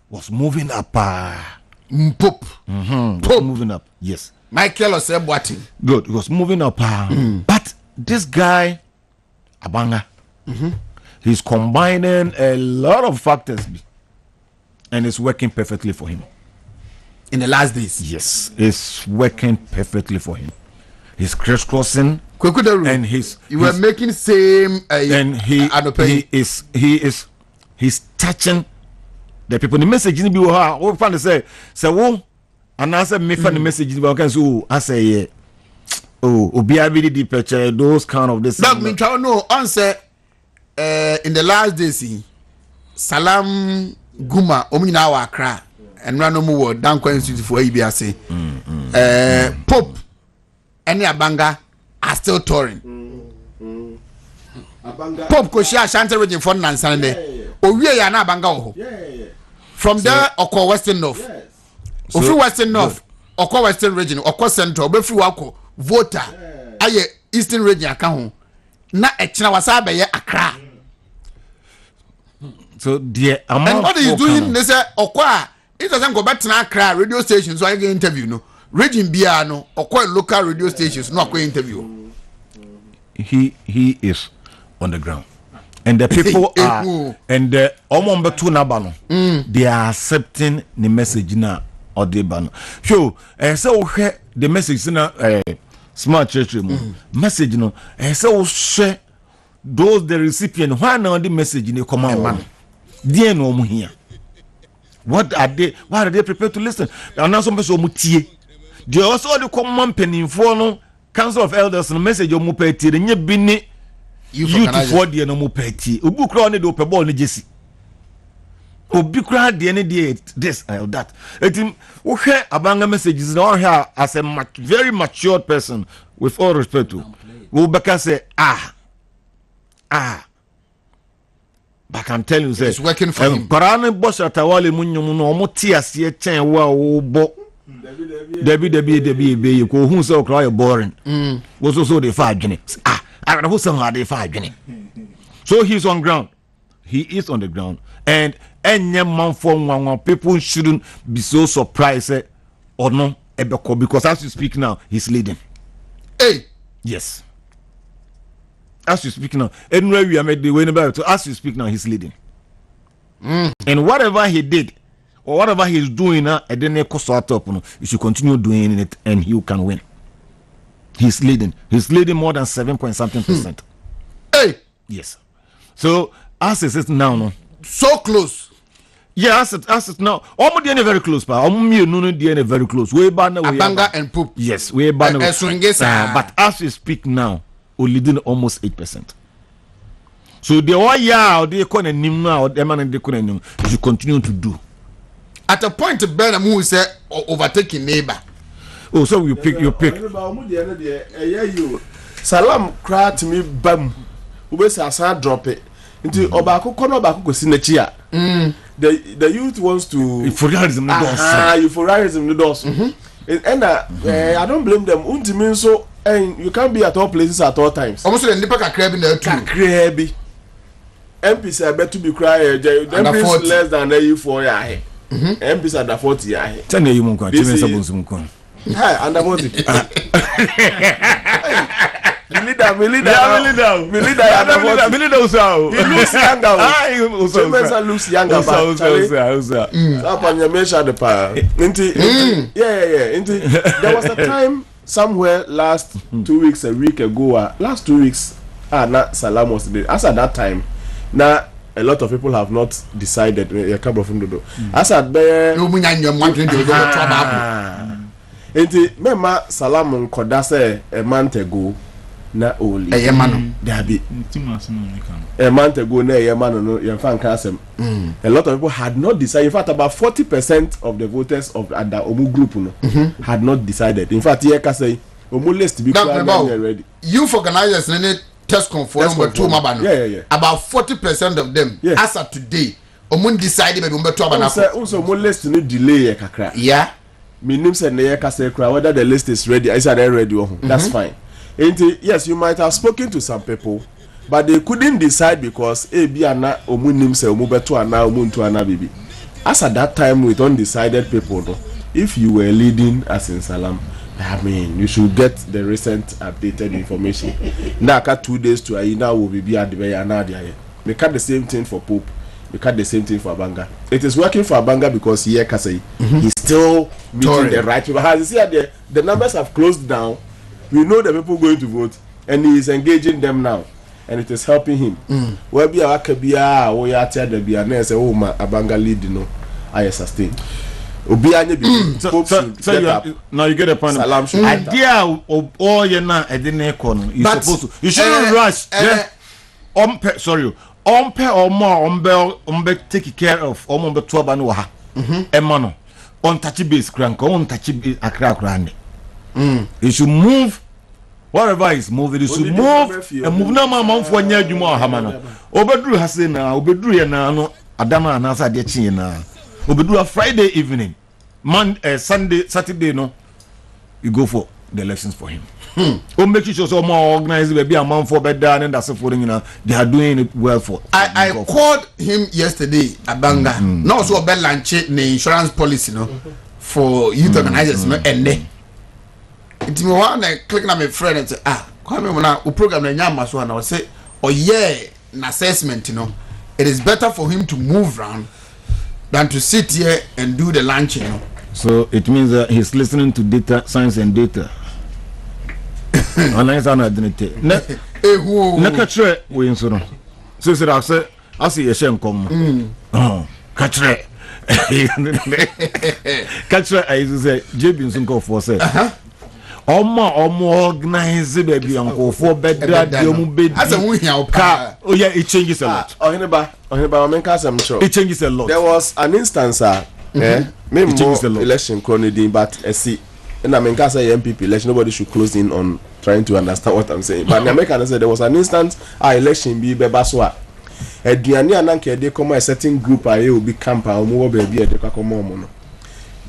was moving up. Pope. Pope moving up. Yes. Michael Osebwati. Good. He was moving up. But this guy, Abanga, he's combining a lot of factors. And it's working perfectly for him. In the last days? Yes, it's working perfectly for him. He's crisscrossing and he's making same and he's touching the people. The message in the what fan say and I said me fan the message in can so I say really deep those kind of this. That mean no answer in the last days Salam Guma omina wa Accra and random word down Institute for ABS. Pope and Abanga are still touring. Pope Koshia Ashanti region for Nansande. Owie ya na Abanga oho. From there Oko Western North. Ofi Western North, Oko Western region, Oko Central, Befi Wako, voter. Aye Eastern region aka ho. Na echina wasa be ye Accra. So the amount and what he's doing, they say, Okwa, it doesn't go back to Accra radio stations, so I get interview, no. Region Biano, Okwa local radio stations, no interview. He is on the ground. And the people are, and the Omombetu Nabano, they are accepting the message now, or the ban. So, so the message in a smart church message, no, so share those the recipient, why not the message in the command man? Dear no here. What are they prepared to listen? And now some people mutie. They also the common penny for no Council of Elders and message of Mupeti, and ye bini you for the no Mupeti. Ubu crown it open ball Jesse. Ubu crown the any day this or that. It him okay Abanga messages now here as a very mature person with all respect to Ubaka say but I'm telling you, it's working for him. Parane boss atawale munyum no omo ti ase chen wa obo. Debi ko hu so cry boring. Was so the 5 adwene. I don't know some how they 5 adwene. So he's on ground. He is on the ground. And any man from one people shouldn't be so surprised or no because as you speak now, he's leading. Hey. Yes. As you speak now, anywhere we are made the way about to as you speak now, he's leading. And whatever he did or whatever he's doing now, and then you should continue doing it and you can win. He's leading more than 7.something%. Hey, yes. So as it is now, no, so close. Yeah, as it now. Almost very close, pa. Almost very close. We banner Abanga and Poop. Yes, we banner. But as we speak now, we're leading almost 8%. So the one they couldn't name now, the man they couldn't name. You should continue to do. At a point, Ben who said overtaking neighbor. Oh, so you pick. Salam cry to me, bam. We say I drop it. Into Obako Kono Baku Sinachia. The youth wants to euphorism the doors. And I don't blame them. Untimin so and you can't be at all places at all times. Almost the Nipa crab in there too. Crabby. MPs are better to be crying. MPs less than a 4 year. MPs under 40 year. 10 year Munko, Hi, under 40. Me leader usao. He looks younger. Chairman looks younger. There was a time somewhere last 2 weeks, a week ago, last 2 weeks, not Salam was there. As at that time, now a lot of people have not decided. As at there, remember Salam Kodase a month ago. Na only a month ago, a lot of people had not decided. In fact, about 40% of the voters of the Omu group had not decided. In fact, here can say Omu list to be ready. Youth organizers in any test conform with two mabano. Yeah. About 40% of them, as of today, Omu decided to be also Omu list to delay kakra. Yeah. Meaning say whether the list is ready. Is that ready? That's fine. Yes, you might have spoken to some people, but they couldn't decide because biana omunim se omubeto ana omuntu ana bibi. As at that time with undecided people, no, if you were leading as in Salam, I mean, you should get the recent updated information. Now, 2 days to Aina will be at the Bayana. We cut the same thing for Pope. We cut the same thing for Abanga. It is working for Abanga because here Kasei he's still meeting the right people. As you see, the numbers have closed down. We know the people going to vote, and he is engaging them now, and it is helping him. Where be our Kabia, or Yatia, the Bianes, oh, my Abanga lead, I sustain. Now you get a point. Idea of all your na I didn't econo. You supposed to. You shouldn't rush. Sorry. Or more take care of Ombe 12 and Waha. Emano. On touchy base crank, on touchy a crack randy. You should move whatever is moving. You should move and move no man for near you more hamana. Obedru has in Obedru and Adama and Asa Dechina. Obedru a Friday evening, Sunday, Saturday, no, you go for the elections for him. Make sure so more organized, maybe a month for better, and that's for they are doing it well for. I called him yesterday, Abanga. No, so bad lunch, the insurance policy, no, for youth organizers, no, and then. It's me one click on my friend and say, come on now, we program the Yama so and I say, an assessment, it is better for him to move around than to sit here and do the lunch, So it means that he's listening to data, science and data. Online sound identity. Nekatre we inso. So I say, I see a shame come. Oh, katre. Katre I say, JB Nsunko for say. Omo organize baby uncle for better bed. As a win car. Oh yeah, it changes a lot. It changes a lot. There was an instance maybe election chronicling, but see, and I mean say MPP election, nobody should close in on trying to understand what I'm saying. But in America say there was an instance election be Bebaswa. Eduani ananke de come a certain group will be camp or more baby de come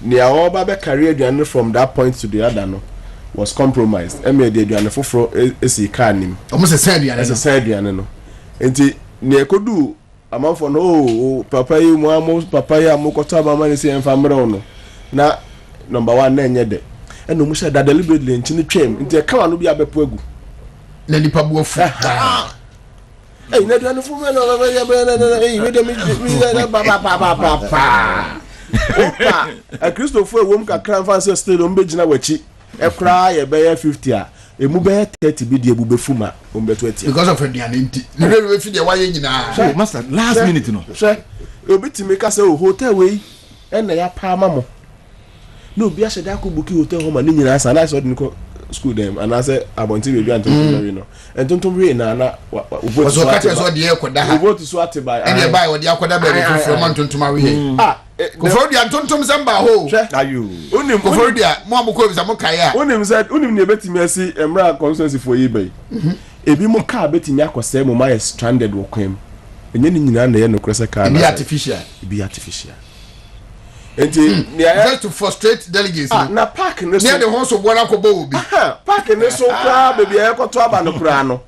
near all baby career eduani from that point to the other was compromised. Eme de eduani foforo esi car nim. Almost a sad eduani no. Enti near kodu amanfo no papa yi mo amo papa yi amokoto amama ni se enfamre no. Na number 1 na enye de. Eno mu sha da deliberately nchini twem. Enti e kawa no bi abepo egu. Na nipa bu ofu. Hey, na eduani fo me no we de mi ba. Opa, a Christopher wom kakra fancy still ombegina wachi. E kra ye be 50 a emu be 30 bi de ebubefuma ombe 20 because of eduani nti ne we fi de waye nyina. So master last minute no she obitimi ka say hotel we e na ya pa mamo no bi a shede akobuki hotel home ni nyina sa na so de ko school dem and I say abonti we bi antontomwe no entontomwe na was o kate so de ekoda ha vote so atibai and e bai we de akoda be from antontomwe Koforo dia tontom samba ho. Ayu. Unim koforo dia mo amoko bisa mo kai a. Unim said unim ne betimi asi emra consensus for yibai. Ebi mo ka betimi akose mo my stranded wo kwem. Enye ni nyina na ye no krese ka na. Be artificial. Enti just to frustrate delegates. Na park ne so. Near the horse of one akobo obi. Park ne so kra baby e koto aba no kra no.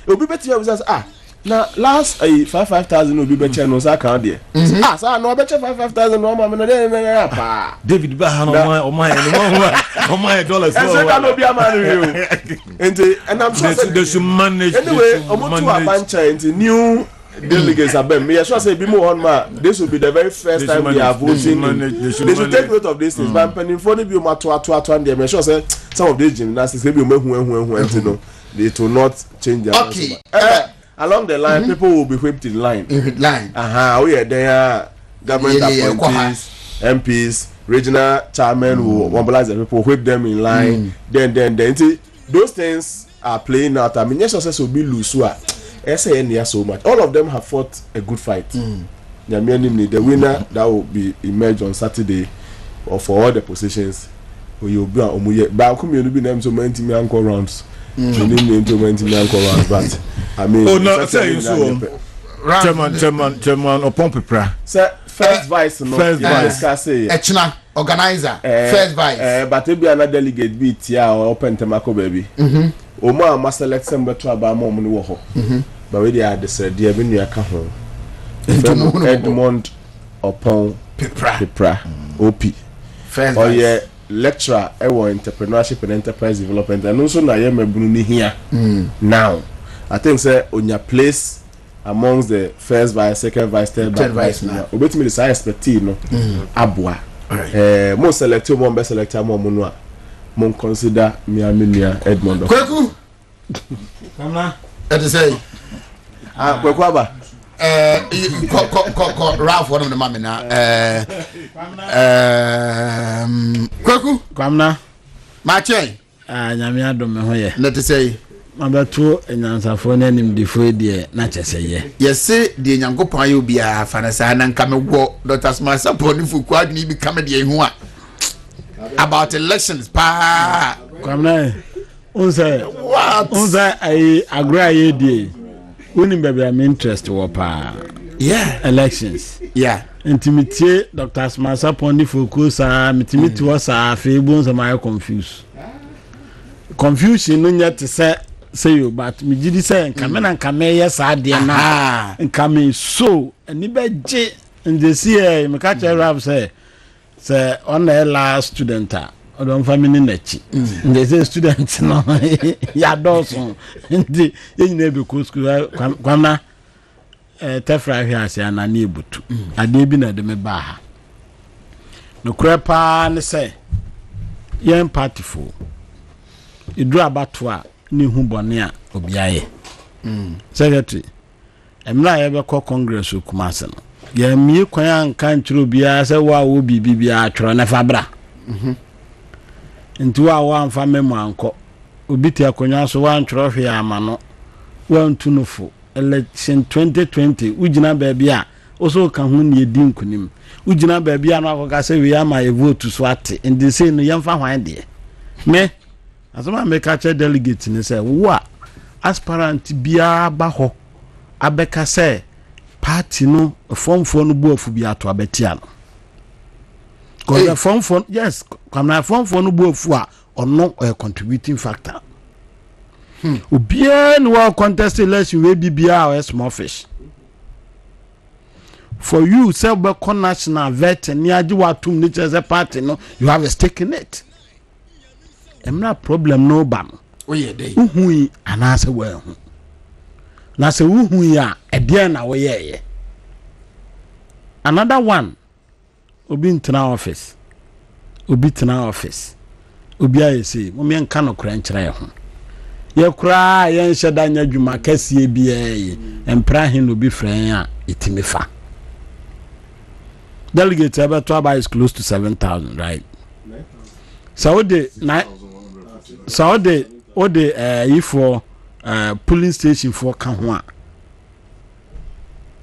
Obi betimi abisa na last 5,000 obi be che no sa kan de sa no be che 5,000 no ma me no de na pa David ba no my dollars so can obi amanu you and I'm sure they should manage anyway omo to abancha into new delegates abem me sure say bi mo on ma this will be the very first time we are voting they should take note of this things but pending for the bi o ma to and they me sure say some of these gymnastics maybe o mehu no it will not change their okay along the line people will be whipped in line we are there government appointees MPs regional chairman will mobilize the people whip them in line then those things are playing out. I mean yes success will be lose so much all of them have fought a good fight the winner that will be emerged on Saturday or for all the positions you be but come you be name so many anchor rounds but I mean no say you so chairman upon pepra sir first vice no discuss say echna organizer first vice but be another delegate be tia or open temako baby o ma select some beto aba mo no wo ho but we dey decide dey be nua ka ho Edmond upon pepra OP first vice yeah lecturer entrepreneurship and enterprise development and also na ye mabunu ni here now I think say on your place amongst the first vice second vice third vice now obetimi the science expertise no aboa mo select mo be select mo no a mo consider me amenia Edmond Kweku mama it say Kweku aba Ralph one of the mama na Kweku kwamna mache nyame adom me ho ye let say mabeto enyansafo na nimdifo die na cheseye yese die nyankopon ayo bia fanasa na nka megwo Dr. Smart Saponi Fuku adni bi kama die hu a about elections pa kwamna unsa ai agra ye die unim bebe am interest wo pa elections intimate Dr. Smart Saponi Fuku sa mitimiti wo sa fe bu unsa my confusion no nyate say you but me gidi say nka me yes ade na nka me so ani beje nje see me ka che rap say on the last student odon family nachi nje say student no ya doso ndi enyina be ko school kwamna tefra hwe ase ana na ebutu ade bi na de me ba ha no krepa ne say yen party for idru abato a ni hu bone a obiaye secretary emra ye be ko congress okumase no ye mie kwan anka ntro bia se wa wo bibia atworo na fabra nti wa amfa memo anko obiti akonya so wa ntworo hwe ama no wa ntunufo election 2020 ugina baabi a oso ka hu ne edi nkunim ugina baabi a no akoka se we ama e vote so ate ndi se no yemfa hwan de me asoma make a delegate ni say wa aspirant bia ba ho abeka say party no form for no buafu bia to abetia no cause the form for yes come na form for no buafu a ono a contributing factor obia no wa contest election we bia or small fish for you say be national vet ni agi watum ni che party no you have a stake in it. I'm not problem no bam. Oye dey. Uhui anase we hu. Na se uhui a ede na we ye. Another one obi ntena office. Obi tena office. Obi ayesi, mo me nka no kra nkyere ho. Ye kra ye nheda nya dwuma kasie bi ye. Empra hin obi fran a itimifa. Delegate about is close to 7,000, right? So the for polling station for Kanhua.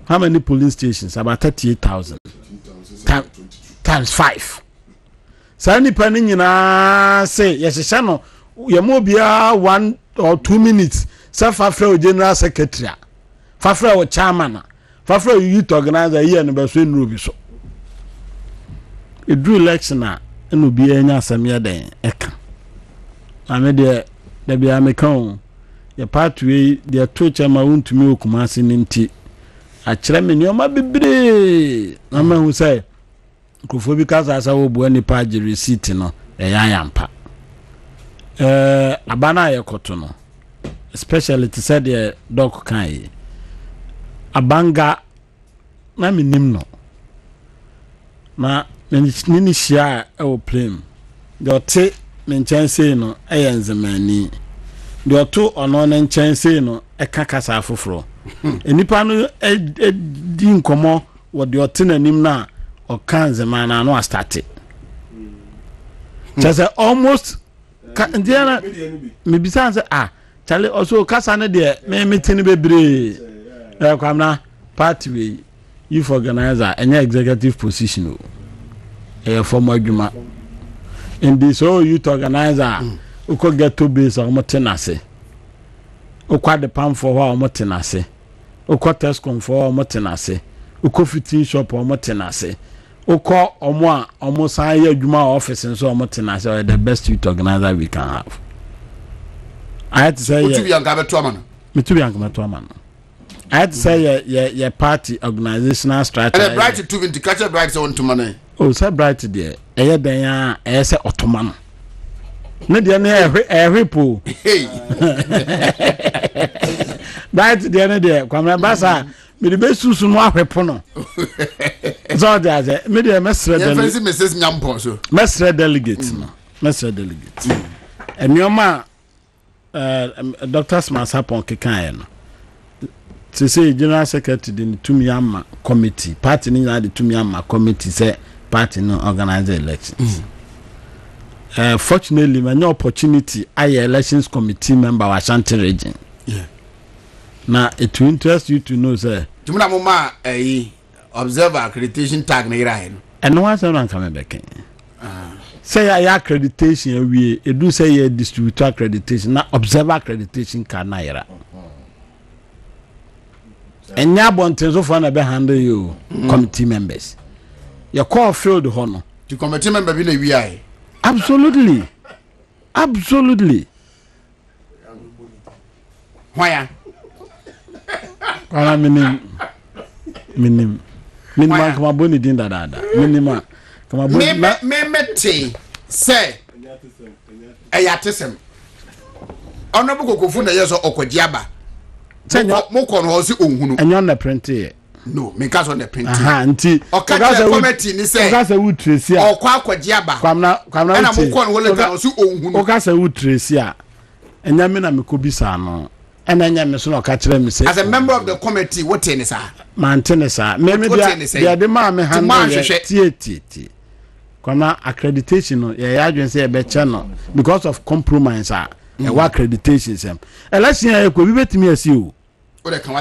How many polling stations? About 38,000 times 5. So any penny say yes, channel Yamobia 1 or 2 minutes. Safra general secretary, Fafra chairman, Fafra youth organizer here and Baswin Ruby. So it drew election and will be any Samia then. I made there be a mecon your pathway their torture ma wontumi okumase ninti akyerɛ me nneɔma bebree na ma hu sɛ nkurɔfoɔ bi kasa asa wo bua nipa agye receipt no ɛyɛ ayampa aba na ayɛ kɔto no especially to say the doc kan abanga na menim no na ni hyia ɛwɔ plane de ɔte me nkyɛn sei no ɛyɛ nzemani de ɔto ɔno ne nkyɛn sei no ɛka kasa afoforo enipa no di nkɔmɔ wɔ de ɔte n'anim na ɔka nzemana no astarte kyerɛ sɛ almost ndiana mebisa sɛ Charlie also kasa ne de me tini bebre kwamna party we youth organizer any executive position o former adwuma in this whole youth organizer uko get to base o motenase uko de pam for ho o motenase uko tescom for o motenase uko fitting shop o motenase uko omo san ye adwuma office nso o motenase the best youth organizer we can have. I had to say I had to say your party organizational strategy. And bright to the catch a bright on to money. Oh, so bright there. Then as a Ottoman. Nadia every pool. Hey. Bright the other day, Kwamabasa, me the best Susan Wapono. So there's a media mestre Mrs. Nyampo. Mestre delegates, mestre delegates. And your ma. Dr. Smasapon kekan no to say general secretary the Tumiyama committee party ni na the Tumiyama committee say party no organize elections. Fortunately my opportunity I elections committee member of Ashanti region. Yeah. Now it will interest you to know sir. Tumuna mama observer accreditation tag na ira hen. And no one say ran come back. Say I accreditation we do say you distributor accreditation na observer accreditation can na yera and ya bonten so for na be handle you committee members your call field hono the committee member be na wi ai absolutely why kana minim kama boni din dada minima me say ayatesem ono bu kokofu na yeso okwagiaba mo ko no si ohunu enyo na print here no me ka so na print nti okasa committee ni say okasa wu tracy a okwa akwagiaba kwamna na mo ko no wole ka so ohunu okasa wu tracy a enya me na me ko bisa no ena enya me so na ka kire me say as a member of the committee what in sa mantene sa me dia de ma me handle tie Kwana accreditation no ya adwen say e be che no because of compromise e wa accreditation sem election ya ko bi betimi asi o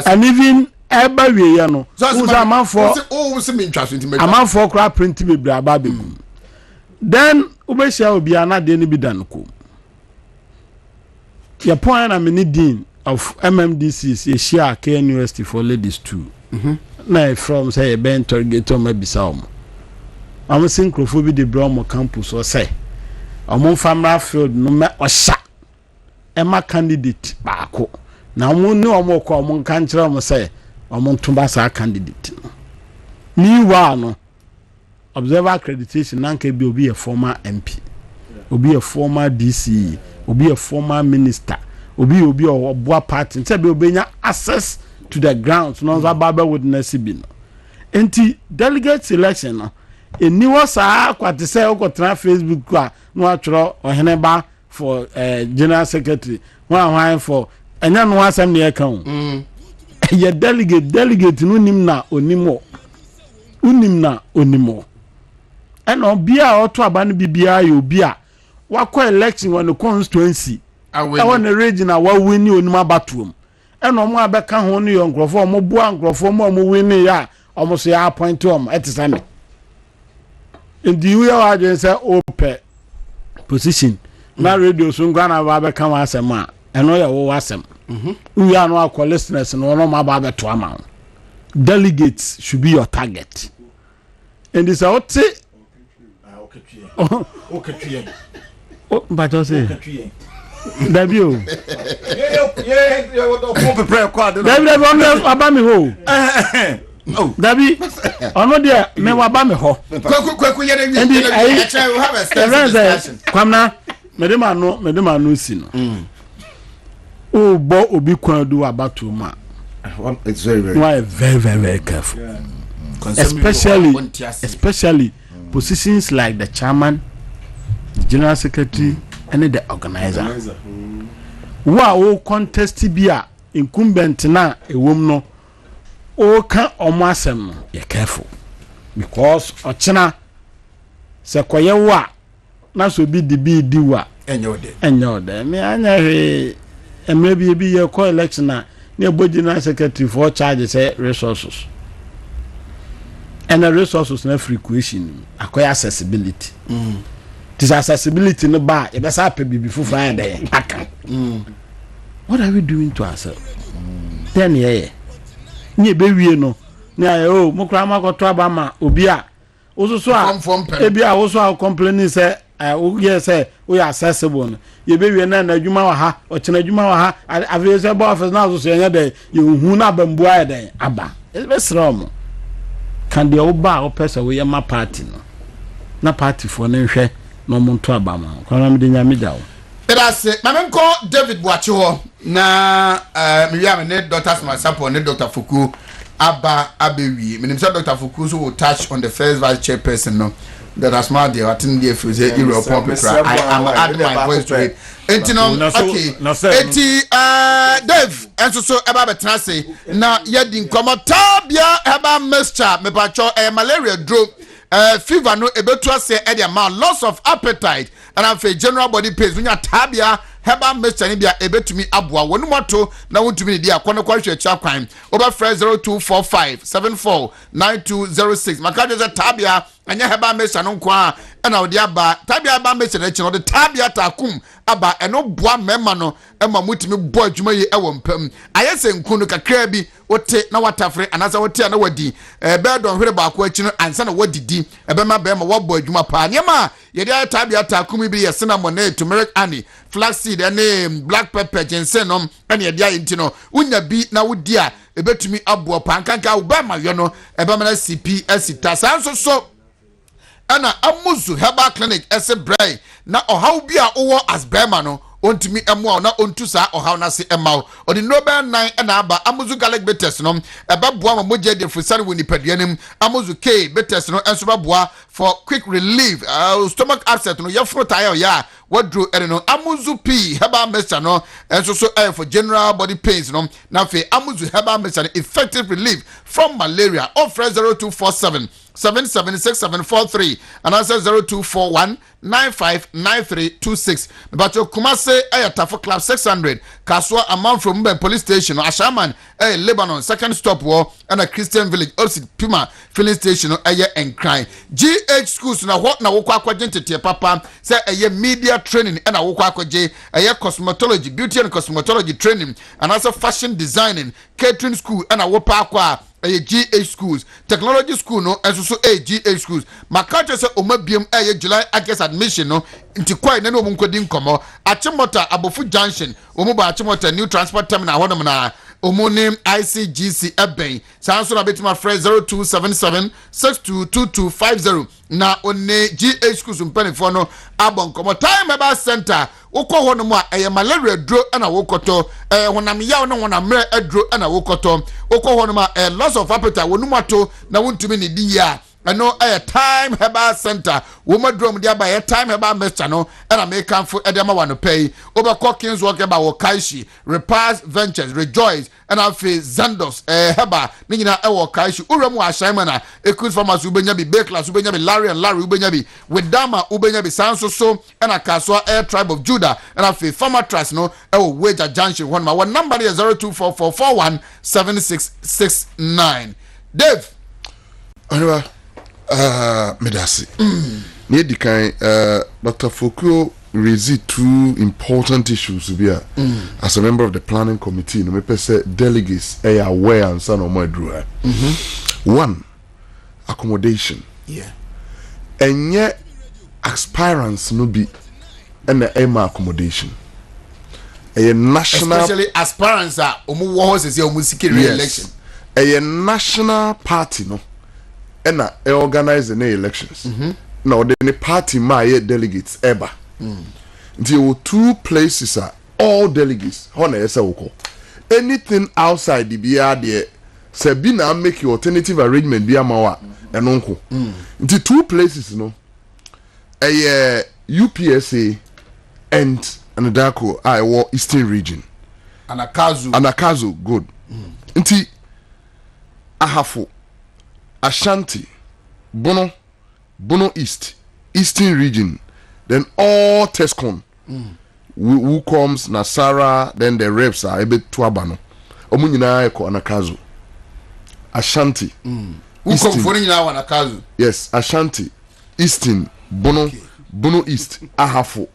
and even eba wie ya no uza amanfo amanfo kra print me bra ba begum then ubehia obi anade ni bidan ko your point na me dean of MMDC is share K University for ladies too na from say e be interrogator ma bisa o I'm synchrophobi de Bromo campus or say among family field no me osha ema candidate baako na omo ne omo ko omo kan kire omo say omo tumba sa candidate ni wa no observer accreditation nanka bi obi a former MP obi a former DC obi a former minister obi oboa party say be obenya access to the grounds no za baba witness bi no enti delegate selection no eni wasa kwate say okotra Facebook kwa no atworo ohene ba for general secretary one for enya no asem ne yakan ye delegate no nim na onimo ena obia oto aba no bibia ye obia wakọ election on the constituency awo na regional wa win onim abatuom ena omo abeka ho no yo nkrofo omo bua nkrofo mo win ya omo so ya appoint om etisame ndi we are just say open position na radio so ngana ba be kan asem a eno ya wo asem we are no akọ listeners no no ma ba be to ama delegates should be your target and this out okay but just say dabi o dabi ọmọ aba mi ho dabi ọmọ deɛ mɛ waba mi hɔ ɛdi ayi kwamna mɛde ma no si no o bɔ obi kwan do waba to mu a it's very why very careful especially positions like the chairman, the general secretary, and the organizer. Wa contest bia incumbent na a woman o can omasem you careful because ochina se koye wa na so bi di wa enyo de me anya he emre bi ye call election na general secretary for charge say resources. And the resources na frequentation acquire accessibility. This accessibility no bar e be sa pe bibi fufu an dey aka. What are we doing to ourselves? Then nye be wie no na mo kra ma ko to abama obi a osusu a ebi a osusu a complaining say yes say we accessible no ye be wie na adwuma wa ha o chena adwuma wa ha ave say bo office na osusu enya dey ye hu na bambu a dey aba e be sram kan de oba o pesa we ma party no na party for na nhwe no mo to abama kwa me de nyame dawo Erase mamenko David Boachi ho na Miriam ne Dr. Smasapo ne Dr. Fuku aba abewi menim say Dr. Fuku so will touch on the first vice chairperson no that as my dear attend the fuse Europe Pokra I am adding my voice to it entino okay eti Dave enso so eba betra say na yedi nkomota bia eba mixture me pacho malaria drug fever no ebetu ase e dey ma loss of appetite and after general body pains when you tabia heba mixture ni bia ebetumi aboa wonu moto na wontumi di akono kwa hwe cha kwan over 0245749206 makaje za tabia anya heba mixture no kwa na odi aba tabia aba mixture na chi no de tabia takum aba eno boa mema no ema mutumi bo adwuma yi ewo mpam ayese nkunu kakra bi wote na watafre anasa wote na wadi bedon hwere ba ko achi no ansa na wadidi ebema be ma wabo adwuma pa niema yede tabia takum bi ye cinnamon na turmeric honey flaxseed and black pepper ginseng no and yede ayinti no unya bi na wodi a ebetumi aboa pa nkanka wo ba ma yo no ebema na CP asita sanso so ana amuzu herbal clinic ese brai na ohaw bi a owo as bema no ontimi emo na ontu sa ohaw na se emaw odi nobel 9 na aba amuzu garlic bitters no ebeboa ma moje de fusari woni paduanim amuzu k bitters no enso baboa for quick relief stomach upset no yefro tire ya wadro ere no amuzu p herbal mixture no enso so for general body pains no na fe amuzu herbal mixture effective relief from malaria offer 0247 776743 and answer 0241959326 but your Kumase Ayatafo Club 600 Kaswa amount from Mbe police station Ashaman Lebanon second stop war and a Christian village opposite Pima filling station and crying GH schools na what na wokwa kwagentete papa say media training and a wokwa kwaje cosmetology beauty and cosmetology training and also fashion designing catering school and a wopa kwa GH schools technology school no enso GH schools makacho se omabiem July August admission no nti kwai na no munkodi nkomo Achimota Abofu junction omuba Achimota new transport terminal hodom na omune ICGC eben sanso na betima friend 0277622250 na one GH schools mpanifo no abon komo time eba center wokọ hono mu a malaria dro na wokoto honam yaw na honamre adro na wokoto wokọ hono mu a loss of appetite wonumato na wontumi ne di ya no time herbal center womadrom dia ba time herbal mixture no na make camfo edema wano pay obekọ kings work ba wo kaishi repairs ventures rejoice and afi zandos heba ni nyina wo kaishi uremu ashaima na ekus farmers ubenya bi bakers ubenya bi larry and larry ubenya bi wedama ubenya bi sanso so na kaswa air tribe of judah and afi farmer trust no wo wager junction one ma one number is 0244417669 Dave anyway medasi ne dikan Dr. Foucault raised two important issues here as a member of the planning committee no me pese delegates are aware and son of my drawer one accommodation and yet aspirants no be and the accommodation a national, especially aspirants are omu wo se say omu seeking re-election. A national party no and organize the elections. Now the party my delegates ever. Until 2 places are all delegates. Anything outside the BR there, Sabina make your alternative arrangement be amawa and uncle. Until 2 places, a UPSA and Dako I war Eastern region. Anakazu, good. Until Ahafo, Ashanti, Bono East, Eastern region, then all Tescon. Who comes Nasara, then the reps are a bit Tuabano. Omunina eko Anakazu. Ashanti. Who come for now Anakazu? Yes, Ashanti, Eastern, Bono East, Ahafo.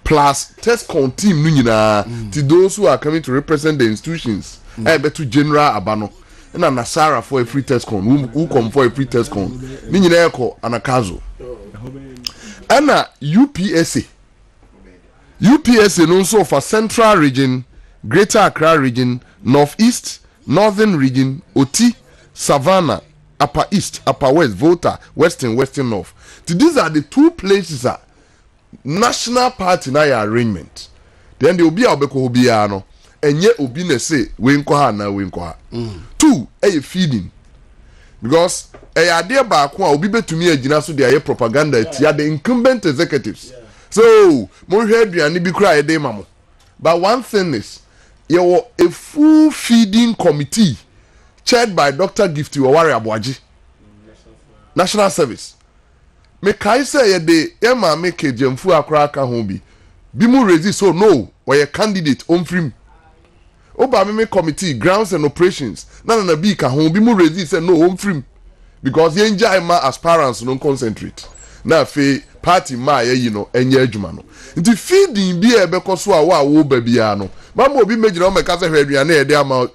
Plus Tescon team Nunina to those who are coming to represent the institutions. I bet to General Abano. And a Nasara for a free Tescon. Who come for a free Tescon? Nunina eko Anakazu. And UPSA also for Central Region, Greater Accra Region, Northeast, Northern Region, Oti, Savannah, Upper East, Upper West, Volta, Western North. So these are the 2 places that national party na arrangement. Then there will be Obeko Obiano, and yet Obine say, Winkoha na Winkoha. 2, a feeding. Because a idea back one will be to me a ginaso de propaganda, the incumbent executives. So, more head and be cry a day, mamo. But one thing is, you were a full feeding committee chaired by Dr. Gifty Owari Abuaji, National Service. Make I say a day, Emma make a Jemfu Akraka Hombi. Bimu resist, so no, or a candidate on free. Obama committee, grounds and operations. Nana Bika home, Bimu resist, and no home free. Because the Enjaima aspirants don't concentrate. Now, party ma enye adwuma no nti feeding bi ebeko so a wo babia no mama obi megina o meka se hwedua na ede ama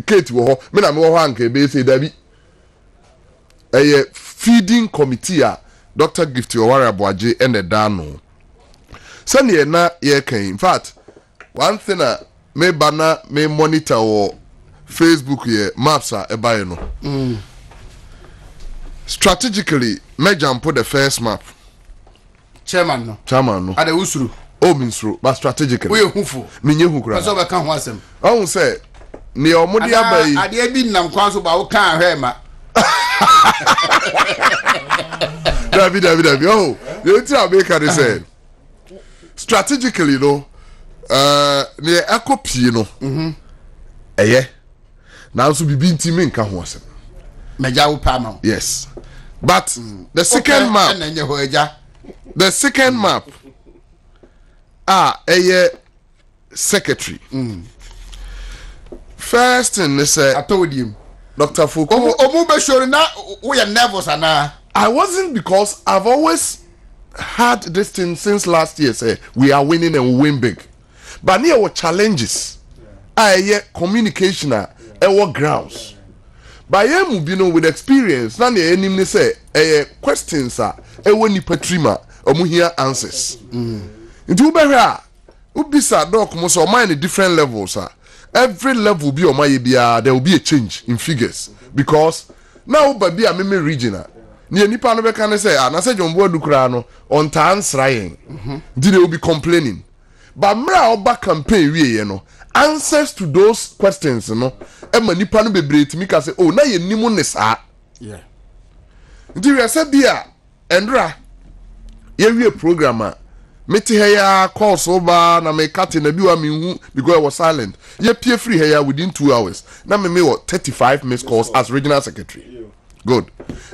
Kate wo ho me na me wo ho anka be say dabi feeding committee a Dr. Gifty Owari Abuaji and the dano sane na ye kan. In fact, one thing me bana me monitor or Facebook ye maps a ebaye no strategically Mejam put the first map. Chairman no. Ade usuru. Oh minsuru, but strategically. We hufu. Minye hukura. Aso be kan ho asem. Oh say, ne omodi abai. Ade bi nam kwan so ba wo kan hwe ma. David. Oh, you tell me can say. Strategically no, ne akopie no. Eye. Now so bibi ntimi nka ho asem. Meja wo pa ma. Yes. But the second map. The second map, a secretary. First thing they say, I told him, Dr. Foucault. I wasn't, because I've always had this thing since last year. Say we are winning and we win big, but near what challenges, communication our grounds. By with experience, none the enemy say questions are when you patrima. Omu hear answers. Into ubera, ubisa doc most of mine different levels. Every level will be on my bia. There will be a change in figures because now baby a meme regional. Ni nipa no be can say na say Jombo Dukra no on tan srying. They will be complaining. But mra oba campaign we no answers to those questions no. Emma nipa no bebre timi ka say oh na ye nimu ne saa. Yeah. Ndi we say bia endra a programmer, meti here calls over na me cut in a biwa me because I was silent. Ye pay free here within 2 hours. Na me 35 missed calls as regional secretary. Good.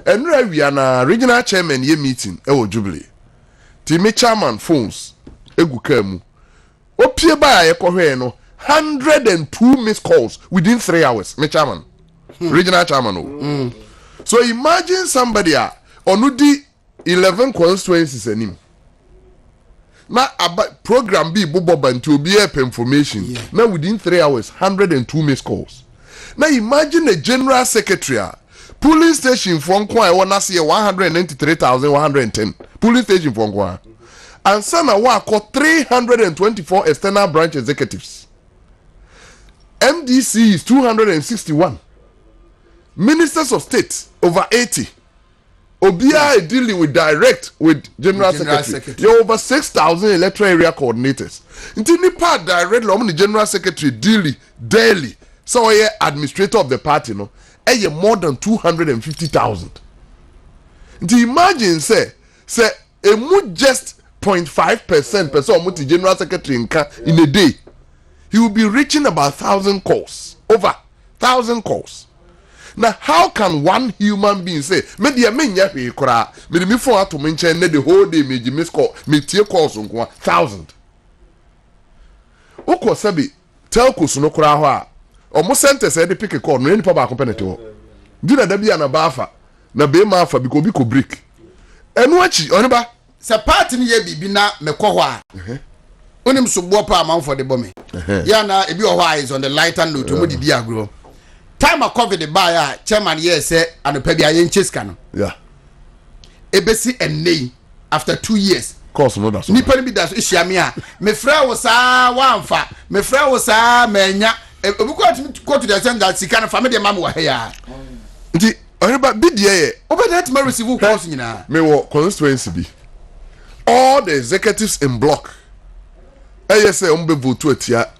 And we are na regional chairman ye meeting Jubilee. Ti me chairman phones egu kemu. O pie ba ye kohwe no 102 missed calls within 3 hours. Me chairman. Regional chairman. So imagine somebody onudi 11 constituencies anim. Na program B bobo bantu be up information. Yeah. Now within 3 hours, 102 missed calls. Now imagine a general secretary. Polling station for Nkwa I wanna see 193,110. Polling station for Nkwa. and sana wa call 324 external branch executives. MDC is 261. Ministers of state over 80. Obia dealing with direct with general secretary. You're over 6,000 electoral area coordinators. Until nipa direct the general secretary daily. So yeah, administrator of the party no. More than 250,000. Until imagine say a just 0.5% person general secretary in a day. He will be reaching about 1,000 calls. Over 1,000 calls. Now, how can one human being say, "Media menya pe kura, me phone to mention the whole day me miss call, me tie calls on 1,000." Oko sabi telco so no kura ho a, omo center say dey pick a call, no any pa component wo. Dina da bia na bafa, na be ma afa bi ko break. Enu achi, oneba, se party ni ye bibi na mekọ ho a. Onim so bo pa am for the bomb. Ya na ebi o ho is on the lighter note, mo didi agro. Time of COVID the buyer chairman here say anopa bia yen cheska no. Yeah. Ebesi ennei after 2 years. Course no da so. Nipa ni bi da so ihia me a. Me fra wo saa wanfa. Me fra wo saa manya. Obi go to the same that sika na family dey mam wa ya. Nti oneba bi de ye. Obi that me receive calls nyina. Me wo constituency bi. All the executives in block. Say umbe vote to atia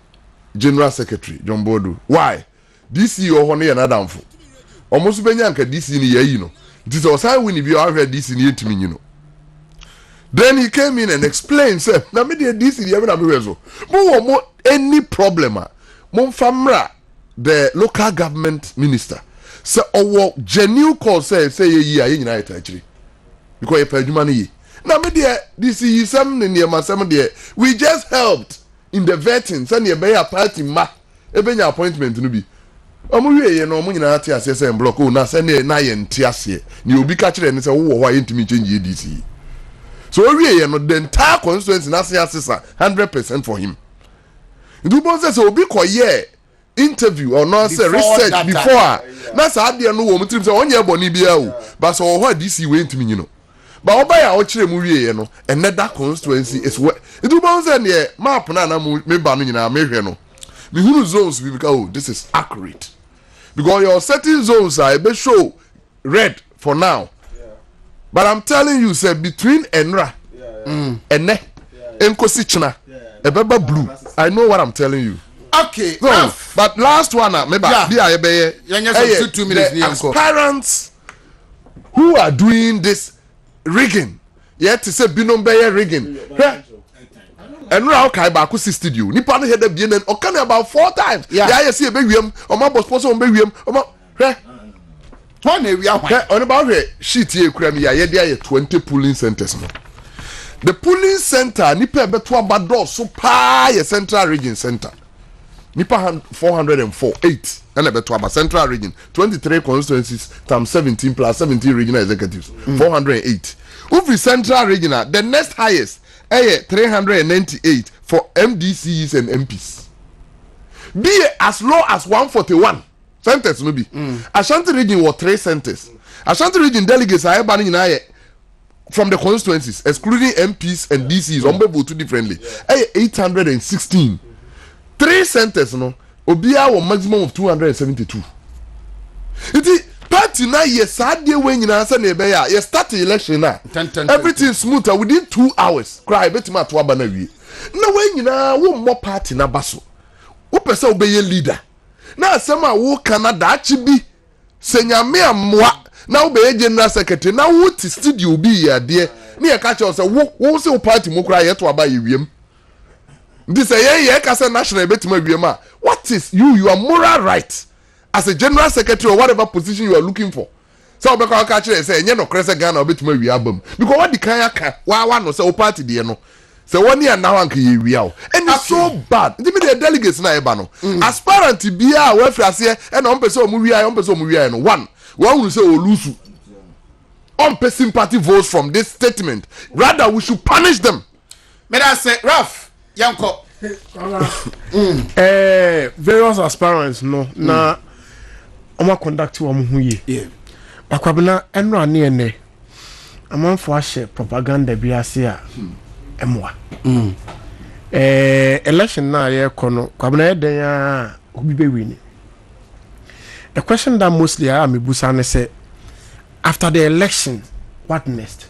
general secretary John Bodu. Why? DC or one another damfo. Almost benya nka DC ni yayi no. This was how we be our DC ni yetimi you know. Then he came in and explained say na me dey DC ni na me so. Mo any problem mo famra the local government minister. Say owo genuine call say ye aye nyina etachiri. Because if adwuma no ye. Na me dey DC some ne masem dey we just helped in the vetting say ne be ya party ma ebenya appointment no bi. Omo wie no omo nyina ate ase say block o na say na ye nte ase ni obi ka kire ne say wo ho aye ntimi change DC. So wie no the entire constituency na say assessor 100% for him. Do bon say obi koye interview or no say research before na say ade no wo mutrim say onye boni bia o but so ho DC we ntimi nyino. But oba ya o kire mu wie no another constituency is where do bon say ne map na me ba no nyina me hwe no. Me hunu zones we because oh this is accurate. Because your certain zones are a show red for now. Yeah. But I'm telling you, say between Enra and Nkosi China, a beba blue. I know what I'm telling you. Okay. So, but last one, maybe the aspirants who are doing this rigging, yet to say binombe rigging. And now kai ba ku studio nipa no head be na o kan about 4 times ya you see be wiem o ma boss sponsor be wiem o ma hwe to na wi ahwan on about hwe sheet e kura mi ya ye dey 20 polling centers no the polling center nipa be to abado so pa ye central region center nipa 404 8 and be to about central region 23 constituencies times 17 plus 17 regional executives 408 uvi central regional the next highest 398 for MDCs and MPs. Be as low as 141 centers no be. Ashanti region was 3 centers. Ashanti region delegates are banning from the constituencies, excluding MPs and DCs. On vote differently. 816. 3 centers no. Obia was maximum of 272. It party na yes adie we nyina say na be ya you start the election na everything smooth within 2 hours cry betima to aba na wie na we nyina wo mo party na baso wo pese wo be ye leader na asem a wo Canada achi bi senyame amwa na wo be ye general secretary na wo ti studio bi ya de na ye ka che say wo se wo party mo cry ye to aba ye wiem this ye ka say national betima wiem a what is your moral right as a general secretary or whatever position you are looking for. So we can catch it say no crese Ghana obetuma wi abam because what the kan aka wa no say o party de no say one year now anka ye wi awo and it's so bad the delegates na e ba no aspirant bia we frase e na on pese o mu wi ayo on pese o mu wi ayo no one will say o lose on pay sympathy votes from this statement rather we should punish them. Me that say Ralph yanko various aspirants no na Oma conduct wa mu ye. Yeah. Akwabena enro ane ene. Amanfo ahye propaganda bi ase a. ɛmoa election na yɛkɔ no kwabena yɛdɛn a obi bɛwini. The question that mostly I am Busane say, after the election, what next?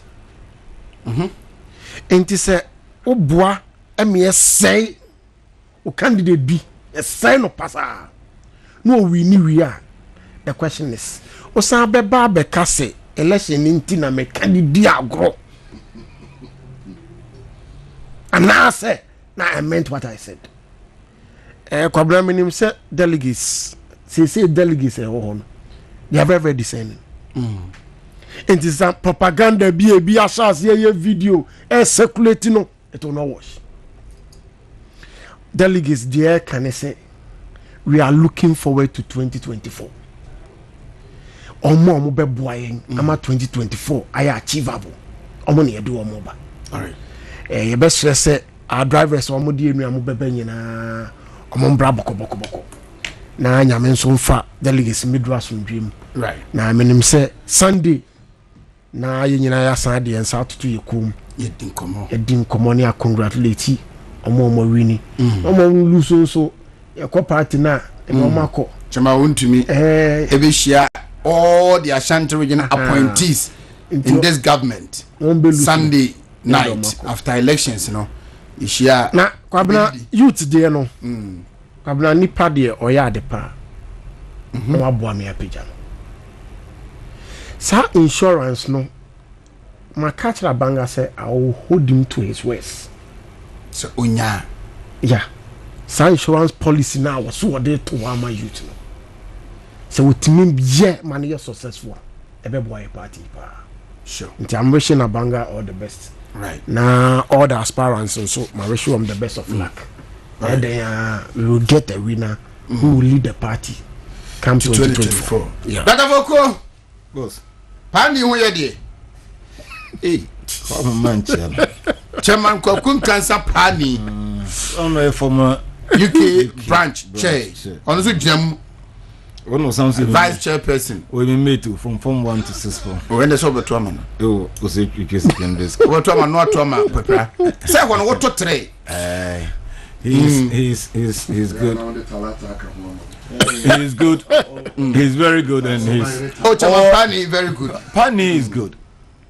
And he say, "O boy, me say, o candidate be a sign of passa. No, we knew we are. The question is, o sabe babe kase election intina me candidate agro. And now I say, now I meant what I said. Kwabena minim say delegates." Say delegates they are very discerning. It is a propaganda be a shots here video circulating no it will not wash. Delegates there can I say we are looking forward to 2024. Omo be boying ama 2024 I achievable. Omo ne do omo ba. All right. You best say our drivers omo die nu amu bebe nyina omo mbra boko. Na nyame nso mfa delegates midra sondwem right na menim se Sunday na yenyina ya san de ensa atoto yekum yedin komo ne congratulate omo wini omo luso so yakọ party na omo akọ chama wontumi ebehia all the Ashanti regional appointees in this government Sunday night after elections you know ishia na kwabena youth dey no Kabla nipa de oya de pa. No aboa me apija no. Sa insurance no. My catcher banga say I will hold him to his words. So onya. Yeah. Sa insurance policy now was so there to my youth no. So with me yeah man you successful. Ebe boy party pa. Sure. I'm wishing Abanga all the best. Right. Now all the aspirants also my wish them the best of luck. Right. And then we will get a winner who will lead the party come to 2024. Yeah. Dr. Voko, boss. Pani who you dey? Hey, come man, Chairman Kokun Cancer Pani. On a former UK branch chair. On the gem. One was something vice chairperson. We made to from Form 1 to 6 4. When the sober trauma. Oh, was it because in this? What trauma, not trauma, Papa. Say one what to tray. He's good. He's good. He's very good, and he's Pani very good. Pani is good.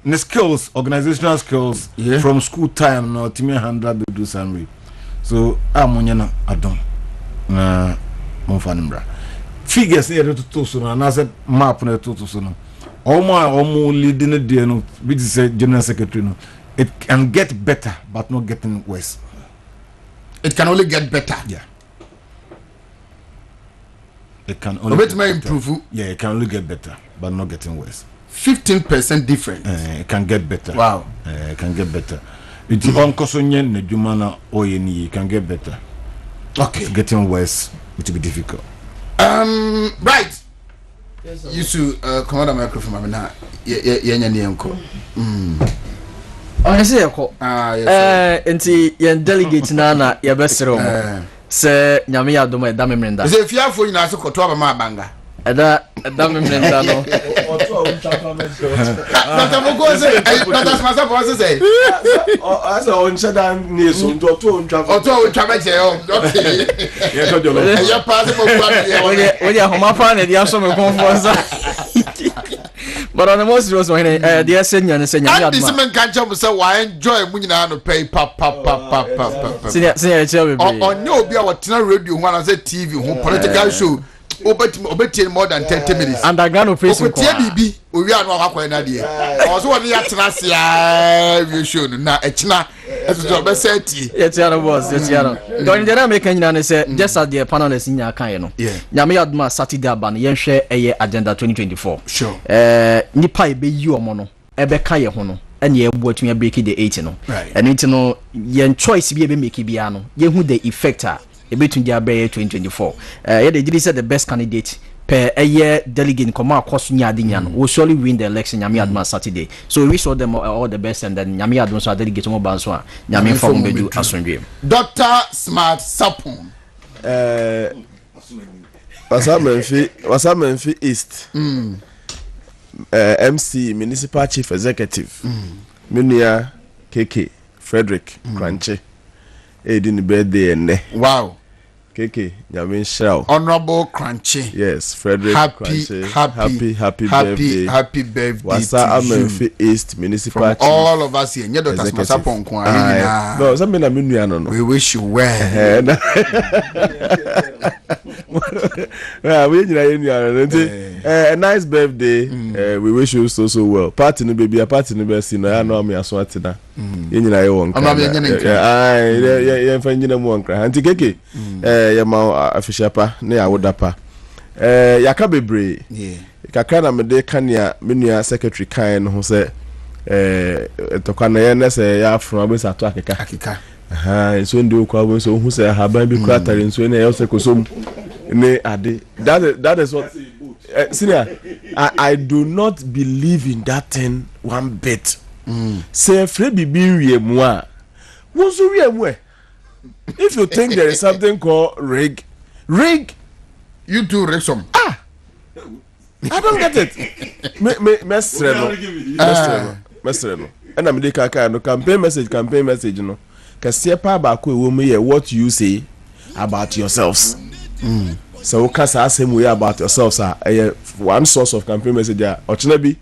The skills, organizational skills from school time, no Timmy handle do some. So I'm on yana Adam. Monfanimbra. Figures here to so and I said map na to so no. Almost leading the day no, which is general secretary no. It can get better, but not getting worse. It can only get better. Yeah. It can only improve. Yeah, it can only get better, but not getting worse. 15% difference. It can get better. Wow. It can get better. It's on Kosonyen Nejumana Oyeni. It can get better. Okay. It's getting worse. It will be difficult. Right. You should come on the microphone, Mamina. I say ko enti yen delegate na ye besere mo se nyame ya dom eda memrenda se fiafo nyina so koto aba ma banga eda memrenda no Dr. Moko say Dr. Smasa for say as on shada ni so ndo to ontwa meje okay ye to jolo ya pass mo kwa we homa fa na dia so me konfo but on the most serious one they say nyane say nyame adma this man can jump say why enjoy mu nyina no pay pap senior chair be on no obi a watena radio ho na say TV ho political show obeti more than 30 minutes underground operation ko tie bibi owi anu akwa na de o so woni ya tena sia we show na echina eso be say tie yetiano boss yetiano going there make nyina ne say just as the panelists nya kan no nyame adma Saturday aban ye hwe eye agenda 2024 sure nipa e be yi omo no e be ka ye ho no ene ye bo atumi break the 8 no ene nti no ye choice bi e be make bia no ye hu the effect between the 2024 yeah they did say the best candidate per a year delegate come across nyadinya no will surely win the election nyame adma Saturday so we saw them all the best and then nyame adma so delegate mo banso a nyame form bedu asondwe Dr. Smart Sapon Wasamenfi East MC Municipal Chief Executive Minia KK Frederick Kranche di ne birthday enne. Wow. Keke nyame nhyira. Honorable Kranche. Yes, Frederick Kranche. Happy birthday. Happy birthday. Wasa Amenfi East Municipal From all of us here. Nye Dr. Masapon kwa. No, some na me nua no. We wish you well. We nyina ye nua no. A nice birthday. We wish you so well. Party no baby, party no be si no ya no me aso atena. Ye nyina ye won. Ye fa nyina mu won kra. Anti keke. Ya ma afishapa na ya wodapa. Yaka bebre. Kakra na me de kania menua secretary kan no ho se tokana ye na se ya afro abesa to akeka. So ndi okwa bo so hu se haban bi kura tare nso na ye se kosom ne ade. That is what senior, I do not believe in that thing one bit. Say free bibi wie mu a. Wo so wie mu e. If you think there is something called rig, you do rig some. I don't get it. Mesreno. And I'm the kaka no campaign message no. Kasi pa ba ko ewo mu ye what you say about yourselves. So kasa asem we about yourselves one source of campaign message ochinabi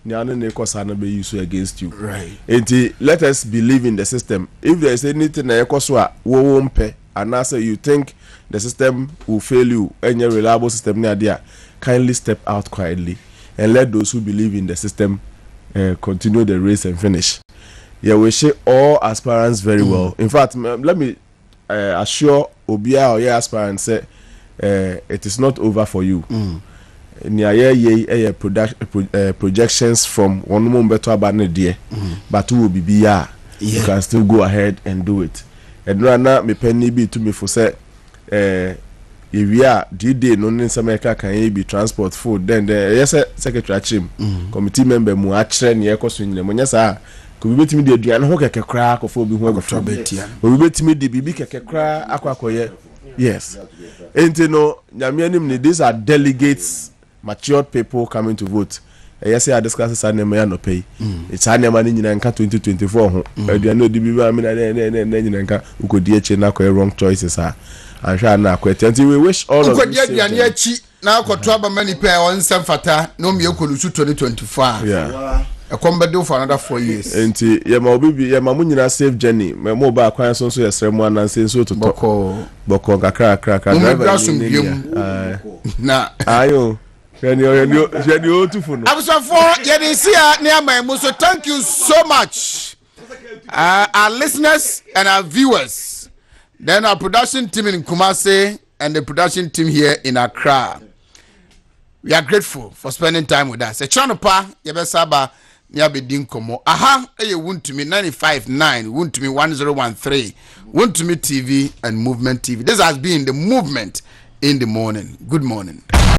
ni anu ne kosa na be use against you. Right. And let us believe in the system. If there is anything na ekoso a wo mpe and now say you think the system will fail you, any reliable system near there, kindly step out quietly and let those who believe in the system continue the race and finish. Yeah, we wish all aspirants very well. In fact, let me assure Obia or your aspirants say it is not over for you. Projections from one moment better about the but who will be you can still go ahead and do it. And now me penny be to me for say if we are D-Day no in some can be transport food then the yes secretary chim committee member mu achre ne ekoso nyine mo nyasa ko bi betimi de aduane ho keke kra akofo bi ho akofo betia o bi betimi de bibi keke kra akwakoye. Yes, and no nyame these are delegates, matured people coming to vote. Yes, I discuss this and no pay. It's an money in 2024. You know, the people I mean, who could DH na wrong choices. I'm sure now quite. We wish all of you. Now, Kotraba many pair on some fata, no me could 2024. Yeah. A combat for another 4 years. And Yamamunina safe journey. My mobile clients so yes, someone and say so to Boko crack. Nah, ayo. I was for Yenisia near my Muso. Thank you so much, our listeners and our viewers. Then our production team in Kumasi and the production team here in Accra. We are grateful for spending time with us. A Chanopa, Yabesaba, Yabedin Komo. Aha, you want to me 95.9, want to me 1013, want to me TV and Movement TV. This has been the movement in the morning. Good morning.